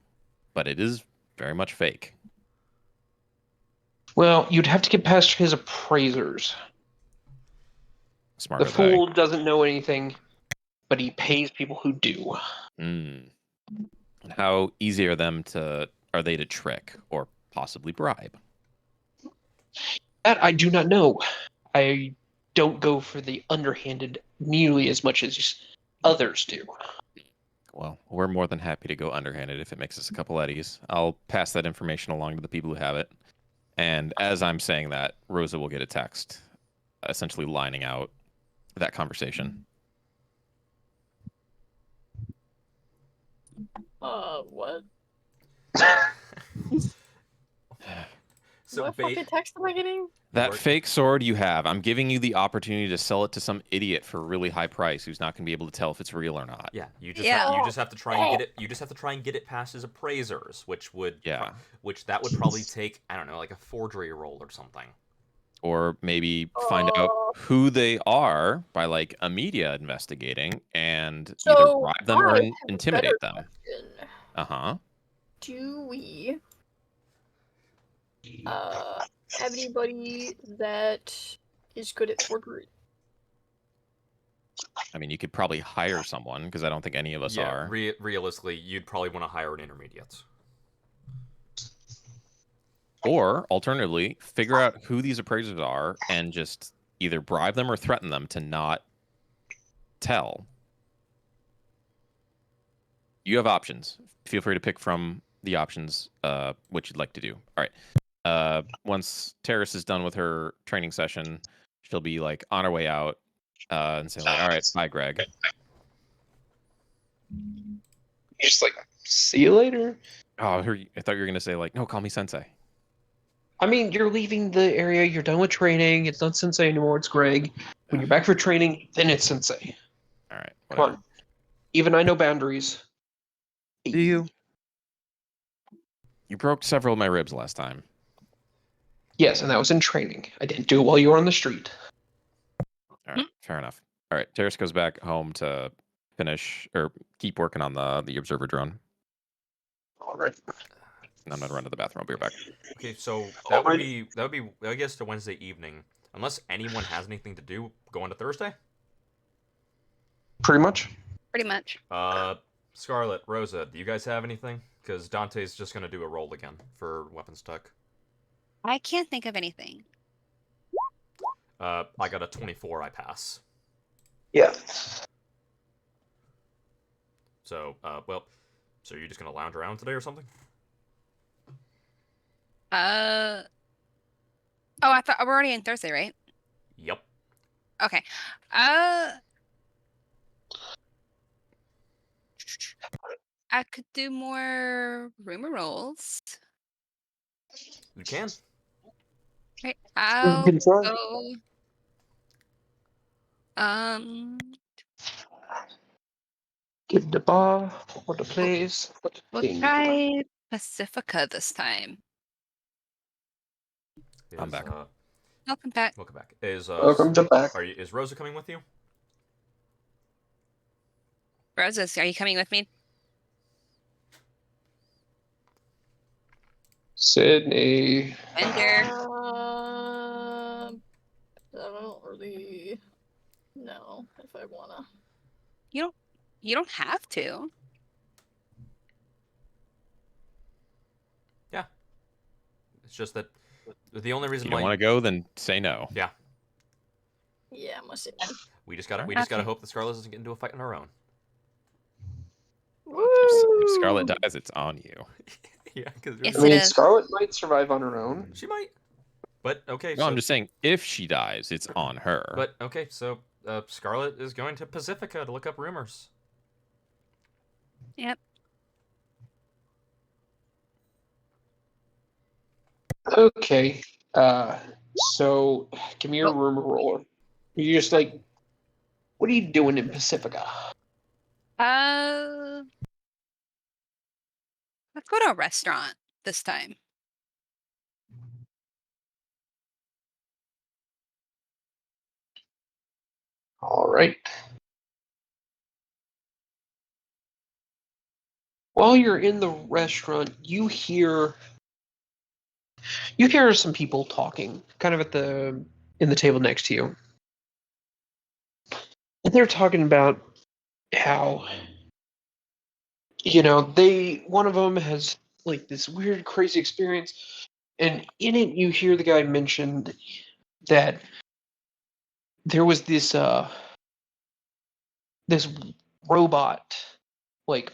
but it is very much fake. Well, you'd have to get past his appraisers. Smart The are they? fool doesn't know anything, but he pays people who do. Mm. How easy are they to trick or possibly bribe? That I do not know. I don't go for the underhanded nearly as much as others do. Well, we're more than happy to go underhanded if it makes us a couple eddies. I'll pass that information along to the people who have it. And as I'm saying that, Rosa will get a text, essentially lining out that conversation. What? So What fucking text am I getting? That What? fake sword you have, I'm giving you the opportunity to sell it to some idiot for a really high price who's not going to be able to tell if it's real or not. Yeah, you Yeah. just have to try and get it. You just have to try and get it past his appraisers, which would that would probably take, I don't know, like a forgery roll or something. Or maybe find out who they are by like a media investigating and either So, bribe them or I have a intimidate better them. question. Uh-huh. Do we have anybody that is good at forgery? I mean, you could probably hire someone because I don't think any of us are. Realistically, you'd probably want to hire an intermediate. Or alternatively, figure out who these appraisers are and just either bribe them or threaten them to not tell. You have options. Feel free to pick from the options what you'd like to do. All right. Once Terrace is done with her training session, she'll be like on her way out and say like, "All right, bye, Greg." You're just like, see you later. Oh, I thought you were gonna say like, "No, call me Sensei." I mean, you're leaving the area, you're done with training, it's not Sensei anymore, it's Greg. When you're back for training, then it's Sensei. Come on. Even I know boundaries. Do you? You broke several of my ribs last time. Yes, and that was in training. I didn't do it while you were on the street. All right, fair enough. All right, Terrace goes back home to finish or keep working on the observer drone. All right. I'm gonna run to the bathroom. I'll be right back. Okay, so Alright. that would be I guess the Wednesday evening. Unless anyone has anything to do, go on to Thursday. Pretty much. Pretty much. Scarlet, Rosa, do you guys have anything? Because Dante's just gonna do a roll again for weapons tech. I can't think of anything. I got a 24. I pass. Yeah. So, well, so you're just gonna lounge around today or something? Oh, I thought we're already in Thursday, right? Yep. Okay. I could do more rumor rolls. You can. Right. I'll Good try. go. Give the bar, what the place, what the We'll thing. try Pacifica this time. I'm back. Welcome back. Welcome back. Is Welcome to back. is Rosa coming with you? Roses, are you coming with me? Sydney. Bender. I don't really know if I wanna. You don't have to. It's just that the only If reason you don't why want to go, then say no. Yeah, I'm gonna say. we just gotta Okay. hope that Scarlet doesn't get into a fight on her own. If Scarlet dies, it's on you. Yeah, because Yes, I it mean, is. Scarlet might survive on her own. she might. But okay, No, so I'm just saying, if she dies, it's on her. but okay, so Scarlet is going to Pacifica to look up rumors. Yep. Okay. So give me your rumor roller. You just like, what are you doing in Pacifica? Let's go to a restaurant this time. All right. While you're in the restaurant, you hear some people talking, kind of in the table next to you, and they're talking about how one of them has like this weird, crazy experience, and in it you hear the guy mention that there was this robot like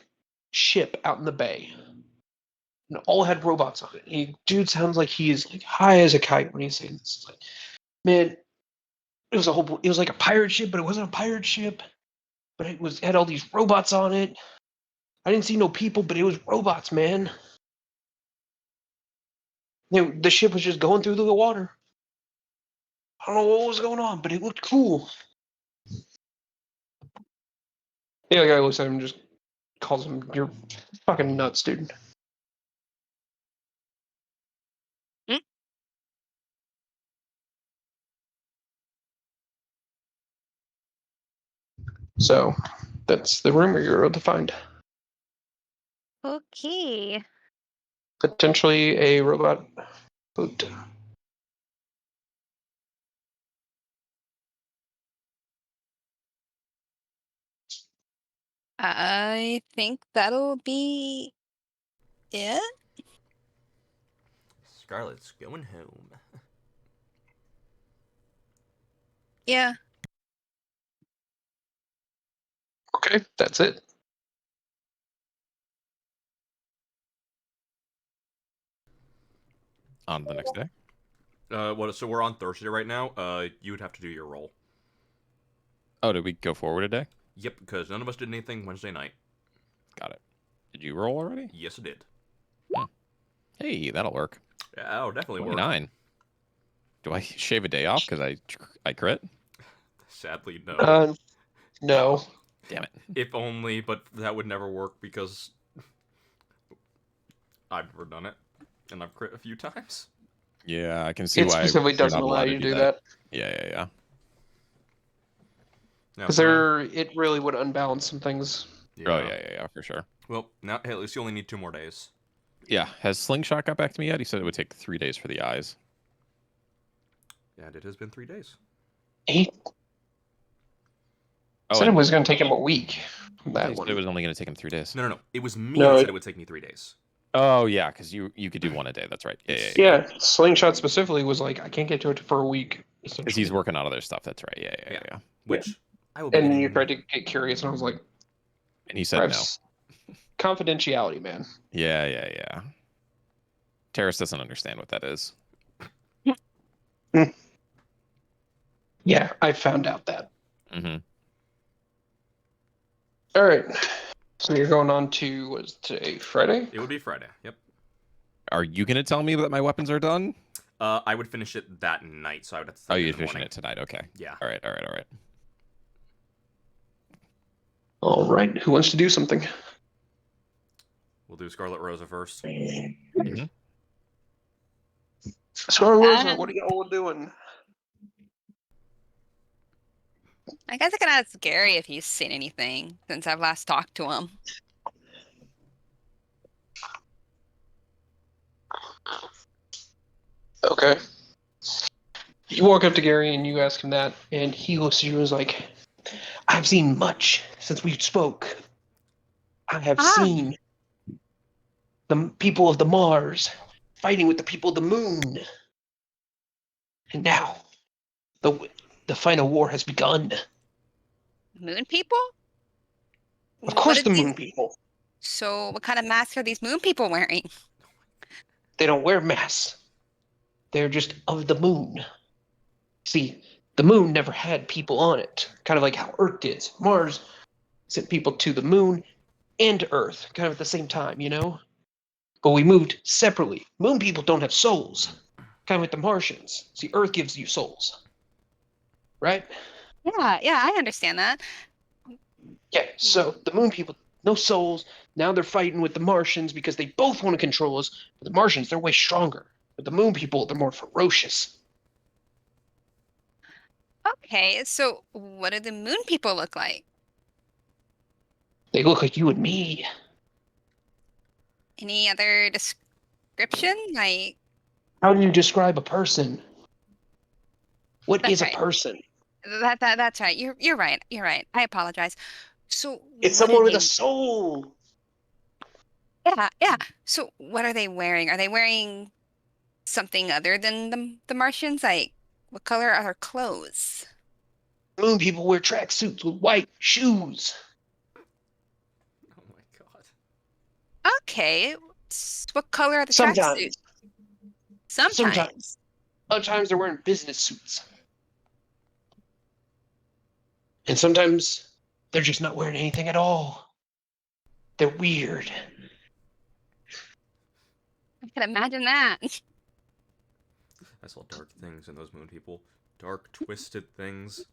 ship out in the bay, and all had robots on it. And dude sounds like he is like high as a kite when he's saying this. It's like, man, it was like a pirate ship, but it wasn't a pirate ship. But it had all these robots on it. I didn't see no people, but it was robots, man. The ship was just going through the water. I don't know what was going on, but it looked cool. Yeah, the guy looks at him and just calls him, "You're fucking nuts, dude." Mm. So that's the rumor you're able to find. Okay. Potentially a robot boot. I think that'll be it. Scarlet's going home. Yeah. Okay, that's it. On the next day. What? So we're on Thursday right now. You would have to do your roll. Oh, did we go forward a day? Yep, because none of us did anything Wednesday night. Got it. Did you roll already? Yes, it did. Hey, that'll work. Yeah, that'll definitely work. 29. Do I shave a day off because I crit? Sadly, no. No. Damn it. If only, but that would never work because I've never done it, and I've crit a few times. Yeah, I can see It why specifically you're doesn't not allow allowed you to to do that. Yeah. Now, Because it really would unbalance some things. yeah. Oh, yeah, for sure. Well, now hey, at least you only need 2 more days. Yeah, has Slingshot got back to me yet? He said it would take 3 days for the eyes. And it has been 3 days. He Oh, said it and was going to take him a week. I thought That he said one. it was only going to take him 3 days. No. It was me No, that said it would take me 3 days. Oh, yeah, because you could do one a day. That's right. Yeah. Yeah, Slingshot specifically was like, I can't get to it for a week. Because he's working on other stuff. That's right. Yeah. Which I will be And you getting... tried to get curious, and I was like, And he said no. confidentiality, man. Yeah. Terrace doesn't understand what that is. Yeah, I found out that. Mm-hmm. All right. So you're going on to, what is today, Friday? It would be Friday, yep. Are you going to tell me that my weapons are done? I would finish it that night, so I would have to think You'd in the finish morning. it tonight. Okay. Yeah. All right. All right. Who wants to do something? We'll do Scarlet Rosa first. Mm-hmm. Scarlet Rosa, what are y'all doing? I guess I can ask Gary if he's seen anything since I've last talked to him. Okay. You walk up to Gary and you ask him that, and he looks at you and is like, I've seen much since we spoke. I have seen the people of the Mars fighting with the people of the Moon. And now, the final war has begun. Moon people? Of course What the did Moon these- people. So what kind of masks are these moon people wearing? They don't wear masks. They're just of the Moon. See, the Moon never had people on it, kind of like how Earth did. Mars sent people to the Moon and Earth, kind of at the same time, you know? But we moved separately. Moon people don't have souls, kind of like the Martians. See, Earth gives you souls, right? Yeah, I understand that. Yeah, so the Moon people, no souls. Now they're fighting with the Martians because they both want to control us. But the Martians, they're way stronger. But the Moon people, they're more ferocious. Okay, so what do the moon people look like? They look like you and me. Any other description? Like, How do you describe a person? What That's is right. a person? that's right. You're right. You're right. I apologize. So It's what someone are with they- a soul. Yeah. So what are they wearing? Are they wearing something other than the Martians? Like, what color are their clothes? Moon people wear tracksuits with white shoes. Oh my god. Okay. What color are the Sometimes. tracksuits? Sometimes. Other times they're wearing business suits. And sometimes they're just not wearing anything at all. They're weird. I can imagine that. I saw dark things in those moon people. Dark, twisted things.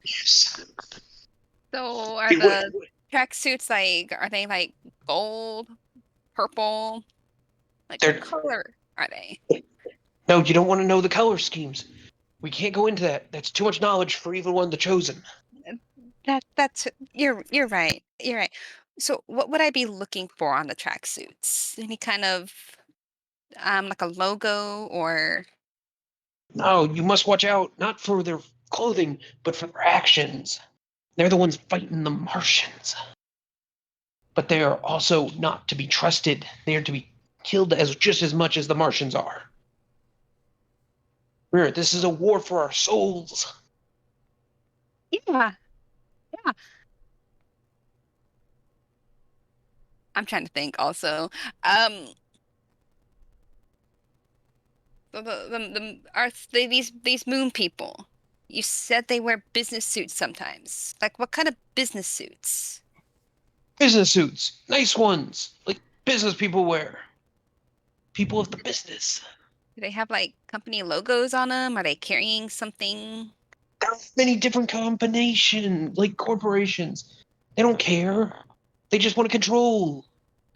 Yes. So are Hey, the tracksuits are they like gold, purple? Like They're- what color are they? No, you don't want to know the color schemes. We can't go into that. That's too much knowledge for even one of the chosen. That's you're right. You're right. So what would I be looking for on the tracksuits? Any kind of like a logo or No, you must watch out, not for their clothing, but for their actions. They're the ones fighting the Martians. But they are also not to be trusted. They are to be killed just as much as the Martians are. Remember, this is a war for our souls. yeah. I'm trying to think also. These moon people? You said they wear business suits sometimes. Like what kind of business suits? Business suits, nice ones, like business people wear. People of the business. Do they have like company logos on them? Are they carrying something? There are many different combinations, like corporations. They don't care. They just want to control.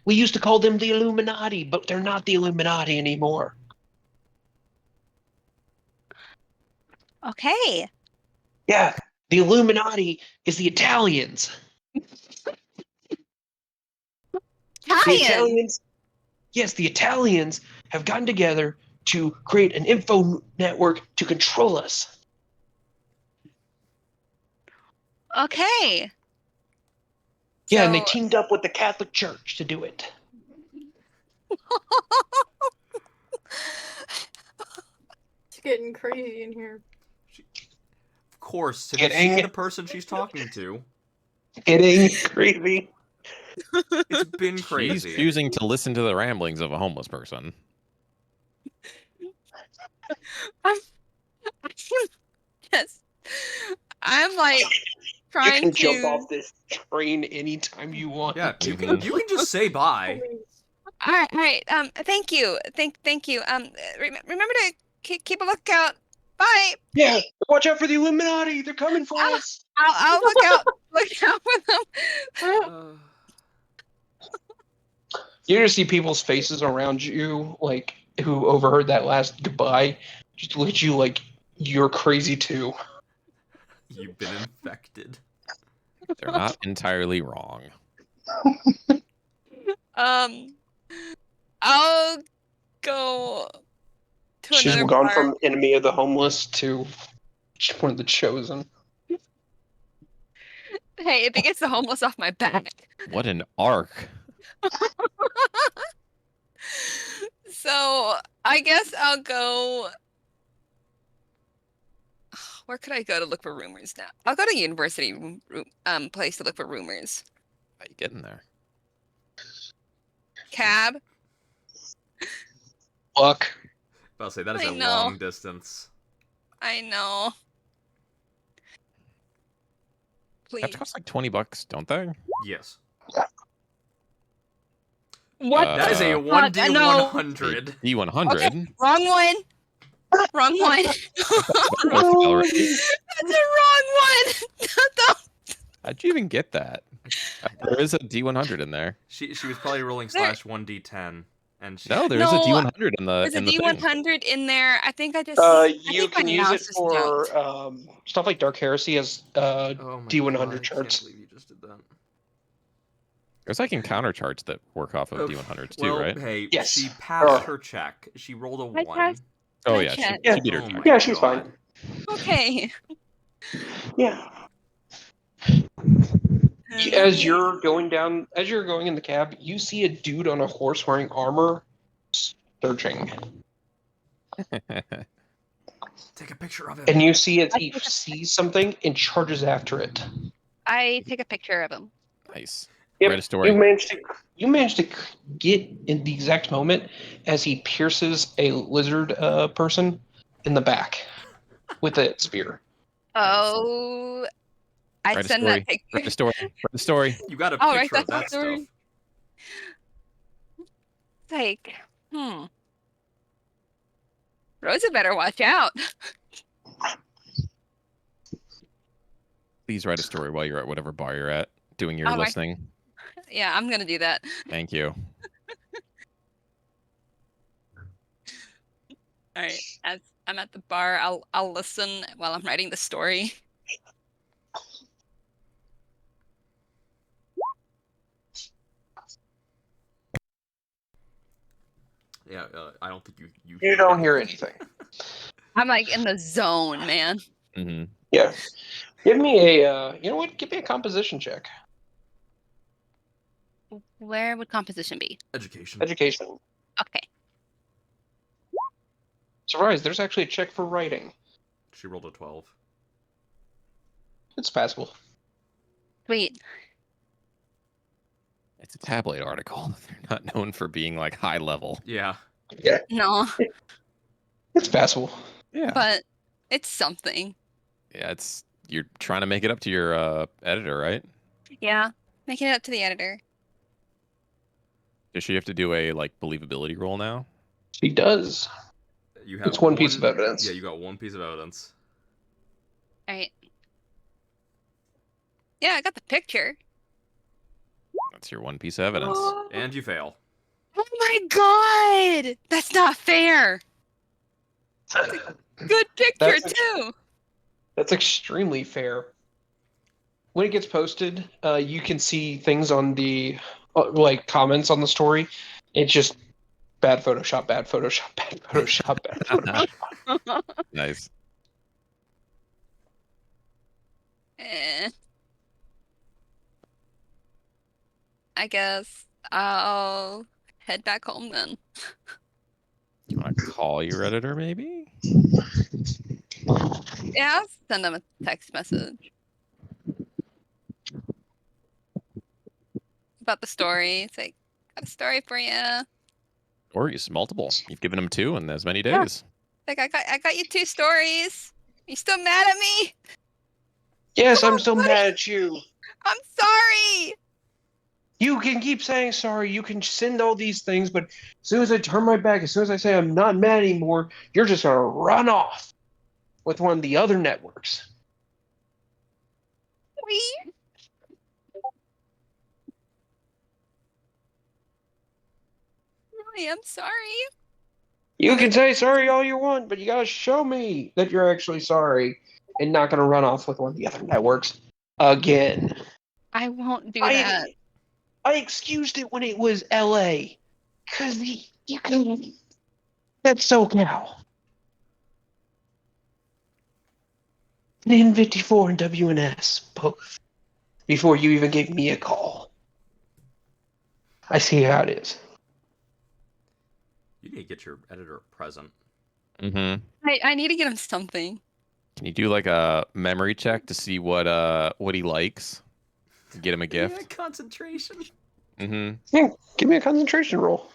We used to call them the Illuminati, but they're not the Illuminati anymore. Okay. Yeah, the Illuminati is the Italians. The Italian. Italians, yes, the Italians have gotten together to create an info network to control us. Okay. Yeah, and they So- teamed up with the Catholic Church to do it. It's getting crazy in here. Of course, have you Getting- seen the person she's talking to? Getting crazy. It's been She's crazy. choosing to listen to the ramblings of a homeless person. yes. I'm like You trying can to. jump off this train anytime you want. Yeah, you Mhm. can just say bye. All right. Thank you. Thank you. Remember to keep a lookout. Bye. Yeah, watch out for the Illuminati. They're coming for us. I'll look out. Look out for them. You just see people's faces around you, like who overheard that last goodbye, just look at you like you're crazy too. You've been infected. They're not entirely wrong. I'll go to She's another gone bar. from enemy of the homeless to one of the chosen. Hey, if it gets the homeless off my back. What an arc. So I guess I'll go. Where could I go to look for rumors now? I'll go to university place to look for rumors. How you getting there? Cab. Fuck. I'll say that is I a know. long distance. I know. Please. That costs like $20, don't they? Yes. What? That is a Uh, 1D100. D100. Okay, wrong one. Wrong one. That's a wrong one. How'd you even get that? There is a D100 in there. She was probably rolling There- /1D10, and she, No, there's No, a D100 in the There's a in the thing. D100 in there. I think I just. I You think my can use it mouse just for jumped. stuff like Dark Heresy as oh my D100 God, I can't charts. believe you just did that. There's like encounter charts that work off of D100s too, Well, right? hey, Yes. she passed her check. She rolled a I 1. passed- Oh my yeah, check. Yeah. she beat her Oh check. my Yeah, she's God. fine. Okay. Yeah. As you're going in the cab, you see a dude on a horse wearing armor searching. Take a picture of him. And you see as he sees something and charges after it. I take a picture of him. Nice. Yep, Write a story. You managed to get in the exact moment as he pierces a lizard person in the back with a spear. Oh, I Write a send story. that picture. Write a story. Write a story. You got a Oh, right, picture of that's that the story. stuff. Like, Rosa better watch out. Please write a story while you're at whatever bar you're at doing your Oh, my- listening. Yeah, I'm gonna do that. Thank you. All right, as I'm at the bar, I'll listen while I'm writing the story. Yeah, I don't think you. You don't hear anything. I'm like in the zone, man. Hmm. Yeah. Give me a, you know what? Give me a composition check. Where would composition be? Education. Education. Okay. Surprise, there's actually a check for writing. She rolled a 12. It's passable. Sweet. It's a tabloid article. They're not known for being like high level. Yeah. No, It's passable. Yeah. but it's something. Yeah, it's you're trying to make it up to your editor, right? Yeah, making it up to the editor. Does she have to do a like believability roll now? She does. You have It's one piece of evidence. Yeah, you got one piece of evidence. Alright. Yeah, I got the picture. That's your one piece of evidence. And you fail. Oh my god! That's not fair! Good picture, That's too! That's extremely fair. When it gets posted, you can see things on the like comments on the story. It's just bad Photoshop, bad Photoshop, bad Photoshop, bad Photoshop. Nice. Eh. I guess I'll head back home then. You want to call your editor, maybe? Yeah, I'll send them a text message. About the story. It's like, got a story for you. Or use multiple. You've given him 2 in as many Yeah. days. Like, I got you 2 stories. You still mad at me? Yes, Come I'm on, still buddy. mad at you. I'm sorry. You can keep saying sorry. You can send all these things, but as soon as I turn my back, as soon as I say I'm not mad anymore, you're just gonna run off with one of the other networks. We. Really, I'm sorry. You can say sorry all you want, but you gotta show me that you're actually sorry and not gonna run off with one of the other networks again. I won't do that. I excused it when it was LA. Cause you can that's SoCal. And N54 and WNS, both. Before you even gave me a call. I see how it is. You need to get your editor a present. Mm-hmm. I need to get him something. Can you do like a memory check to see what he likes? Get him a Yeah, gift. concentration. Mm-hmm. Yeah, give me a concentration roll.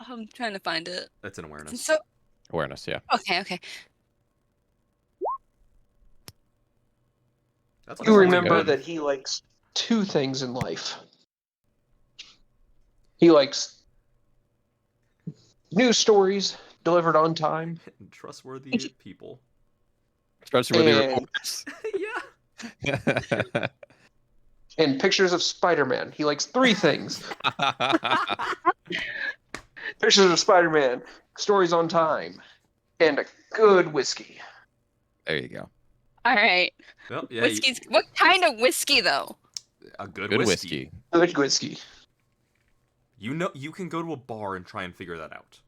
I'm trying to find it. That's an awareness. So Awareness, yeah. okay. That's You solid remember one. that he likes 2 things in life. He likes news stories delivered on time. And trustworthy people. Especially with your And, Yeah. and pictures of Spider-Man. He likes 3 things. Pictures of Spider-Man, stories on time, and a good whiskey. There you go. All right. Well, yeah, Whiskey's what kind of whiskey though? a good, Good whiskey. whiskey. Good whiskey. You know, you can go to a bar and try and figure that out.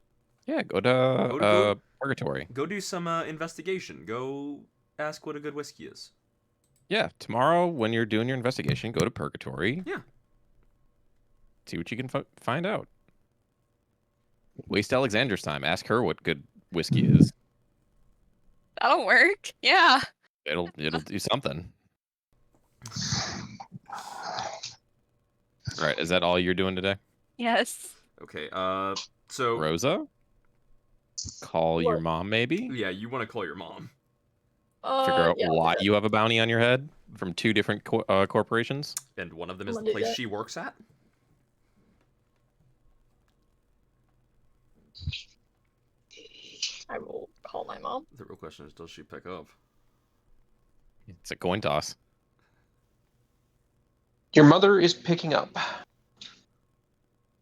Yeah, go Go to Purgatory. Go do some investigation. Go ask what a good whiskey is. Yeah, tomorrow when you're doing your investigation, go to Purgatory. Yeah. See what you can find out. Waste Alexander's time. Ask her what good whiskey is. That'll work. Yeah. It'll do something. All right, is that all you're doing today? Yes. Okay. So Rosa? Call your What? mom, maybe? yeah, you want to call your mom. Figure out Yeah, why you have a bounty on your head from 2 different corporations. And one of them is I'm the gonna do place that. she works at. I will call my mom. The real question is, does she pick up? It's a coin toss. Your mother is picking up.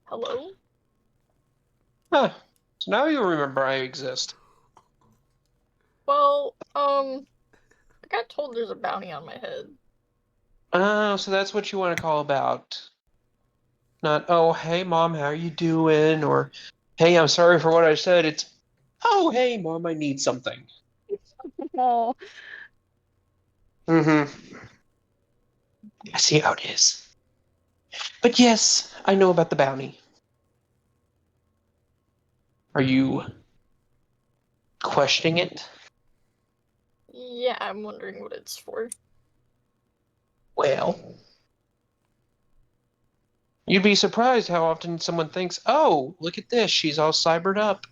Hello? Huh. So now you remember I exist. Well, I got told there's a bounty on my head. Oh, so that's what you want to call about. Not, oh, hey, Mom, how are you doing? Or, hey, I'm sorry for what I said. It's, oh, hey, Mom, I need something. Oh. Mm-hmm. I see how it is. But yes, I know about the bounty. Are you questioning it? Yeah, I'm wondering what it's for. Well, you'd be surprised how often someone thinks, oh, look at this, she's all cybered up.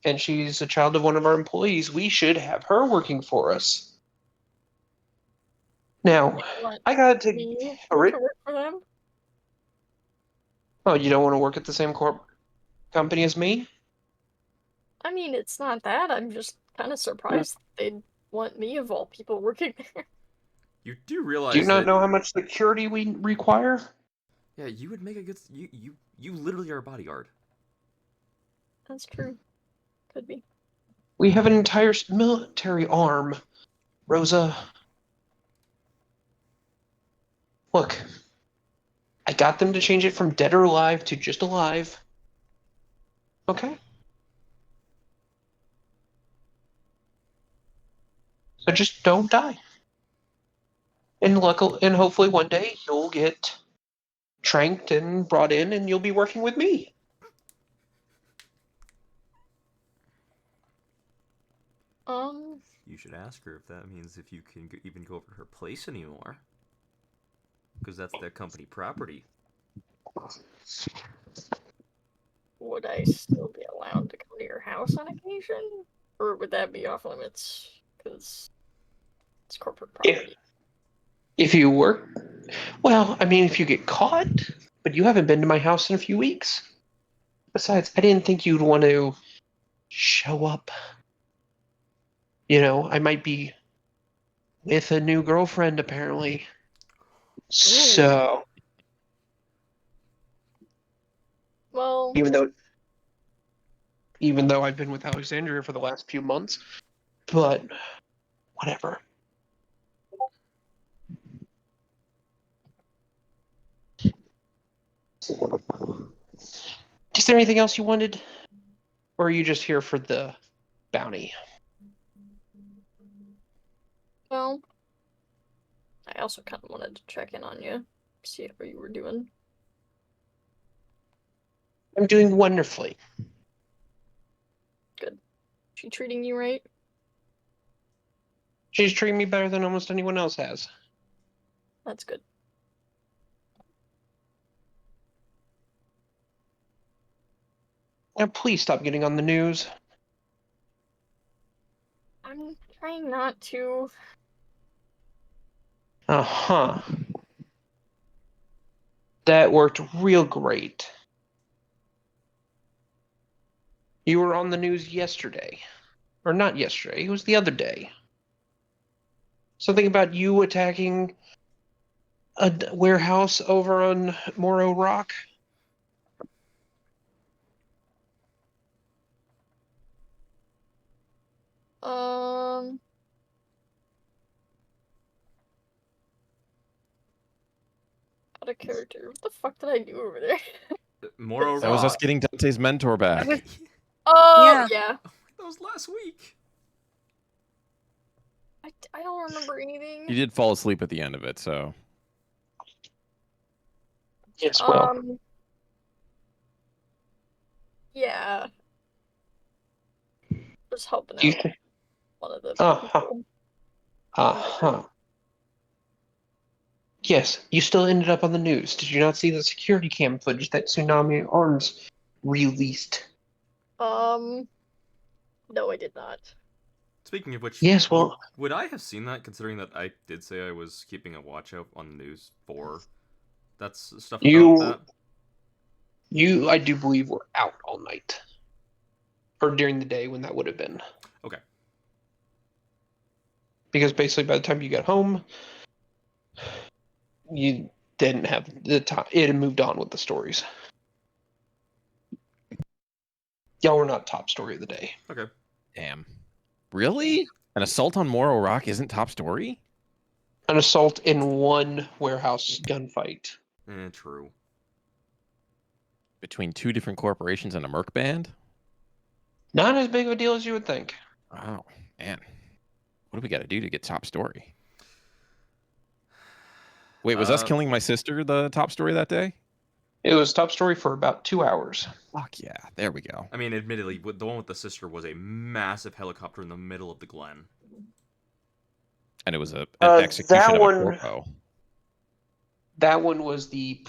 And she's a child of one of our employees. We should have her working for us. Now, What? I got to... Me a ri- to work for them? Oh, you don't want to work at the same company as me? I mean, it's not that. I'm just kind of surprised they'd want me of all people working there. You do realize Do you not that, know how much security we require? yeah, you would make a good you literally are a bodyguard. That's true. Could be. We have an entire military arm, Rosa. Look, I got them to change it from dead or alive to just alive. Okay? So just don't die. And hopefully one day you'll get tranked and brought in and you'll be working with me. You should ask her if that means if you can even go over her place anymore. Because that's their company property. Would I still be allowed to come to your house on occasion? Or would that be off limits? Because it's corporate property. If you work, well, I mean, if you get caught, but you haven't been to my house in a few weeks. Besides, I didn't think you'd want to show up. You know, I might be with a new girlfriend, apparently. So, Well, even though I've been with Alexandria for the last few months, but whatever. Is there anything else you wanted? Or are you just here for the bounty? well, I also kind of wanted to check in on you, see how you were doing. I'm doing wonderfully. Good. She treating you right? She's treating me better than almost anyone else has. That's good. Now, please stop getting on the news. I'm trying not to. Uh-huh. That worked real great. You were on the news yesterday. Or not yesterday, it was the other day. Something about you attacking a warehouse over on Morrow Rock. Out of character. What the fuck did I do over there? Moro That was us Rock. getting Dante's mentor back. was- Oh, Yeah. yeah. That was last week. I don't remember anything. You did fall asleep at the end of it, so Yes, well. Yeah. Just helping Do you out think? one of the Uh-huh. people. Uh-huh. Yes, you still ended up on the news. Did you not see the security cam footage that Tsunami Arms released? No, I did not. Speaking of which, Yes, well, would I have seen that considering that I did say I was keeping a watch out on the news for that's stuff about that? I do believe, were out all night. Or during the day when that would have been. Okay. Because basically by the time you got home, you didn't have the time. It had moved on with the stories. Y'all were not top story of the day. Okay. damn. Really? An assault on Morrow Rock isn't top story? An assault in one warehouse gunfight. True. Between two different corporations and a merc band? Not as big of a deal as you would think. Wow, man. What do we got to do to get top story? Wait, was us killing my sister the top story that day? It was top story for about 2 hours. Fuck yeah, there we go. I mean, admittedly, the one with the sister was a massive helicopter in the middle of the Glen. And it was an execution of a corpo. That one was the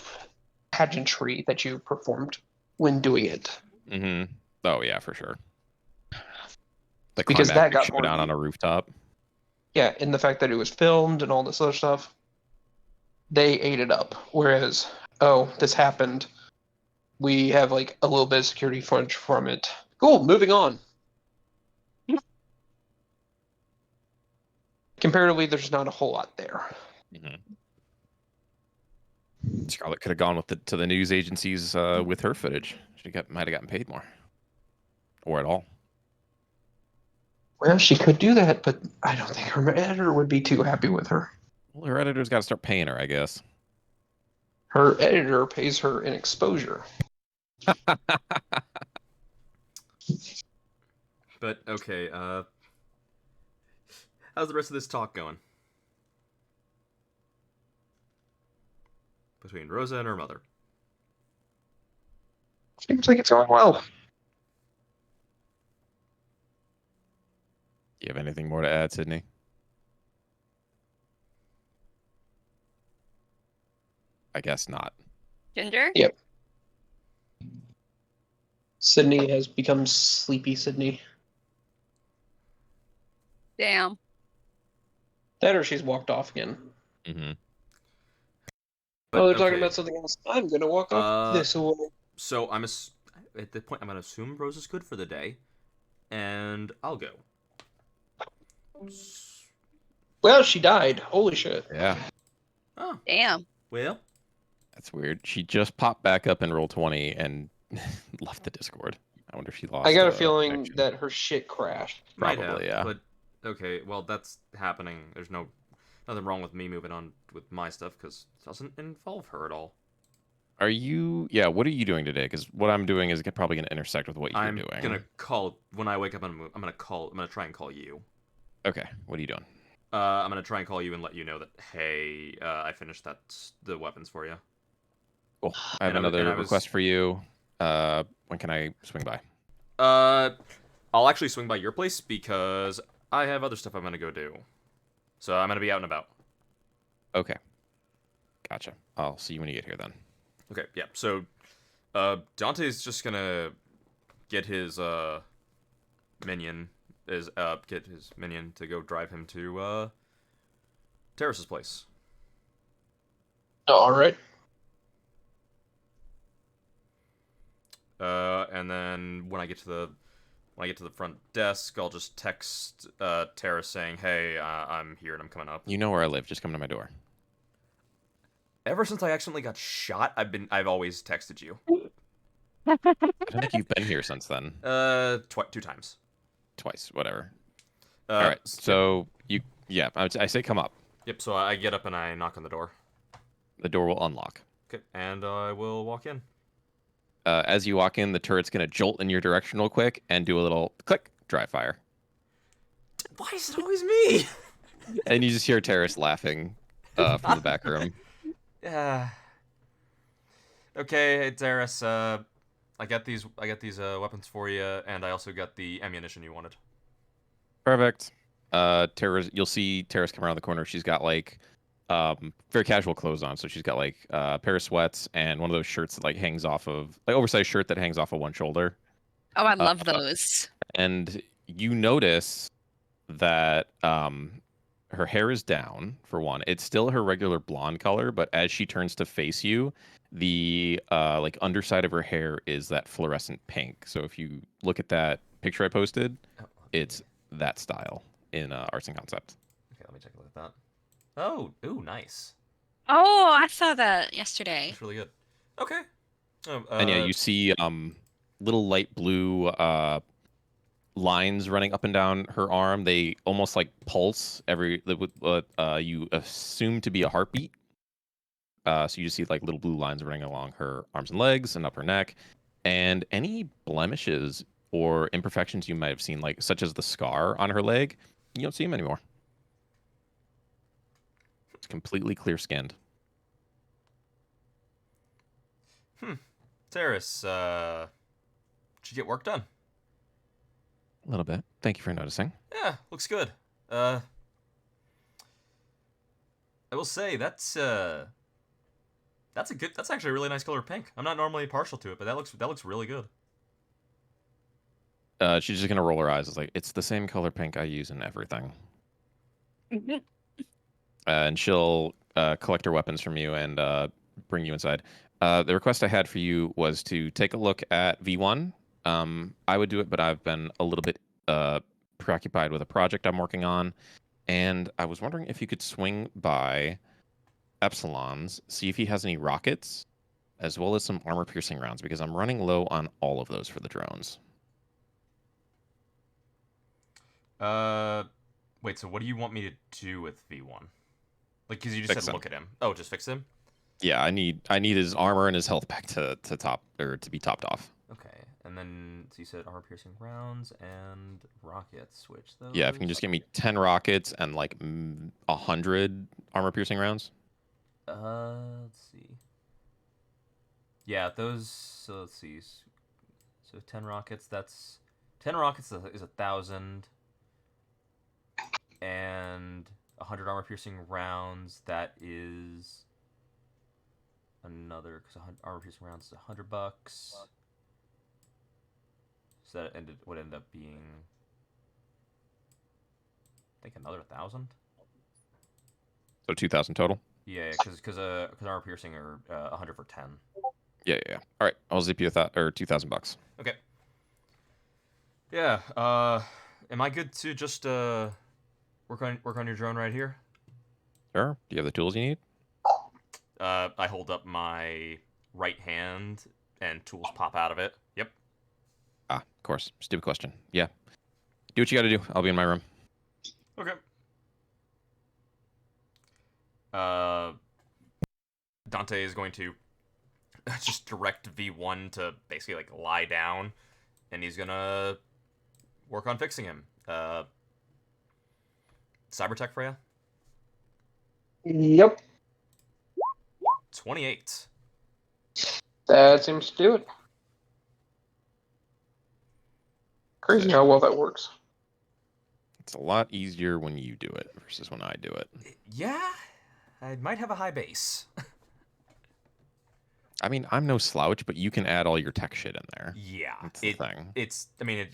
pageantry that you performed when doing it. Mm-hmm. Oh yeah, for sure. The Because that got showdown more on a rooftop. Yeah, and the fact that it was filmed and all this other stuff, they ate it up. Whereas, oh, this happened. We have like a little bit of security footage from it. Cool, moving on. comparatively, there's not a whole lot there. Scarlett could have gone with to the news agencies with her footage. Might have gotten paid more, or at all. Well, she could do that, but I don't think her editor would be too happy with her. Well, her editor's got to start paying her, I guess. Her editor pays her in exposure. But okay, how's the rest of this talk going? Between Rosa and her mother. Seems like it's going well. Do you have anything more to add, Sydney? I guess not. Ginger? Yep. Sydney has become sleepy Sydney. Damn. That or she's walked off again. Mm-hmm. But, Oh, they're talking okay, about something else. I'm gonna walk off this way. So at the point I'm gonna assume Rose is good for the day, and I'll go. Well, she died. Holy shit. Yeah, Oh, Damn. well, that's weird. She just popped back up in Roll20 and left the Discord. I wonder if she lost. I got a feeling connection. that her shit crashed. might Probably, have, yeah. But okay, well that's happening. There's nothing wrong with me moving on with my stuff because it doesn't involve her at all. Are you? Yeah. What are you doing today? Because what I'm doing is probably going to intersect with what you're I'm doing. gonna call when I wake up. I'm gonna try and call you. Okay. What are you doing? I'm gonna try and call you and let you know that hey, I finished the weapons for you. Cool. I have another request for you. When can I swing by? I'll actually swing by your place because I have other stuff I'm gonna go do. So I'm gonna be out and about. Okay. Gotcha. I'll see you when you get here then. Okay, yeah. So, Dante's just gonna get his minion to go drive him to Terrace's place. All right. And then when I get to the front desk, I'll just text Terrace saying, "Hey, I'm here and I'm coming up." You know where I live. Just come to my door. Ever since I accidentally got shot, I've always texted you. I don't think you've been here since then. 2 times. Twice. Whatever. All right. So I say come up. Yep. So I get up and I knock on the door. The door will unlock. Okay, and I will walk in. As you walk in, the turret's going to jolt in your direction real quick and do a little click, dry fire. Why is it always me? And you just hear Terrace laughing from the back room. Yeah. Okay, hey, Terrace. I got these weapons for you, and I also got the ammunition you wanted. Perfect. Terrace, you'll see Terrace come around the corner. She's got like very casual clothes on, so she's got like a pair of sweats and one of those shirts that like hangs off of like oversized shirt that hangs off of one shoulder. Oh, I love those. And you notice that her hair is down for one. It's still her regular blonde color, but as she turns to face you, the like underside of her hair is that fluorescent pink. So if you look at that picture I posted, it's that style in Arts and Concept. Okay, let me take a look at that. Oh, ooh, nice. Oh, I saw that yesterday. That's really good. Okay. And yeah, you see little light blue lines running up and down her arm. They almost like pulse you assume to be a heartbeat. So you just see like little blue lines running along her arms and legs and up her neck. And any blemishes or imperfections you might have seen, like such as the scar on her leg, you don't see them anymore. It's completely clear skinned. Terrace, did you get work done? A little bit. Thank you for noticing. Yeah, looks good. I will say that's actually a really nice color pink. I'm not normally partial to it, but that looks really good. She's just gonna roll her eyes. It's like it's the same color pink I use in everything. And she'll collect her weapons from you and bring you inside. The request I had for you was to take a look at V1. I would do it, but I've been a little bit preoccupied with a project I'm working on. And I was wondering if you could swing by Epsilon's, see if he has any rockets, as well as some armor-piercing rounds, because I'm running low on all of those for the drones. Wait, so what do you want me to do with V1? Like, because you just Fix said him. look at him. Oh, just fix him? Yeah, I need his armor and his health back to top, or to be topped off. Okay, and then, so you said armor-piercing rounds and rockets. Switch those. Yeah, if you can just give me 10 rockets and like 100 armor-piercing rounds. Let's see. Yeah, those. So let's see. So 10 rockets. That's 10 rockets is 1,000, and 100 armor-piercing rounds. That is another, because armor-piercing rounds is $100. So that would end up being, I think, another 1,000. So 2,000 total. Yeah, because armor piercing are 100 for 10. Yeah. All right, I'll zip you or $2,000. Okay. Yeah. Am I good to just work on your drone right here? Sure. Do you have the tools you need? I hold up my right hand and tools pop out of it. Yep. Ah, of course. Stupid question. Yeah. Do what you got to do. I'll be in my room. Okay. Dante is going to just direct V1 to basically like lie down, and he's gonna work on fixing him. Cybertech Freya? Yep, 28. that seems to do it. Crazy how well that works. It's a lot easier when you do it versus when I do it. Yeah, I might have a high base. I mean, I'm no slouch, but you can add all your tech shit in there. Yeah, That's the thing. It's. I mean,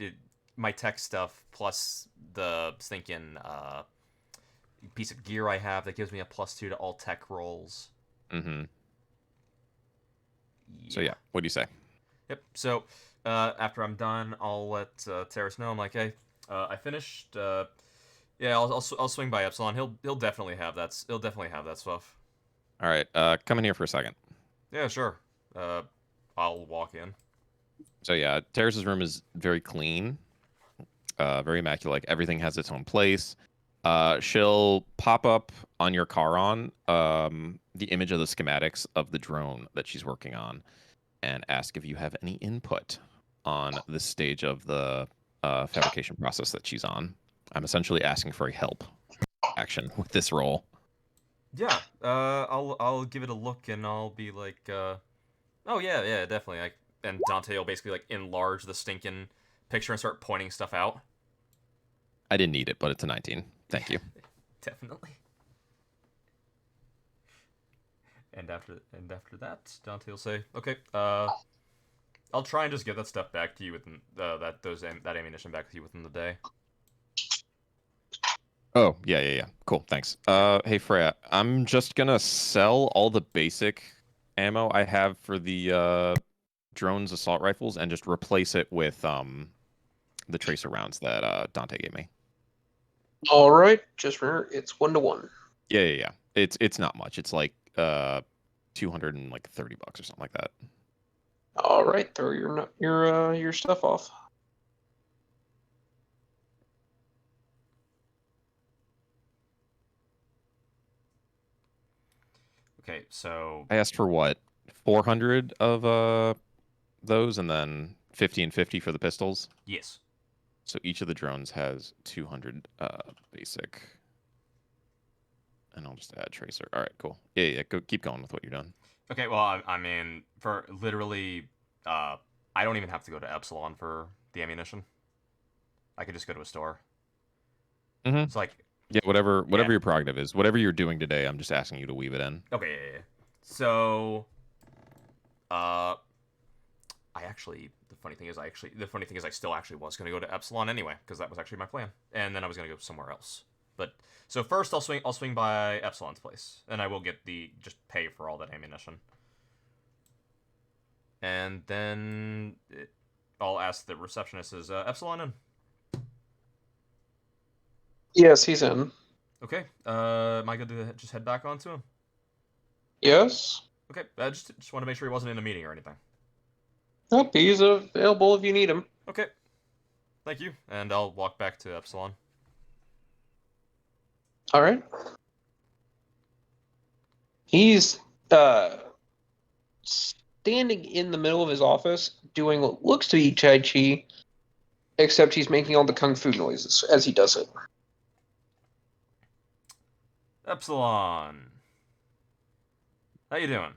my tech stuff plus the stinking piece of gear I have that gives me a +2 to all tech rolls. Mm-hmm. So yeah, what do you say? Yep. So after I'm done, I'll let Terrace know. I'm like, hey, I finished. Yeah, I'll swing by Epsilon. He'll definitely have that. He'll definitely have that stuff. All right, come in here for a second. Yeah, sure. I'll walk in. So yeah, Terrace's room is very clean, very immaculate. Everything has its own place. She'll pop up on your Charon the image of the schematics of the drone that she's working on, and ask if you have any input on this stage of the fabrication process that she's on. I'm essentially asking for a help action with this role. Yeah. I'll give it a look and I'll be like, oh yeah, definitely. And Dante will basically like enlarge the stinking picture and start pointing stuff out. I didn't need it, but it's a 19. Thank you. Definitely. And after that, Dante will say, "Okay, I'll try and just get that stuff back to you within that ammunition back to you within the day." Oh, yeah. Cool, thanks. Hey Freya, I'm just gonna sell all the basic ammo I have for the drones assault rifles and just replace it with the tracer rounds that Dante gave me. All right, just remember it's 1-to-1. Yeah. It's not much. It's like $230 or something like that. All right, throw your stuff off. Okay, so I asked for what? 400 of those, and then 50 and 50 for the pistols. yes. So each of the drones has 200 basic. And I'll just add tracer. All right, cool. Yeah. Keep going with what you're doing. Okay, well, I mean, for literally, I don't even have to go to Epsilon for the ammunition. I could just go to a store. Mm-hmm. It's like, Yeah, whatever your prerogative is, whatever you're doing today, I'm just asking you to weave it in. okay, yeah. So, the funny thing is I still actually was gonna go to Epsilon anyway because that was actually my plan, and then I was gonna go somewhere else. But so first I'll swing by Epsilon's place, and I will get just pay for all that ammunition, and then I'll ask the receptionist, is Epsilon in? Yes, he's in. Okay. Am I good to just head back onto him? Yes. Okay. Just want to make sure he wasn't in a meeting or anything. Nope, he's available if you need him. Okay. Thank you. And I'll walk back to Epsilon. All right. He's standing in the middle of his office doing what looks to be Tai Chi, except he's making all the kung fu noises as he does it. Epsilon. How you doing?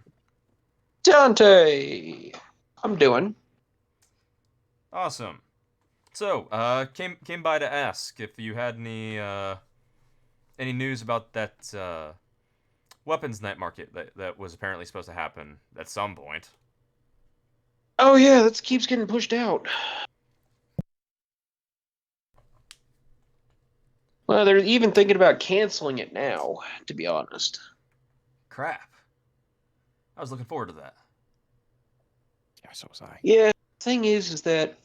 Dante, I'm doing. Awesome. So, came by to ask if you had any news about that weapons night market that was apparently supposed to happen at some point. Oh yeah, that keeps getting pushed out. Well, they're even thinking about canceling it now, to be honest. Crap. I was looking forward to that. Yeah, so was I. Yeah, the thing is that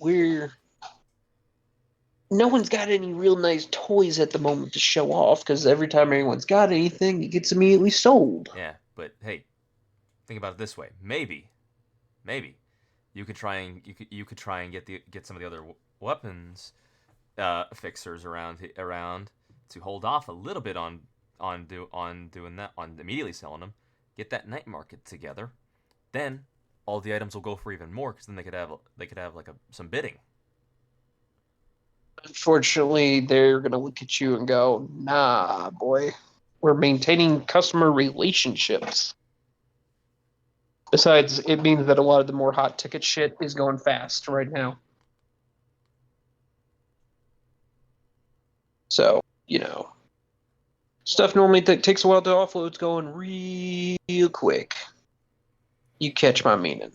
no one's got any real nice toys at the moment to show off, because every time anyone's got anything, it gets immediately sold. Yeah, but hey, think about it this way. Maybe you could try and get some of the other weapons fixers around to hold off a little bit on doing that, on immediately selling them. Get that night market together, then all the items will go for even more, because then they could have like some bidding. Unfortunately, they're going to look at you and go, nah, boy, we're maintaining customer relationships. Besides, it means that a lot of the more hot ticket shit is going fast right now. So, stuff normally takes a while to offload. It's going real quick. You catch my meaning.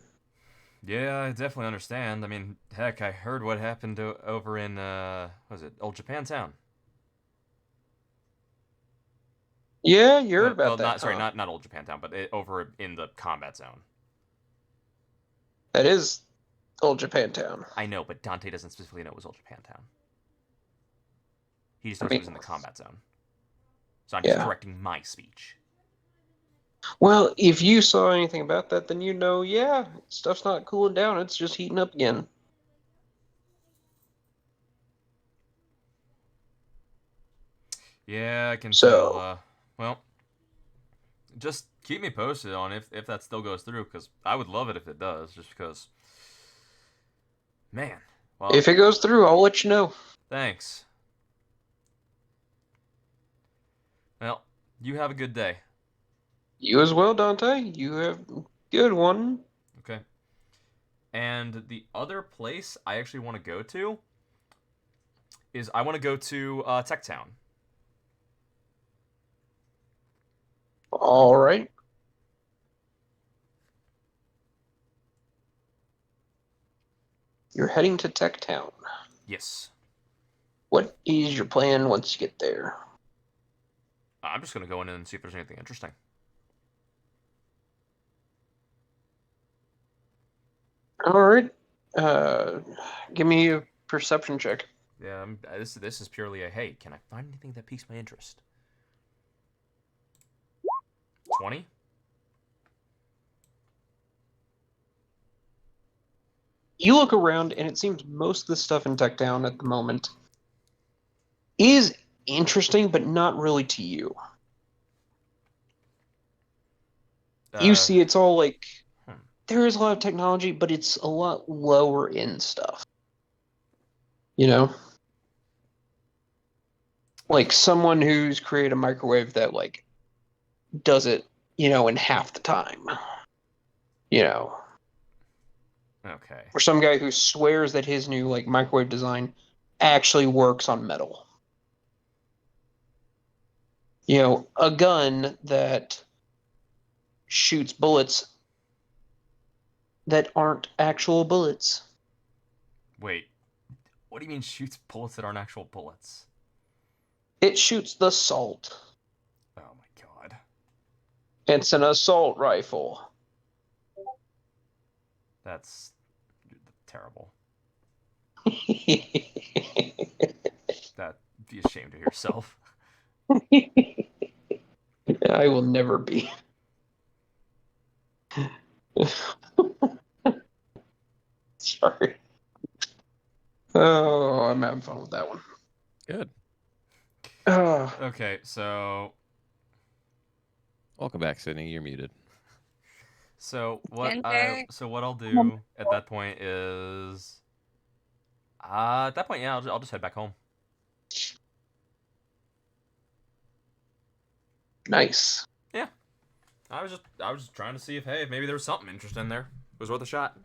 Yeah, I definitely understand. I mean, heck, I heard what happened over in what was it, Old Japantown? Yeah, you heard about Well, that. not sorry, huh? not Old Japantown, but over in the combat zone. That is Old Japantown. I know, but Dante doesn't specifically know it was Old Japantown. He just I knows it mean, was in the combat zone. So I'm just yeah. correcting my speech. Well, if you saw anything about that, then yeah, stuff's not cooling down. It's just heating up again. Yeah, I can So- tell. Well, just keep me posted on if that still goes through, because I would love it if it does, just because. Man, well, If it goes through, I'll let you know. thanks. Well, you have a good day. You as well, Dante. You have a good one. Okay. And the other place I actually want to go to is I want to go to Tech Town. All right. You're heading to Tech Town. Yes. What is your plan once you get there? I'm just going to go in and see if there's anything interesting. All right. Give me a perception check. Yeah, this is purely a, hey, can I find anything that piques my interest? 20? You look around, and it seems most of the stuff in Tech Town at the moment is interesting, but not really to you. You see, it's all like there is a lot of technology, but it's a lot lower end stuff. Like someone who's created a microwave that like does it, in half the time. Okay. Or some guy who swears that his new like microwave design actually works on metal. A gun that shoots bullets that aren't actual bullets. Wait, what do you mean shoots bullets that aren't actual bullets? It shoots the salt. Oh my god. It's an assault rifle. That's terrible. That be ashamed of yourself. I will never be. Sorry. Oh, I'm having fun with that one. Good. Okay, so Welcome back, Sydney. You're muted. Ginger. what I'll do at that point is at that point, yeah, I'll just head back home. Nice. Yeah. I was just trying to see if maybe there was something interesting there. It was worth a shot.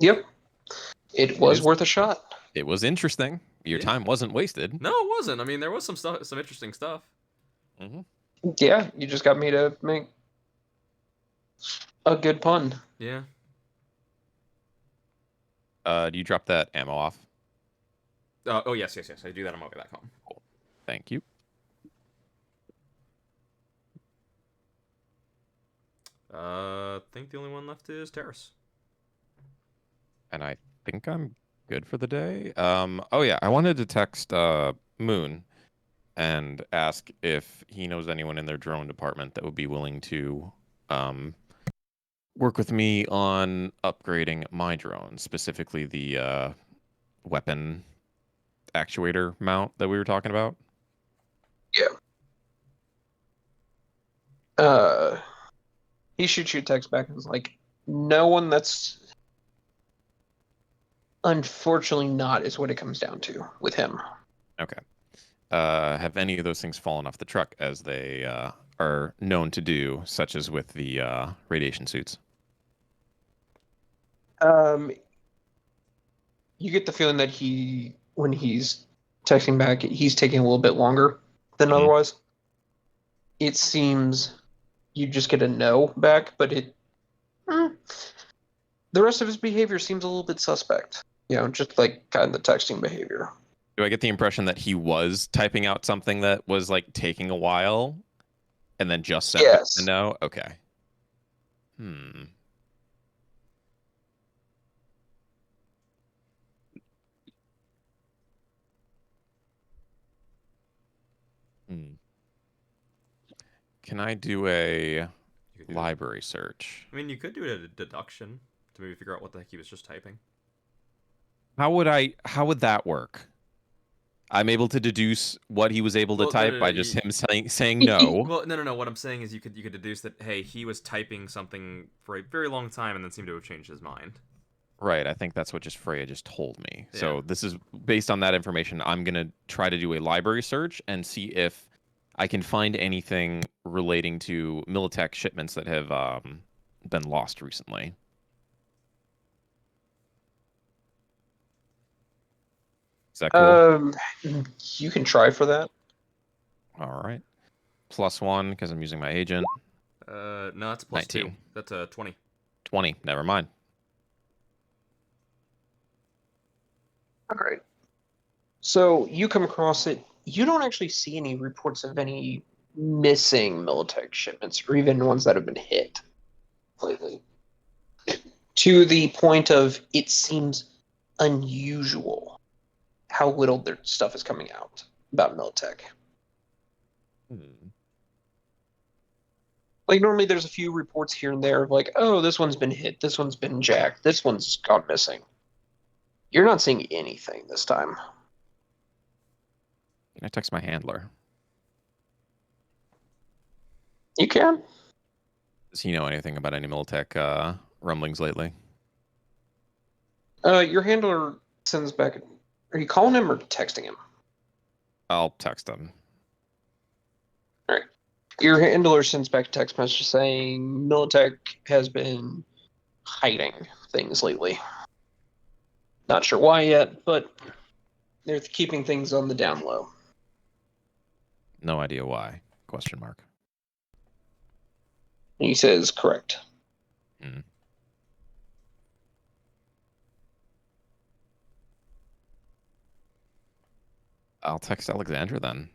Yep. It was is. worth a shot. It was interesting. Your Yeah. time wasn't wasted. No, it wasn't. I mean, there was some interesting stuff. Mm-hmm. Yeah, you just got me to make a good pun. Yeah. Do you drop that ammo off? Oh yes. I do that on my way back home. Cool. Thank you. I think the only one left is Terrace. And I think I'm good for the day. Oh yeah, I wanted to text Moon and ask if he knows anyone in their drone department that would be willing to work with me on upgrading my drone, specifically the weapon actuator mount that we were talking about. He shoots you a text back and is like, no one. That's unfortunately not is what it comes down to with him. Okay. Have any of those things fallen off the truck as they are known to do, such as with the radiation suits? You get the feeling that when he's texting back, he's taking a little bit longer than Mhm. otherwise. It seems you just get a no back, but the rest of his behavior seems a little bit suspect. Just like kind of the texting behavior. Do I get the impression that he was typing out something that was like taking a while and then just sent Yes. a no? Okay. Hmm. Can I do a You could do library search? I mean, you could do a deduction to maybe figure out what the heck he was just typing. How would that work? I'm able to deduce what he was able to Well, type by just him saying no. Well, no. What I'm saying is you could deduce that he was typing something for a very long time and then seemed to have changed his mind. Right, I think that's what Freya just told me. Yeah. So this is based on that information. I'm gonna try to do a library search and see if I can find anything relating to Militech shipments that have been lost recently. Is that cool? You can try for that. All right. +1 because I'm using my agent. No, it's +2. 19. That's 20. 20. Never mind. All right. So you come across it. You don't actually see any reports of any missing Militech shipments or even ones that have been hit lately. To the point of it seems unusual how little their stuff is coming out about Militech. Like normally there's a few reports here and there of like, oh, this one's been hit, this one's been jacked, this one's gone missing. You're not seeing anything this time. Can I text my handler? You can. Does he know anything about any Militech rumblings lately? Your handler sends back. Are you calling him or texting him? I'll text him. All right. Your handler sends back a text message saying Militech has been hiding things lately. Not sure why yet, but they're keeping things on the down low. No idea why? Question mark. And he says correct. I'll text Alexandra then.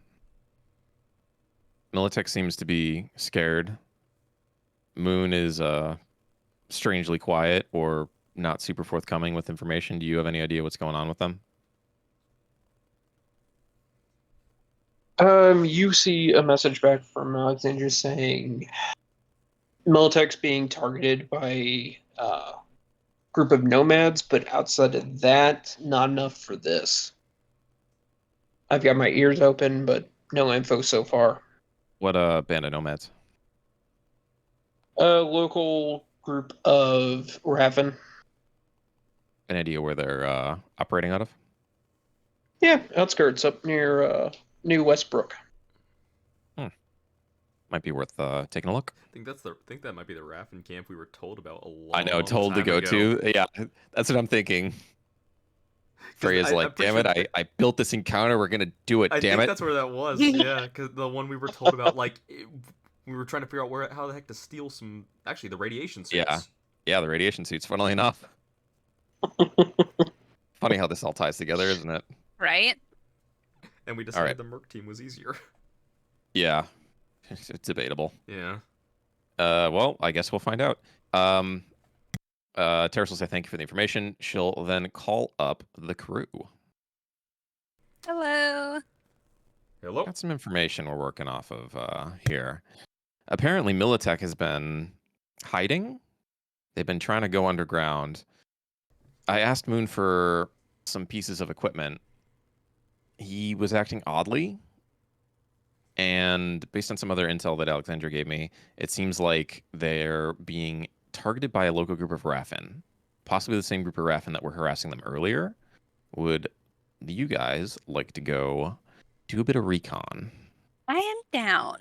Militech seems to be scared. Moon is strangely quiet or not super forthcoming with information. Do you have any idea what's going on with them? You see a message back from Alexandria saying Militech's being targeted by a group of nomads, but outside of that, not enough for this. I've got my ears open, but no info so far. What band of nomads? A local group of Raven. An idea where they're operating out of? Yeah, outskirts up near New Westbrook. Might be worth taking a look. I think that might be the Raffin camp we were told about a long I know, told to time go ago. to. Yeah, that's what I'm thinking. Freya's I'm like, pretty damn it, sure I built this encounter. We're gonna do it. I Damn think it. that's where that was. Yeah, because the one we were told about, like, we were trying to figure out how the heck to steal some. Actually, the radiation suits. Yeah, the radiation suits. Funnily enough. Funny how this all ties together, isn't it? Right? And we decided right. the Merc team was easier. Yeah, it's debatable. Yeah. Well, I guess we'll find out. Terrace will say thank you for the information. She'll then call up the crew. Hello. Hello. Got some information we're working off of here. Apparently, Militech has been hiding. They've been trying to go underground. I asked Moon for some pieces of equipment. He was acting oddly. And based on some other intel that Alexandra gave me, it seems like they're being targeted by a local group of Raffin. Possibly the same group of Raffin that were harassing them earlier. Would you guys like to go do a bit of recon? I am down.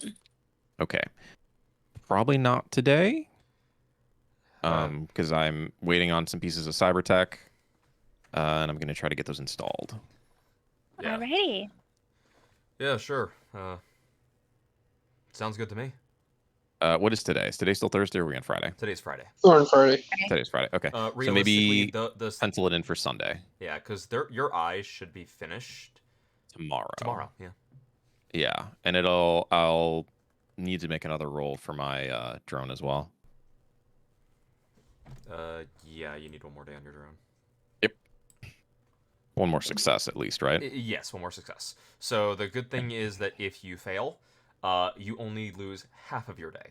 Okay. Probably not today. Because I'm waiting on some pieces of cyber tech. And I'm going to try to get those installed. Yeah. Alrighty. Yeah, sure. Sounds good to me. What is today? Is today still Thursday or are we on Friday? Today's Friday. Or on Friday. Today's Friday. Okay. So Realistically, maybe the pencil it in for Sunday. yeah, because your eyes should be finished Tomorrow. tomorrow. Yeah. Yeah. And I'll need to make another roll for my drone as well. Yeah, you need one more day on your drone. Yep. One more success at least, right? Yes, one more success. So the good thing is that if you fail, you only lose half of your day.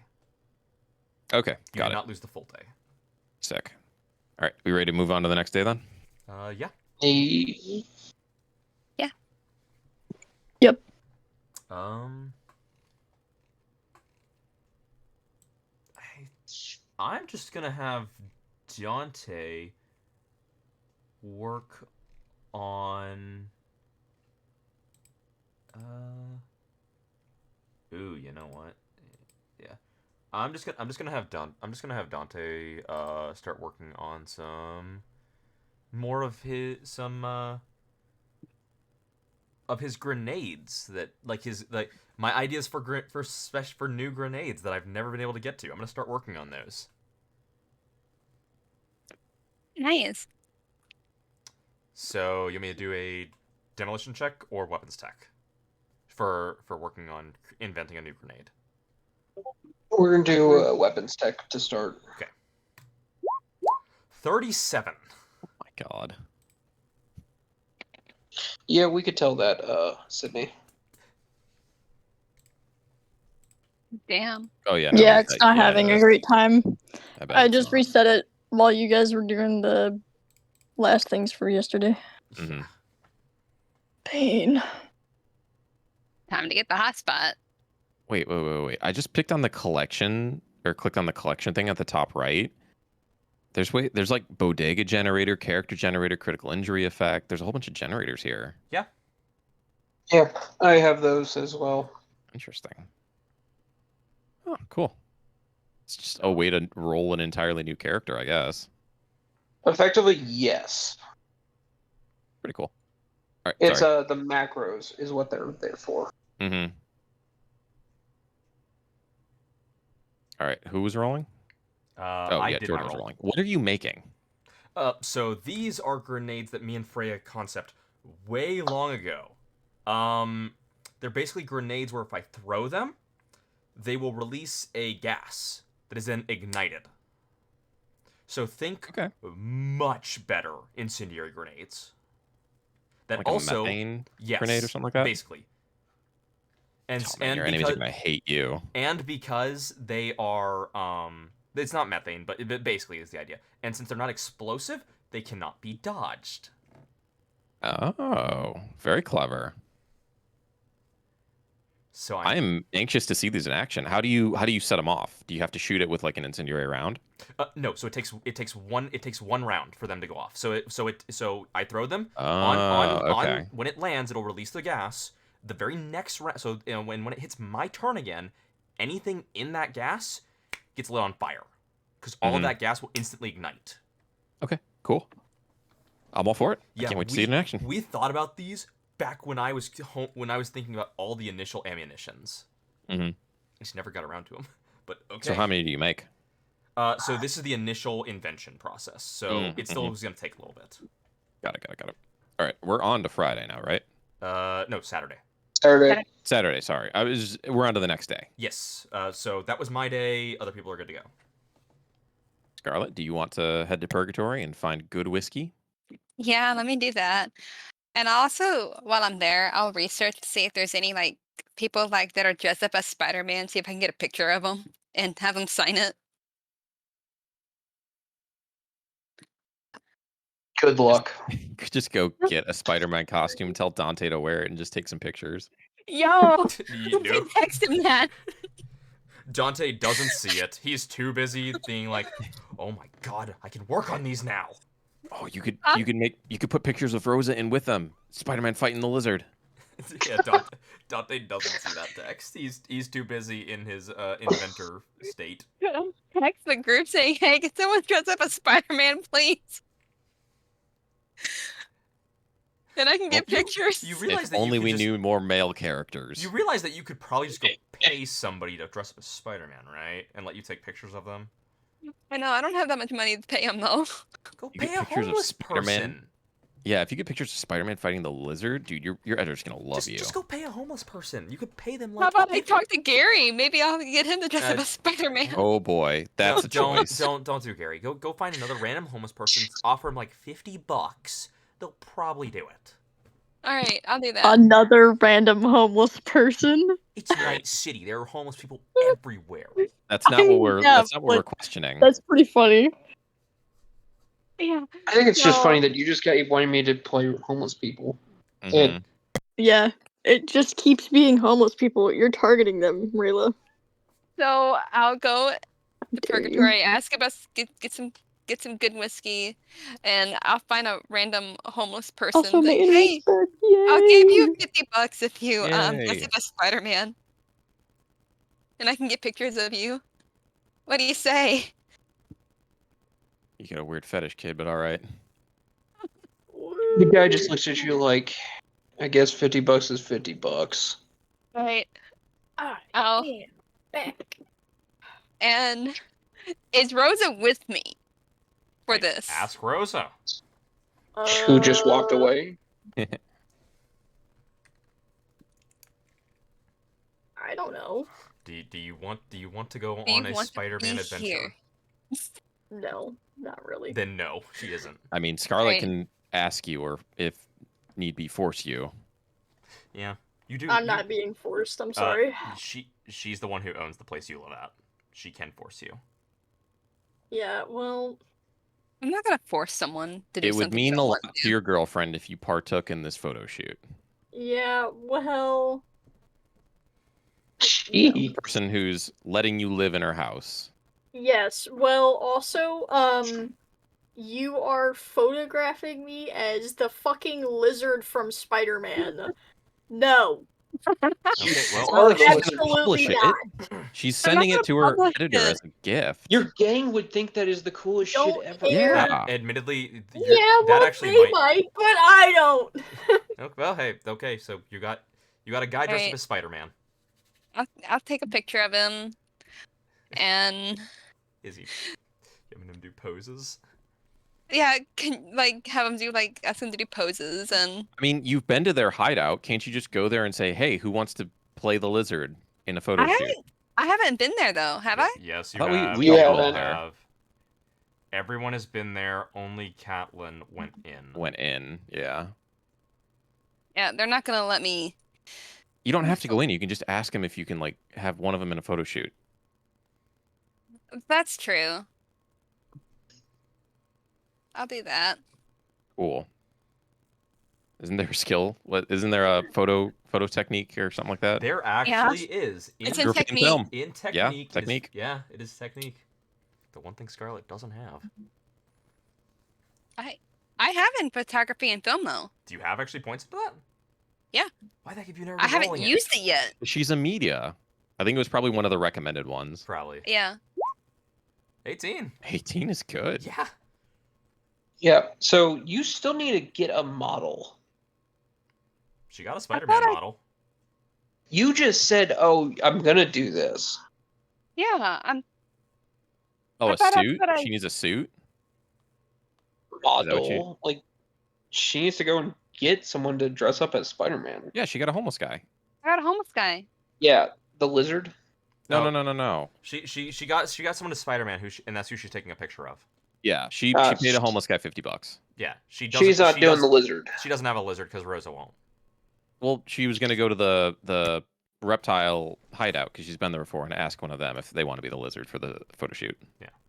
Okay, You got do it. not lose the full day. Sick. All right, we ready to move on to the next day then? Yeah. Yeah. Yep. I'm just gonna have Dante work on. Ooh, you know what? Yeah, I'm just gonna have Dante start working on some more of his grenades that my ideas for new grenades that I've never been able to get to. I'm gonna start working on those. Nice. So you want me to do a demolition check or weapons tech for working on inventing a new grenade? We're going to do weapons tech to start. Okay. 37. Oh my god. Yeah, we could tell that, Sydney. Damn. Oh yeah. No, Yeah, it's not having a great time. I just read. reset it while you guys were doing the last things for yesterday. Mm-hmm. Pain. Time to get the hotspot. Wait. I just picked on the collection or clicked on the collection thing at the top right. There's like bodega generator, character generator, critical injury effect. There's a whole bunch of generators here. Yeah. Yeah, I have those as well. Interesting. Oh, cool. It's just a way to roll an entirely new character, I guess. Effectively, yes. Pretty cool. All right. It's sorry. the macros is what they're there for. Mm-hmm. All right. Who was rolling? I yeah, did Jordan my was roll. rolling. What are you making? So these are grenades that me and Freya concept way long ago. They're basically grenades where if I throw them, they will release a gas that is then ignited. So think much better incendiary grenades. That like also a methane yes, grenade or something like that? Basically. And Oh, man, and your enemies are because gonna hate you. and because they are it's not methane, but it basically is the idea. And since they're not explosive, they cannot be dodged. Oh, very clever. So I'm anxious to see these in action. How do you set them off? Do you have to shoot it with like an incendiary round? no, so it takes one round for them to go off. So I throw them Oh, okay. on when it lands, it'll release the gas. The very next round, so when it hits my turn again, anything in that gas gets lit on fire because all of that gas will instantly ignite. Okay, cool. I'm all for it. I Yeah, can't wait to see it in action. We thought about these back when I was thinking about all the initial ammunitions. Mm-hmm. I just never got around to them. But okay. So how many do you make? So this is the initial invention process. So it still is gonna take a little bit. Got it. All right, we're on to Friday now, right? No, Saturday. Saturday. Sorry, we're on to the next day. Yes. So that was my day. Other people are good to go. Scarlett, do you want to head to Purgatory and find good whiskey? Yeah, let me do that. And also, while I'm there, I'll research to see if there's any like people like that are dressed up as Spider-Man. See if I can get a picture of them and have them sign it. Good luck. Just go get a Spider-Man costume, tell Dante to wear it, and just take some pictures. Yo, You know? text him that. Dante doesn't see it. He's too busy being like, "Oh my god, I can work on these now." Oh, you could put pictures of Rosa in with them. Spider-Man fighting the lizard. Yeah, Dante doesn't see that text. He's too busy in his inventor state. Text the group saying, "Hey, can someone dress up as Spider-Man, please?" And I can get pictures. You realize If that only you could we just, knew more male characters. You realize that you could probably just go pay somebody to dress up as Spider-Man, right? And let you take pictures of them. I know, I don't have that much money to pay him though. Go You pay get a pictures of homeless Spider-Man? person. Yeah, if you get pictures of Spider-Man fighting the lizard, dude, your editor's gonna love you. Just go pay a homeless person. You could pay them How like. about I talk to Gary? Maybe I'll get him to dress up as Spider-Man. Oh boy, that's a choice. Don't do Gary. Go find another random homeless person. Offer him like $50. They'll probably do it. All right, I'll do that. Another random homeless person. It's Night City. There are homeless people everywhere. That's not what we're we're questioning. That's pretty funny. Yeah. I think it's just funny that you just got wanting me to play homeless people. Mhm. Yeah, it just keeps being homeless people. You're targeting them, Rayla. So I'll go to dare you. Purgatory, ask about get some good whiskey, and I'll find a random homeless person. Also, Like, my hey, back. I'll give you Yay! $50 if you dress Yay. up as Spider-Man, and I can get pictures of you. What do you say? You got a weird fetish, kid, but all right. The guy just looks at you like, I guess $50 is $50. Right. I Oh, am back. and is Rosa with me for this? Ask Rosa. Who just walked away? I don't know. Do you want to go Do you on a want to Spider-Man be adventure? here? No, not really. Then no, she isn't. I mean, Scarlet Right. can ask you, or if need be, force you. Yeah, you do. I'm not being forced. I'm sorry. She's the one who owns the place you live at. She can force you. Yeah, well, I'm not gonna force someone to do It would something. mean they a don't lot want to your girlfriend if you partook in this photo shoot. yeah, well, Gee. Person who's letting you live in her house. yes. Well, also, you are photographing me as the fucking lizard from Spider-Man. No. Okay, well, Scarlet, she's she's gonna publish Absolutely it. She's sending not it to gonna her publish editor it. as a gift. Your gang would think that is the coolest shit Don't ever. care. Yeah. admittedly, Yeah, well, that actually they might. might, but I don't. Oh, well, hey, okay, so you got a guy dressed up Right. as Spider-Man. I'll take a picture of him, and Is he having him do poses? yeah, can like have him do like ask him to do poses and. I mean, you've been to their hideout. Can't you just go there and say, "Hey, who wants to play the lizard in a photo I shoot?" haven't been there though, have I? Yes, you I thought we- have. we you all all went there. have. Everyone has been there. Only Catelyn went in. Went in, yeah. Yeah, they're not gonna let me You don't have to go in. You can just ask him if you can like have one of them in a photo shoot. That's true. I'll do that. Cool. Isn't there a skill? What isn't there a photo technique or something like that? There actually is. It's in European technique. film. In Yeah, technique. technique. It is technique. The one thing Scarlet doesn't have. I have in photography and film though. Do you have actually points into that? Yeah. Why the heck have you never I been haven't rolling it? used it yet. She's a media. I think it was probably one of the recommended ones. Probably. Yeah. 18. 18 is good. Yeah. Yeah. So you still need to get a model. She got a Spider-Man model. You just said, "Oh, I'm gonna do this." Yeah. Oh, I a thought that's suit? what I- She needs a suit? Model, like, she needs to go and get someone to dress up as Spider-Man. Yeah, she got a homeless guy. I got a homeless guy. Yeah, the lizard. No, Oh. no. She got someone to Spider-Man and that's who she's taking a picture of. Yeah, she Uh, paid a homeless guy $50. Yeah, she doesn't. She's not she doing does- the lizard. She doesn't have a lizard because Rosa won't. Well, she was gonna go to the reptile hideout because she's been there before and ask one of them if they want to be the lizard for the photo shoot.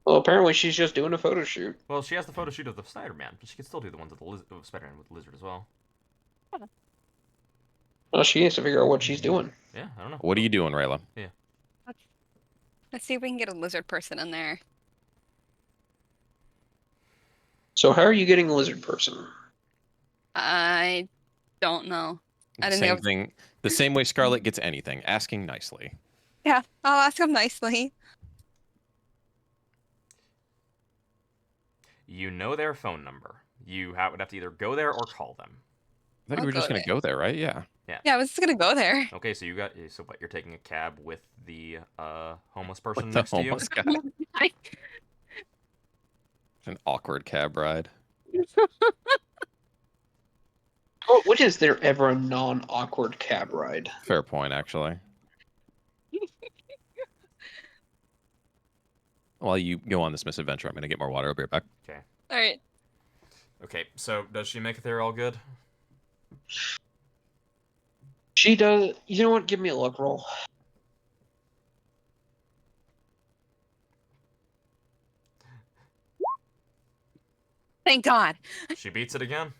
Well, apparently she's just doing a photo shoot. Well, she has the photo shoot of the Spider-Man, but she can still do the ones of of Spider-Man with the lizard as well. Well, she needs to figure out what she's doing. Yeah, I don't know. What are you doing, Rayla? Let's see if we can get a lizard person in there. So how are you getting a lizard person? I don't know. I didn't Same know. thing. The same way Scarlet gets anything, asking nicely. Yeah, I'll ask him nicely. You know their phone number. You would have to either go there or call them. I thought I'll you were just go gonna go there, right? Yeah. Yeah, I was just gonna go there. Okay, so what? You're taking a cab with the homeless person With the next to you. homeless guy. An awkward cab ride. Oh, when is there ever a non-awkward cab ride? Fair point, actually. While you go on this misadventure, I'm gonna get more water. I'll be right back. All right. Okay, so does she make it there all good? She does. You know what? Give me a luck roll. Thank God. She beats it again.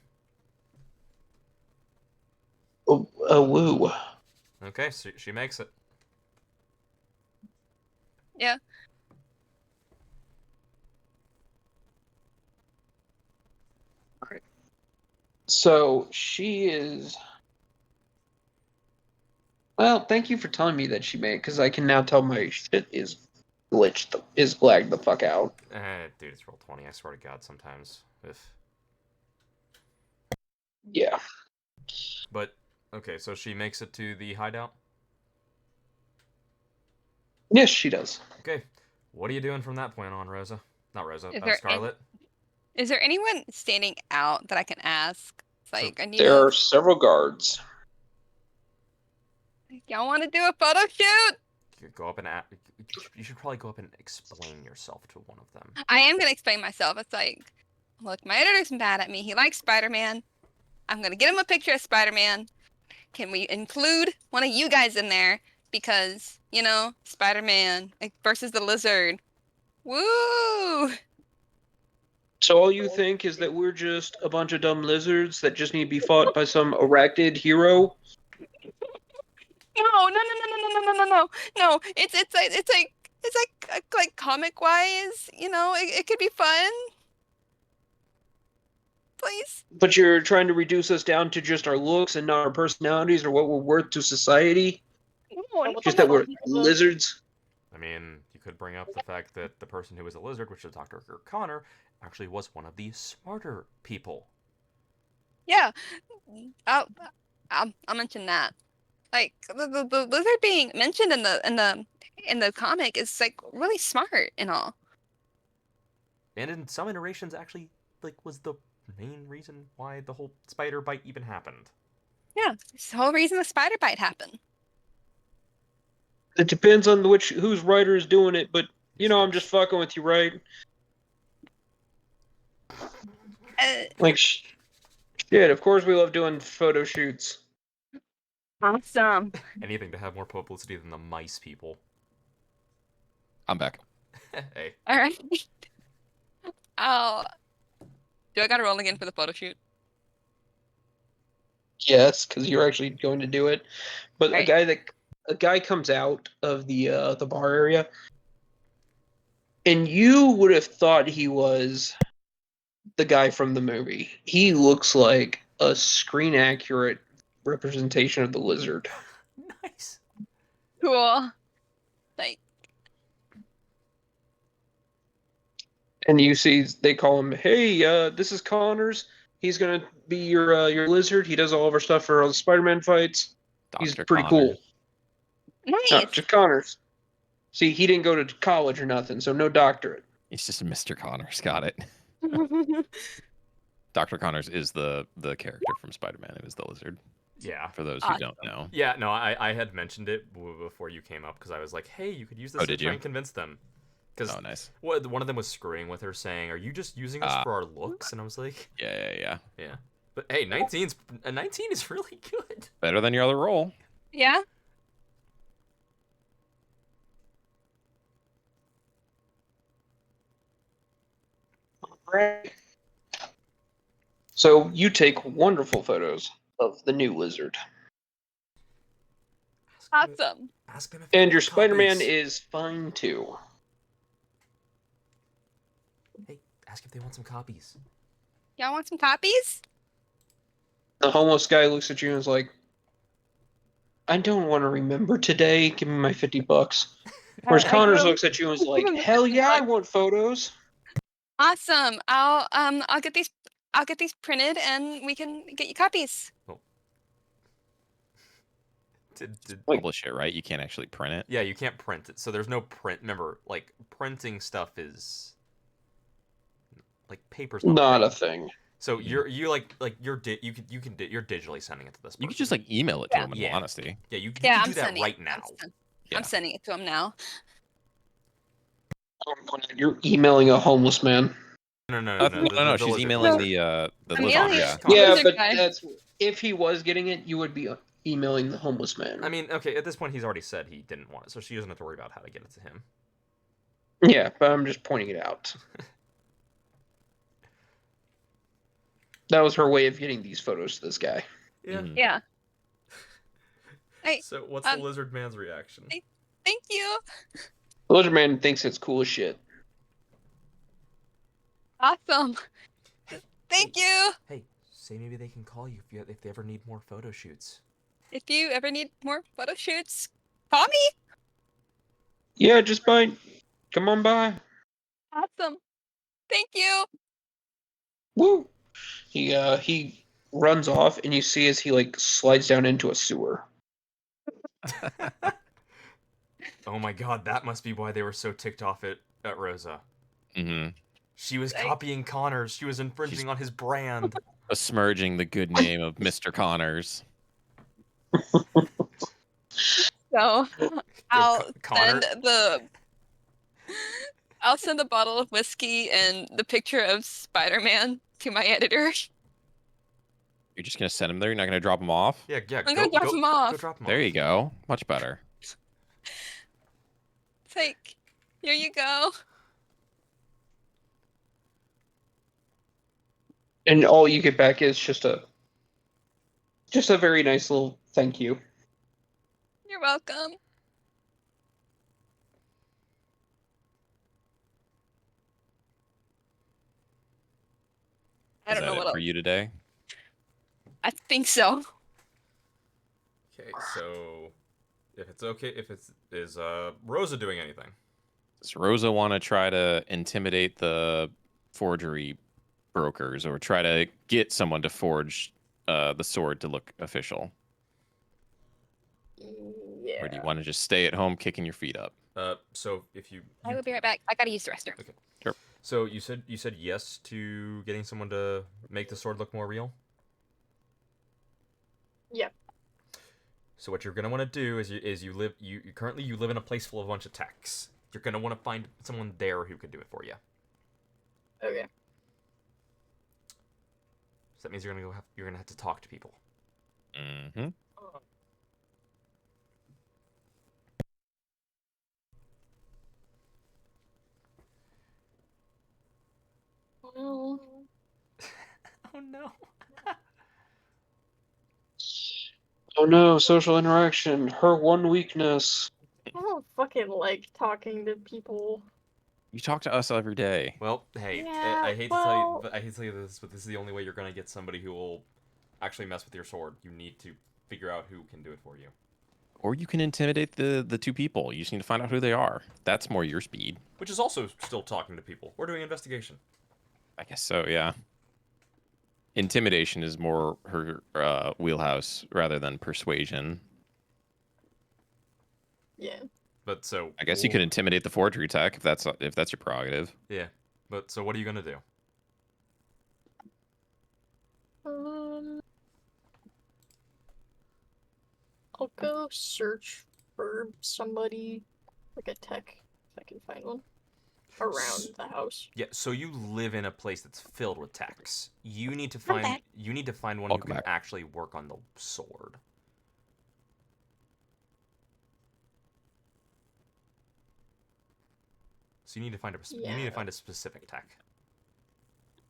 Oh, woo. Okay, so she makes it. Yeah. So she is. Well, thank you for telling me that she made, because I can now tell my shit is glitched, is lagged the fuck out. Dude, it's roll 20. I swear to God, sometimes. Yeah. But okay, so she makes it to the hideout. Yes, she does. Okay, what are you doing from that point on, Rosa? Not Rosa, Is there Scarlet. Is there anyone standing out that I can ask? It's like, I need There are several guards. y'all want to do a photo shoot? You go up and you should probably go up and explain yourself to one of them. I am gonna explain myself. It's like, look, my editor's mad at me. He likes Spider-Man. I'm gonna get him a picture of Spider-Man. Can we include one of you guys in there? Because, you know, Spider-Man versus the lizard. Woo! So all you think is that we're just a bunch of dumb lizards that just need to be fought by some arachnid hero? No. It's like comic wise, you know, it could be fun. Please. But you're trying to reduce us down to just our looks and not our personalities or what we're worth to society? Just that we're lizards? I mean, you could bring up the fact that the person who was a lizard, which is Dr. Connor, actually was one of the smarter people. Yeah. I'll mention that. Like the lizard being mentioned in the comic is like really smart and all. And in some iterations, actually, like, was the main reason why the whole spider bite even happened. Yeah, it's the whole reason the spider bite happened. It depends on whose writer is doing it, but you know I'm just fucking with you, right? Like shit. Of course we love doing photo shoots. Awesome. Anything to have more publicity than the mice people. I'm back. Hey. All right. Oh, do I gotta roll again for the photo shoot? Yes, because you're actually going to do it. But Right. a guy comes out of the bar area, and you would have thought he was the guy from the movie. He looks like a screen accurate representation of the lizard. Nice. Cool. Like, And you see they call him, "Hey, this is Connors. He's gonna be your lizard. He does all of our stuff for all the Spider-Man fights. He's Dr. pretty Connors. cool." No, nice. just Connors. See, he didn't go to college or nothing, so no doctorate. He's just Mr. Connors. Got it. Dr. Connors is the character from Spider-Man. It was the lizard. Yeah. For those who don't know. Yeah, no, I had mentioned it before you came up because I was like, hey, you could use this to try and convince them. Oh, nice. One of them was screwing with her, saying, "Are you just using us for our looks?" And I was like, Yeah. But hey, 19 is really good. Better than your other role. Yeah. Right. So you take wonderful photos of the new lizard. Awesome. Ask them if And your want Spider-Man copies. is fine too. Hey, ask if they want some copies. Y'all want some copies? The homeless guy looks at you and is like, "I don't want to remember today. Give me my $50." Whereas I Connors will. looks at you and is like, "Hell yeah, I want photos." Awesome. I'll get these printed and we can get you copies. Did Publish it, right? You can't actually print it. Yeah, you can't print it, so there's no print. Remember, like printing stuff is like paper's Not a a thing. So you're digitally sending it to this person. You could just like email it to him in Yeah. all honesty. Yeah, you Yeah, can I'm do that sending right it. now. Yeah. I'm sending it to him now. You're emailing a homeless man. No. No. She's lizard. emailing the I'm lizard. emailing Yeah. it. Yeah, Lizard but guy. that's if he was getting it, you would be emailing the homeless man. I mean, okay, at this point he's already said he didn't want it, so she doesn't have to worry about how to get it to him. Yeah, but I'm just pointing it out. That was her way of getting these photos to this guy. Yeah. Mhm. Yeah. Hey, So what's the lizard man's reaction? thank you. The lizard man thinks it's cool as shit. Awesome. Thank you. Hey, say maybe they can call you if they ever need more photo shoots. If you ever need more photo shoots, call me. Yeah, just come on by. Awesome. Thank you. Woo! He runs off, and you see as he like slides down into a sewer. Oh my god, that must be why they were so ticked off at Rosa. Mm-hmm. She was copying Connors. She was infringing on his brand. Besmirching the good name of Mr. Connors. So I'll Connor? I'll send a bottle of whiskey and the picture of Spider-Man to my editor. You're just gonna send him there. You're not gonna drop him off. Yeah. I'm gonna drop him off. Go drop him There off. you go. Much better. It's like, here you go. And all you get back is just a very nice little thank you. You're welcome. I Is don't that know it what for else. you today? I think so. Okay, so is Rosa doing anything? Does Rosa want to try to intimidate the forgery brokers or try to get someone to forge the sword to look official? Yeah. Or do you want to just stay at home kicking your feet up? So if you I will be right back. I gotta use the restroom. Okay. Sure. So you said yes to getting someone to make the sword look more real? Yep. So what you're gonna want to do is you currently live in a place full of a bunch of techs. You're gonna want to find someone there who can do it for you. Okay. So that means you're gonna have to talk to people. Mm-hmm. no. Oh no, social interaction. Her one weakness. I don't fucking like talking to people. You talk to us every day. Well, hey, Yeah, I hate to tell you, well- but I hate to tell you this, but this is the only way you're gonna get somebody who will actually mess with your sword. You need to figure out who can do it for you. Or you can intimidate the two people. You just need to find out who they are. That's more your speed. Which is also still talking to people. We're doing investigation. I guess so, yeah. Intimidation is more her wheelhouse rather than persuasion. Yeah. But so I guess you could intimidate the forgery tech if that's your prerogative. Yeah. But so what are you gonna do? I'll go search for somebody, like a tech, if I can find one, around the house. Yeah, so you live in a place that's filled with techs. You need to Come find back. one Welcome who can back. actually work on the sword. So you need to find a specific tech.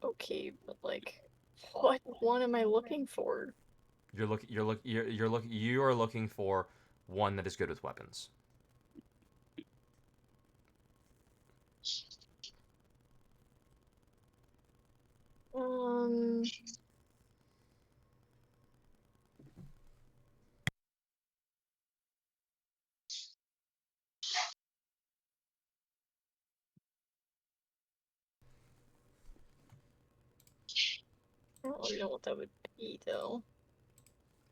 Okay, but like, what one am I looking for? You are looking for one that is good with weapons. Um. I don't really know what that would be, though.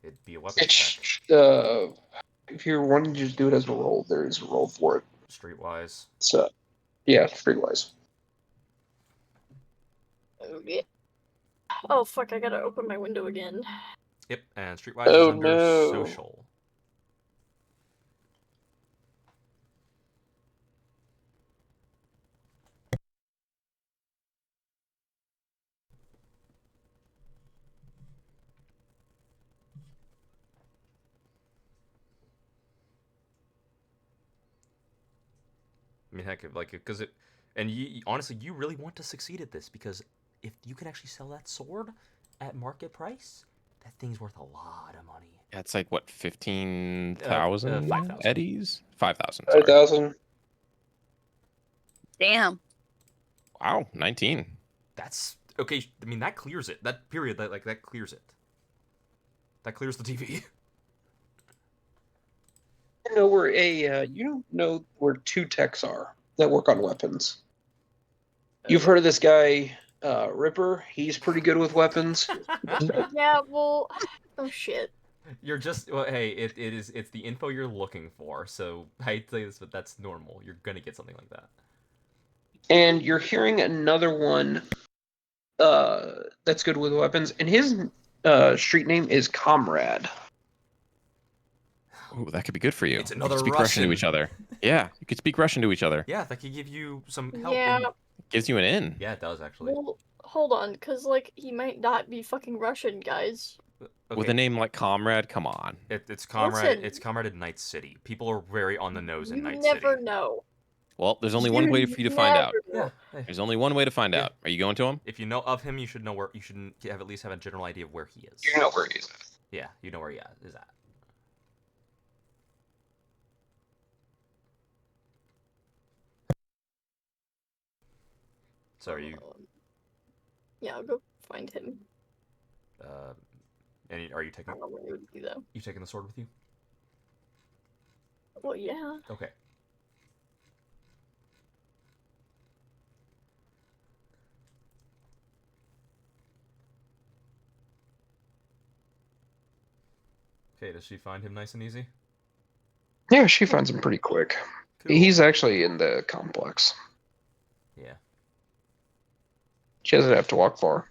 It'd be a weapons It's tech. if you're wanting to just do it as a roll, there is a roll for it. Streetwise. So yeah, streetwise. Okay. Oh fuck! I gotta open my window again. Yep, and Streetwise is Oh, under no. social. I mean, heck, like, because it, and honestly, you really want to succeed at this because if you can actually sell that sword at market price, that thing's worth a lot of money. Yeah, it's like what, 15,000 5,000. eddies? 5,000. 5,000. Damn. Wow, 19. That's okay. I mean, that clears it. That period, that clears it. That clears the TV. You don't know where two techs are that work on weapons. You've heard of this guy, Ripper. He's pretty good with weapons. Yeah, well, oh shit. You're just well, hey, it's the info you're looking for. So I hate to say this, but that's normal. You're gonna get something like that. And you're hearing another one that's good with weapons, and his street name is Comrade. Ooh, that could be good for you. It's You another could speak Russian to Russian. each other. Yeah, you could speak Russian to each other. Yeah, that could give you some help. Yeah. Gives you an in. Yeah, it does actually. Well, hold on, cause like he might not be fucking Russian, guys. Okay. With a name like Comrade, come on. It's Comrade. Listen. It's Comrade in Night City. People are very on the nose in You Night never City. know. Well, there's only one way for you to find out. Yeah. Hey, There's only one way to find Yeah. out. Are you going to him? if you know of him, you should know where. You should have at least have a general idea of where he is. You know where he is. Yeah, you know where he is at. So are you? Yeah, I'll go find him. And are you I taking? don't know where he would be though. You taking the sword with you? Well, yeah. Okay. Okay, does she find him nice and easy? Yeah, she finds him pretty quick. Cool. He's actually in the complex. Yeah. She doesn't have to walk far.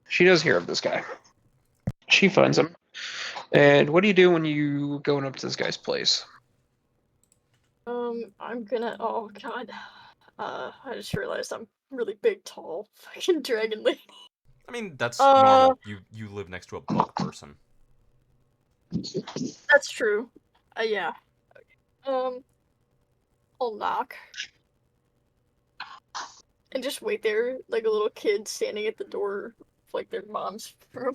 She does hear of this guy. She finds him. And what do you do when you going up to this guy's place? I'm gonna. Oh god. I just realized I'm really big, tall, fucking dragon lady. I mean, that's Uh, normal. You live next to a bug person. That's true. Yeah. I'll knock. And just wait there like a little kid standing at the door of, like, their mom's room.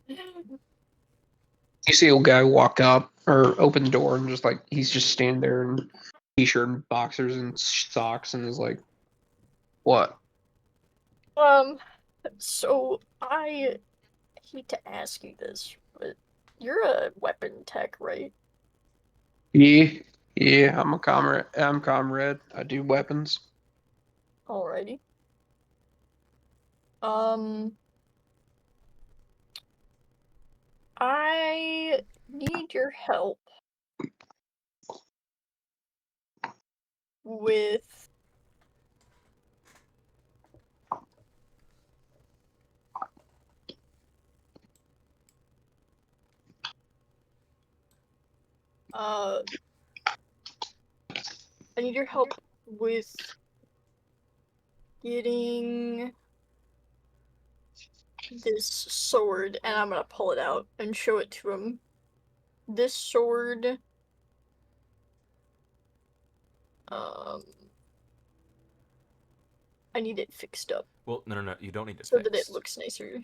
You see a guy walk up or open the door and just like he's just standing there in t-shirt and boxers and socks and is like, "What?" So I hate to ask you this, but you're a weapon tech, right? Yeah, I'm a comrade. I'm comrade. I do weapons. Alrighty. I need your help with I need your help with getting this sword, and I'm gonna pull it out and show it to him. This sword, I need it fixed up Well, no. You don't need it so fixed. that it looks nicer.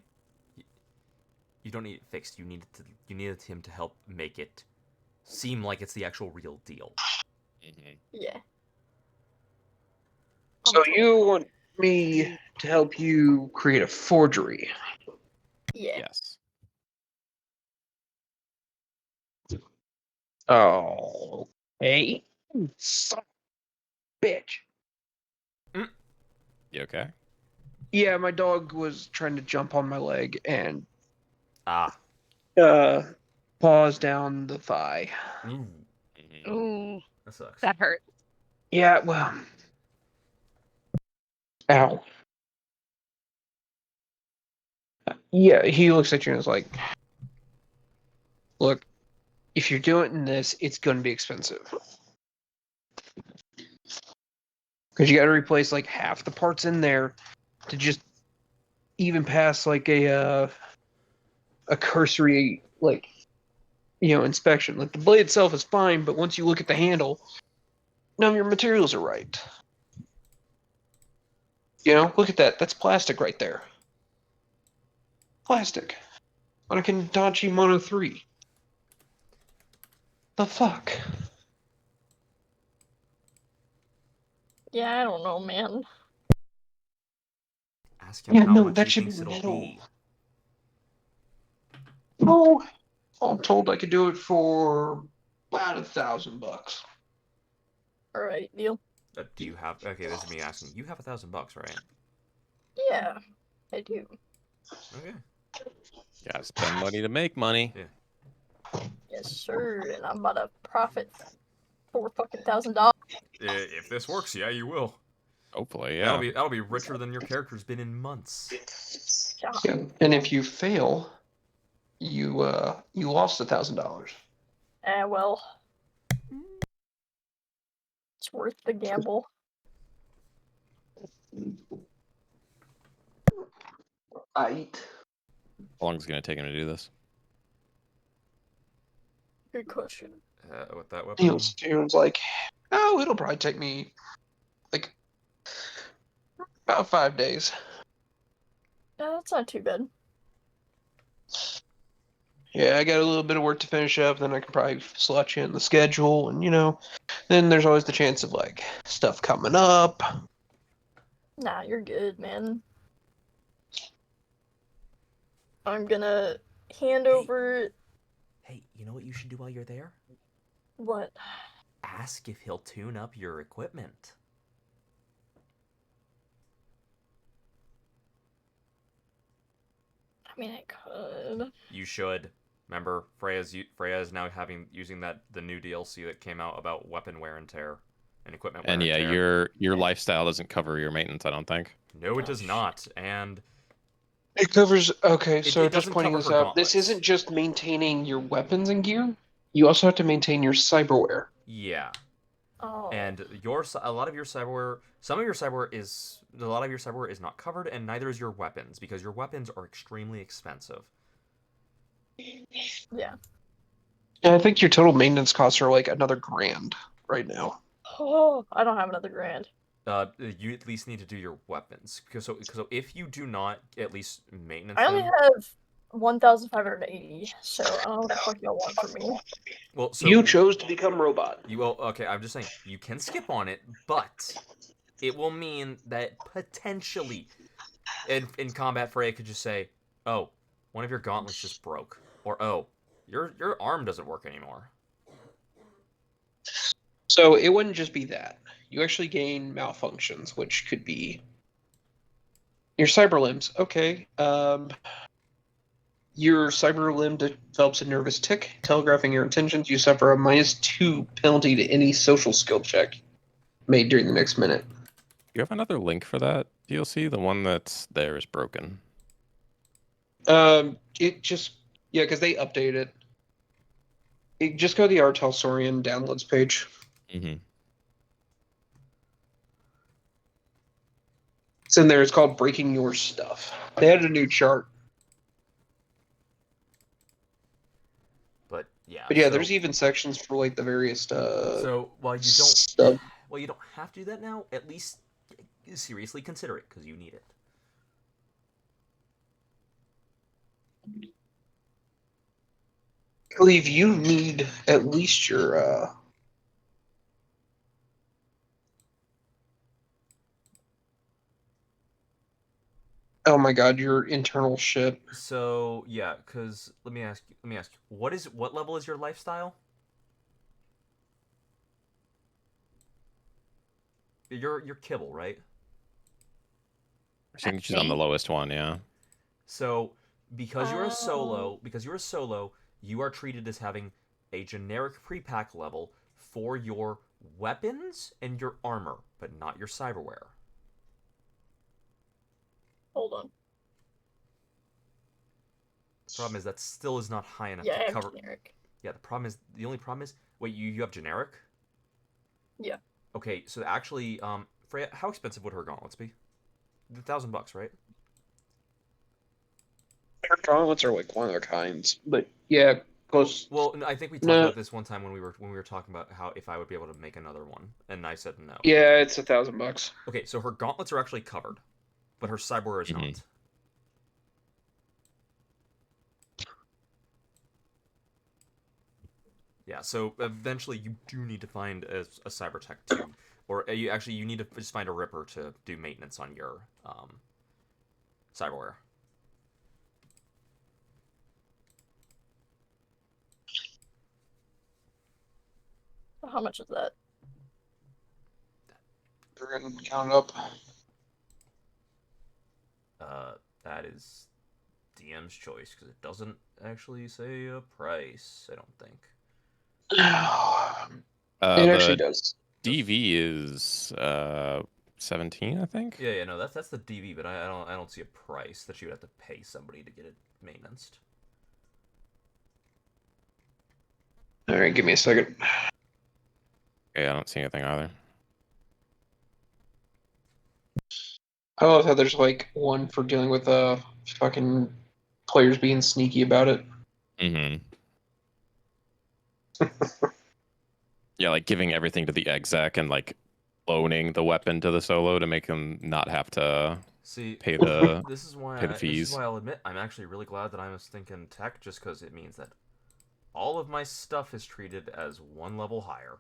You don't need it fixed. You needed him to help make it seem like it's the actual real deal. Yeah. So you want me to help you create a forgery? Yeah. Yes. Oh, hey, son of a bitch. You okay? Yeah, my dog was trying to jump on my leg and Ah. paws down the thigh. Ooh. Ooh, That sucks. that hurt. Yeah, well, ow. Yeah, he looks at you and is like, "Look, if you're doing this, it's going to be expensive. Because you got to replace like half the parts in there to just even pass like a cursory like inspection. Like the blade itself is fine, but once you look at the handle, none of your materials are right. Look at that. That's plastic right there. Plastic on a Kendachi Mono 3. The fuck? Yeah, I don't know, man. Ask him Yeah, how no, much that he should thinks be it'll metal. be. Oh, I'm told I could do it for about $1,000. Alright, deal. Do you have? Okay, this is me asking. You have $1,000, right? Yeah, I do. Okay. Gotta spend money to make money. Yeah. Yes, sir. And I'm about to profit $4,000. If this works, yeah, you will. Hopefully, yeah. That'll be richer than your character's been in months. Yeah, and if you fail, you lost $1,000. Well, it's worth the gamble. Right. How long is it gonna take him to do this? Good question. With that weapon. Steven's like, oh, it'll probably take me like about 5 days. That's not too bad. Yeah, I got a little bit of work to finish up, then I can probably slot you in the schedule, and then there's always the chance of like stuff coming up. Nah, you're good, man. I'm gonna hand over. Hey, you know what you should do while you're there? What? Ask if he'll tune up your equipment. I mean, I could. You should. Remember, Freya's now using the new DLC that came out about weapon wear and tear and equipment wear And yeah, tear. your lifestyle doesn't cover your maintenance, I don't think. No, it does not. And It covers. Okay, so it just doesn't pointing cover this her out. This gauntlets. isn't just maintaining your weapons and gear. You also have to maintain your cyberware. Yeah. Oh. And a lot of your cyberware is not covered, and neither is your weapons, because your weapons are extremely expensive. Yeah. And I think your total maintenance costs are like another $1,000 right now. Oh, I don't have another grand. You at least need to do your weapons because so if you do not at least maintenance I only them, have 1,580, so I don't know what the fuck y'all want from me. well, so You chose to become robot. you will. Okay, I'm just saying you can skip on it, but it will mean that potentially in combat, Freya could just say, "Oh, one of your gauntlets just broke," or "Oh, your arm doesn't work anymore." So it wouldn't just be that. You actually gain malfunctions, which could be your cyber limbs. Okay. Your cyber limb develops a nervous tic, telegraphing your intentions. You suffer a -2 penalty to any social skill check made during the next minute. You have another link for that DLC? The one that's there is broken. It just because they updated it. Just go to the Artel Saurian downloads page. Mm-hmm. It's in there. It's called Breaking Your Stuff. They added a new chart. But yeah. But yeah, so, there's even sections for like the various So while you don't, stuff. well, you don't have to do that now. At least seriously consider it because you need it. I believe you need at least your oh my god, your internal shit. So yeah, because let me ask you, what level is your lifestyle? You're kibble, right? I think she's on the lowest one, yeah. So because you're a Oh. solo, you are treated as having a generic pre-pack level for your weapons and your armor, but not your cyberware. Hold on. Problem is that still is not high enough Yeah, I to have cover. generic. Yeah, the only problem is, wait, you have generic? Yeah. Okay, so actually, Freya, how expensive would her gauntlets be? $1,000, right? Her gauntlets are like one of the kinds, but yeah, close. Well, I think we talked No. about this one time when we were talking about how if I would be able to make another one, and I said no. Yeah, it's $1,000. Okay, so her gauntlets are actually covered, but her cyberware is Mhm. not. Yeah, so eventually you do need to find a cyber tech to, or you need to just find a ripper to do maintenance on your cyberware. How much is that? They're gonna count it up. That is DM's choice because it doesn't actually say a price. I don't think. It actually The does. DV is 17, I think. Yeah, no, that's the DV, but I don't see a price that you would have to pay somebody to get it maintenanced. All right, give me a second. Okay, I don't see anything either. I love how there's like one for dealing with fucking players being sneaky about it. Mm-hmm. Yeah, like giving everything to the exec and like loaning the weapon to the solo to make them not have to See, pay the this is why pay the this is fees. why I'll admit I'm actually really glad that I was thinking tech, just because it means that all of my stuff is treated as one level higher.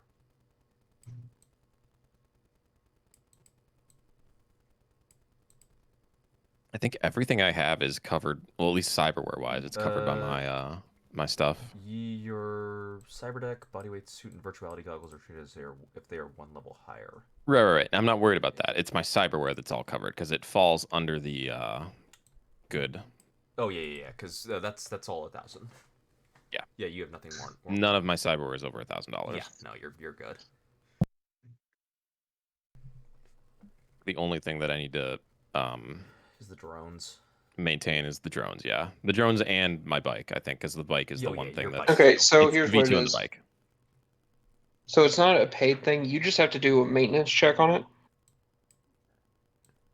I think everything I have is covered. Well, at least cyberware wise, it's covered by my stuff. Your cyberdeck, bodyweight suit, and virtuality goggles are treated as if they are one level higher. Right. I'm not worried about that. It's my cyberware that's all covered because it falls under the good. Oh yeah, because that's all 1,000. Yeah. Yeah, you have nothing more. None of my cyberware is over $1,000. Yeah, no, you're good. The only thing that I need to Is the drones. maintain is the drones. Yeah, the drones and my bike. I think because the bike is the one thing your that. bike. Okay, so It's here's the what it V2 on the is. bike. So it's not a paid thing. You just have to do a maintenance check on it.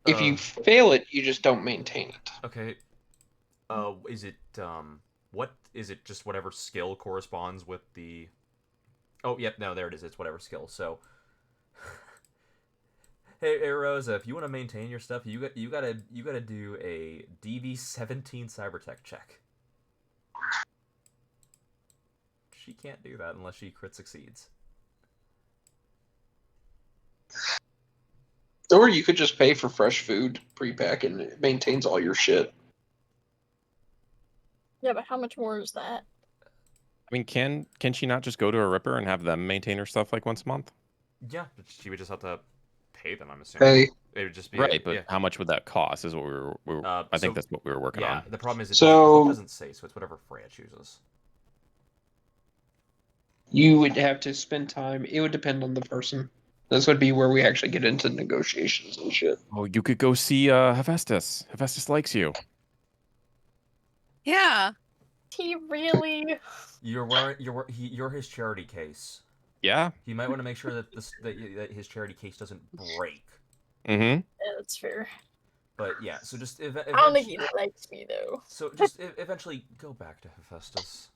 If you fail it, you just don't maintain it. Okay. Is it what is it? Just whatever skill corresponds with the. Oh, yep. No, there it is. It's whatever skill. So. Hey Rosa, if you want to maintain your stuff, you gotta do a DV17 cybertech check. She can't do that unless she crit succeeds. Or you could just pay for fresh food pre-pack and it maintains all your shit. Yeah, but how much more is that? I mean, can she not just go to a Ripper and have them maintain her stuff like once a month? Yeah, but she would just have to pay them. I'm assuming. Hey, It would just be Right, but yeah. how much would that cost? Is what I think So that's what we were working yeah, on. the problem is the So- book doesn't say, so it's whatever Freya chooses. you would have to spend time. It would depend on the person. This would be where we actually get into negotiations and shit. Oh, you could go see Hephaestus. Hephaestus likes you. Yeah. He really? You're his charity case. Yeah. He might want to make sure that that his charity case doesn't break. Mm-hmm. Yeah, that's fair. But yeah, so just I don't think he likes me though. So just eventually go back to Hephaestus.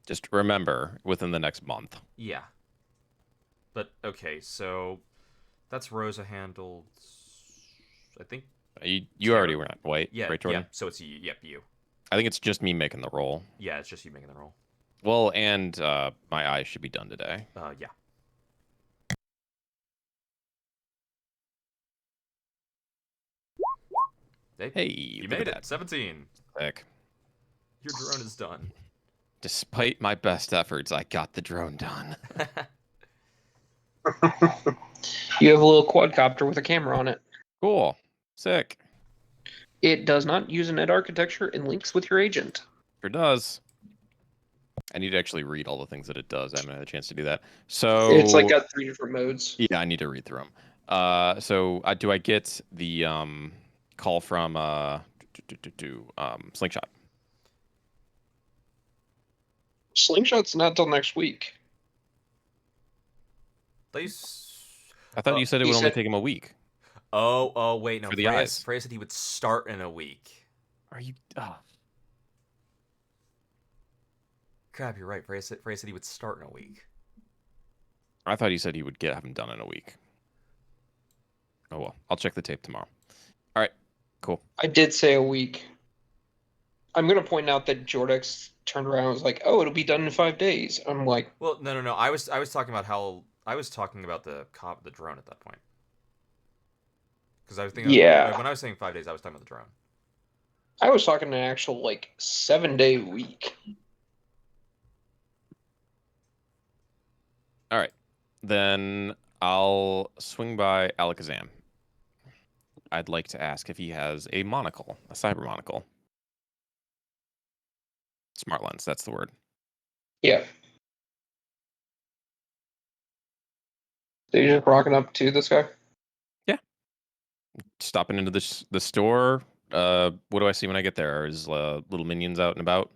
Just remember, within the next month. Yeah. But okay, so that's Rosa handled. I think. You already were not white, Yeah. right, Jordan? Yeah. So it's you. Yep, you. I think it's just me making the roll. Yeah, it's just you making the roll. Well, and my eyes should be done today. Yeah. Hey, you look made at it. that. 17. Heck. Your drone is done. Despite my best efforts, I got the drone done. You have a little quadcopter with a camera on it. Cool. Sick. It does not use a net architecture and links with your agent. Sure does. I need to actually read all the things that it does. I haven't had a chance to do that. So It's like got 3 different modes. yeah, I need to read through them. So do I get the call from Slingshot? Slingshot's not till next week. I thought you said it he would only said- take him a week. Oh, wait, no. For the eyes. Freya said he would start in a week. Are you? Crap, you're right. Freya said he would start in a week. I thought he said he would have him done in a week. Oh well, I'll check the tape tomorrow. All right, cool. I did say a week. I'm going to point out that Jordex turned around and was like, "Oh, it'll be done in 5 days." I'm like, Well, no. I was talking about the drone at that point. Because I was thinking. Yeah. When I was saying 5 days, I was talking about the drone. I was talking an actual 7-day week. All right, then I'll swing by Alakazam. I'd like to ask if he has a monocle, a cyber monocle. Smart lens, that's the word. Yeah. So you're just rocking up to this guy? Stopping into the store. What do I see when I get there? Is little minions out and about?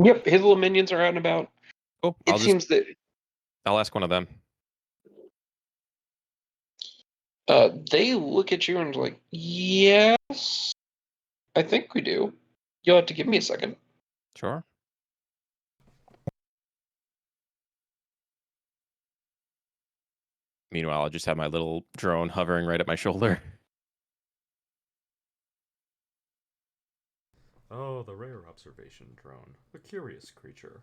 Yep, his little minions are out and about. Oh, It seems that I'll ask one of them. they look at you and are like, yes, I think we do. You'll have to give me a second. Sure. Meanwhile, I'll just have my little drone hovering right at my shoulder. Oh, the rare observation drone. A curious creature.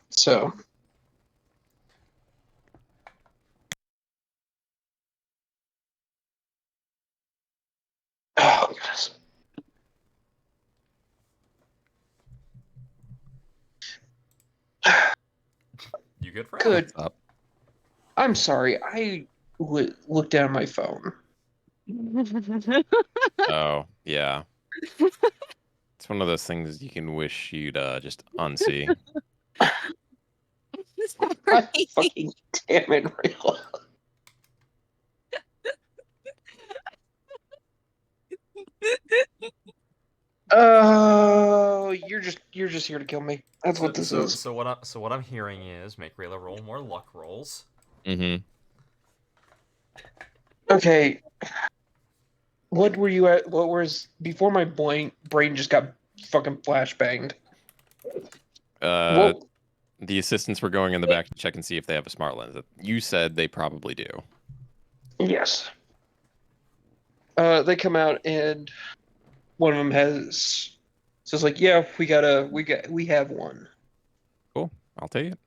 So. Oh, goodness. You good, Fred? Good. Up. I'm sorry. I looked down at my phone. Oh, yeah. It's one of those things you can wish you'd just unsee. God fucking damn it, Rayla. Oh, you're just here to kill me. That's what this is. So what I'm hearing is make Rayla roll more luck rolls. Mm-hmm. Okay. What were you at? What was before my brain just got fucking flashbanged. The assistants were going in the back to check and see if they have a smart lens. You said they probably do. Yes. They come out and one of them says like, yeah, we have one. Cool. I'll take it.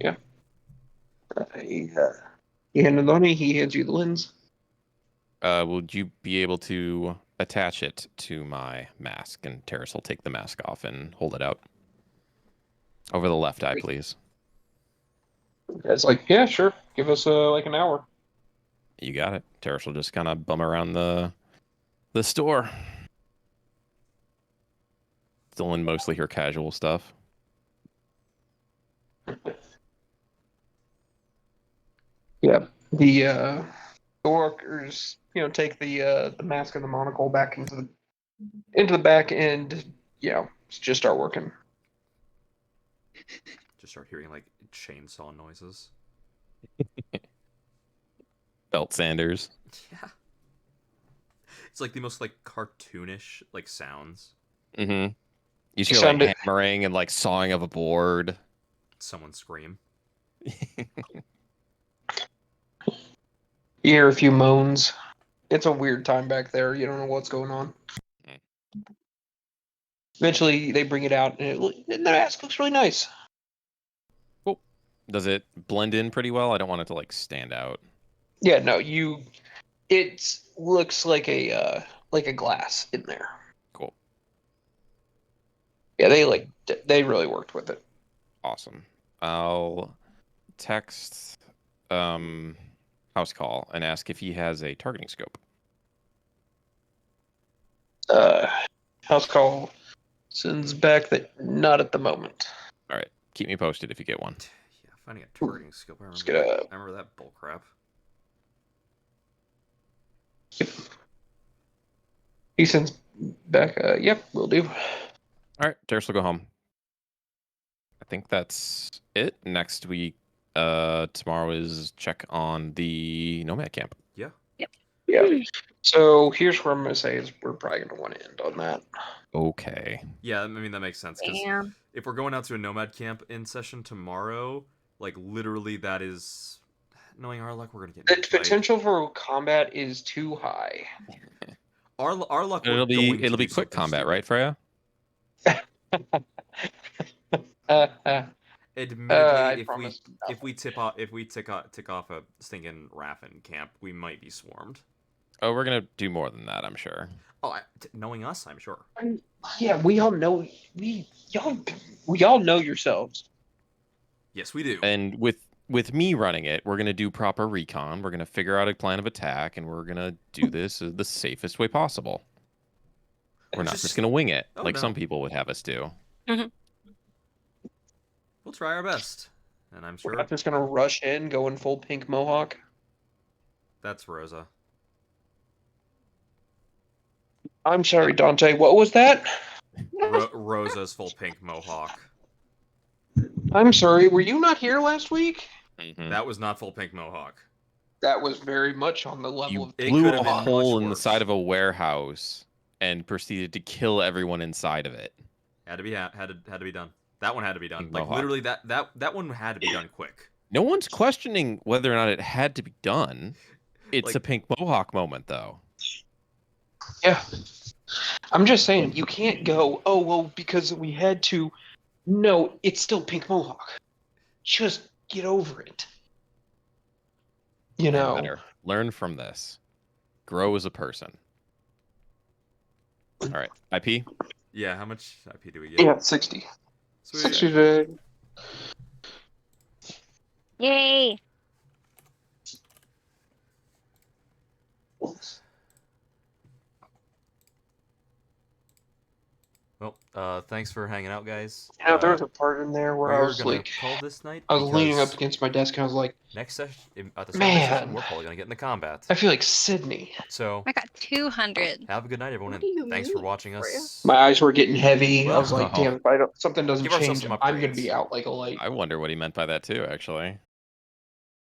Yeah. He handed the money. He hands you the lens. Would you be able to attach it to my mask? And Terrace will take the mask off and hold it out. Over the left eye, please. It's like, yeah, sure. Give us like an hour. You got it. Terrace will just kind of bum around the store. Still in mostly her casual stuff. Yeah. The workers, take the mask and the monocle back into the back and just start working. Just start hearing like chainsaw noises. Belt Sanders. Yeah. It's like the most like cartoonish like sounds. Mm-hmm. You hear like hammering and like sawing of a board. Someone scream. You hear a few moans. It's a weird time back there. You don't know what's going on. Eventually, they bring it out, and the mask looks really nice. Cool. Does it blend in pretty well? I don't want it to like stand out. Yeah, no, it looks like a glass in there. Cool. Yeah, they really worked with it. Awesome. I'll text House Call and ask if he has a targeting scope. House Call sends back that not at the moment. All right. Keep me posted if you get one. Yeah, finding a targeting scope. I remember that bullcrap. He sends back, yep, will do. All right, Terrace will go home. I think that's it. Next week, tomorrow is check on the Nomad camp. Yeah. Yep. Yeah. So here's what I'm going to say is we're probably going to want to end on that. Okay. Yeah, I mean, that makes sense. Because if we're going out to a Nomad camp in session tomorrow, like, literally that is... Knowing our luck, we're going to get... The potential for combat is too high. Our luck, It'll be quick combat, right, Freya? Admittedly, if we tick off a stinking Raffin camp, we might be swarmed. Oh, we're gonna do more than that, I'm sure. Oh, knowing us, I'm sure. Yeah, we all know y'all know yourselves. Yes, we do. And with me running it, we're gonna do proper recon. We're gonna figure out a plan of attack, and we're gonna do this the safest way possible. We're not just gonna wing it like some people would have us do. Mm-hmm. We'll try our best, and I'm sure we're not just gonna rush in, go in full pink mohawk. That's Rosa. I'm sorry, Dante. What was that? Rosa's full pink mohawk. I'm sorry. Were you not here last week? Mm-hmm. That was not full pink mohawk. That was very much on the level of. You blew a hole in the side of a warehouse and proceeded to kill everyone inside of it. Had to be done. That one had to be done. Pink like mohawk. literally, that one had to be done quick. No one's questioning whether or not it had to be done. It's Like- a pink mohawk moment, though. Yeah. I'm just saying, you can't go, oh, well, because we had to. No, it's still pink mohawk. Just get over it. You know. Better. Learn from this. Grow as a person. All right. IP? Yeah, how much IP do we get? Yeah, 60. Sweet. 60 today. Yay! Well, thanks for hanging out, guys. You know, there was a part in there where I was gonna like, call this night. I was leaning because up against my desk and I was like, next session, at the Man. session, we're probably gonna get into combat. I feel like Sydney. So I got 200. have a good night, everyone, What do you and thanks for mean, watching us. My eyes were getting heavy. I was Well, like, damn, if something doesn't give ourselves change, some I'm going to upgrades. be out like a light. I wonder what he meant by that, too, actually.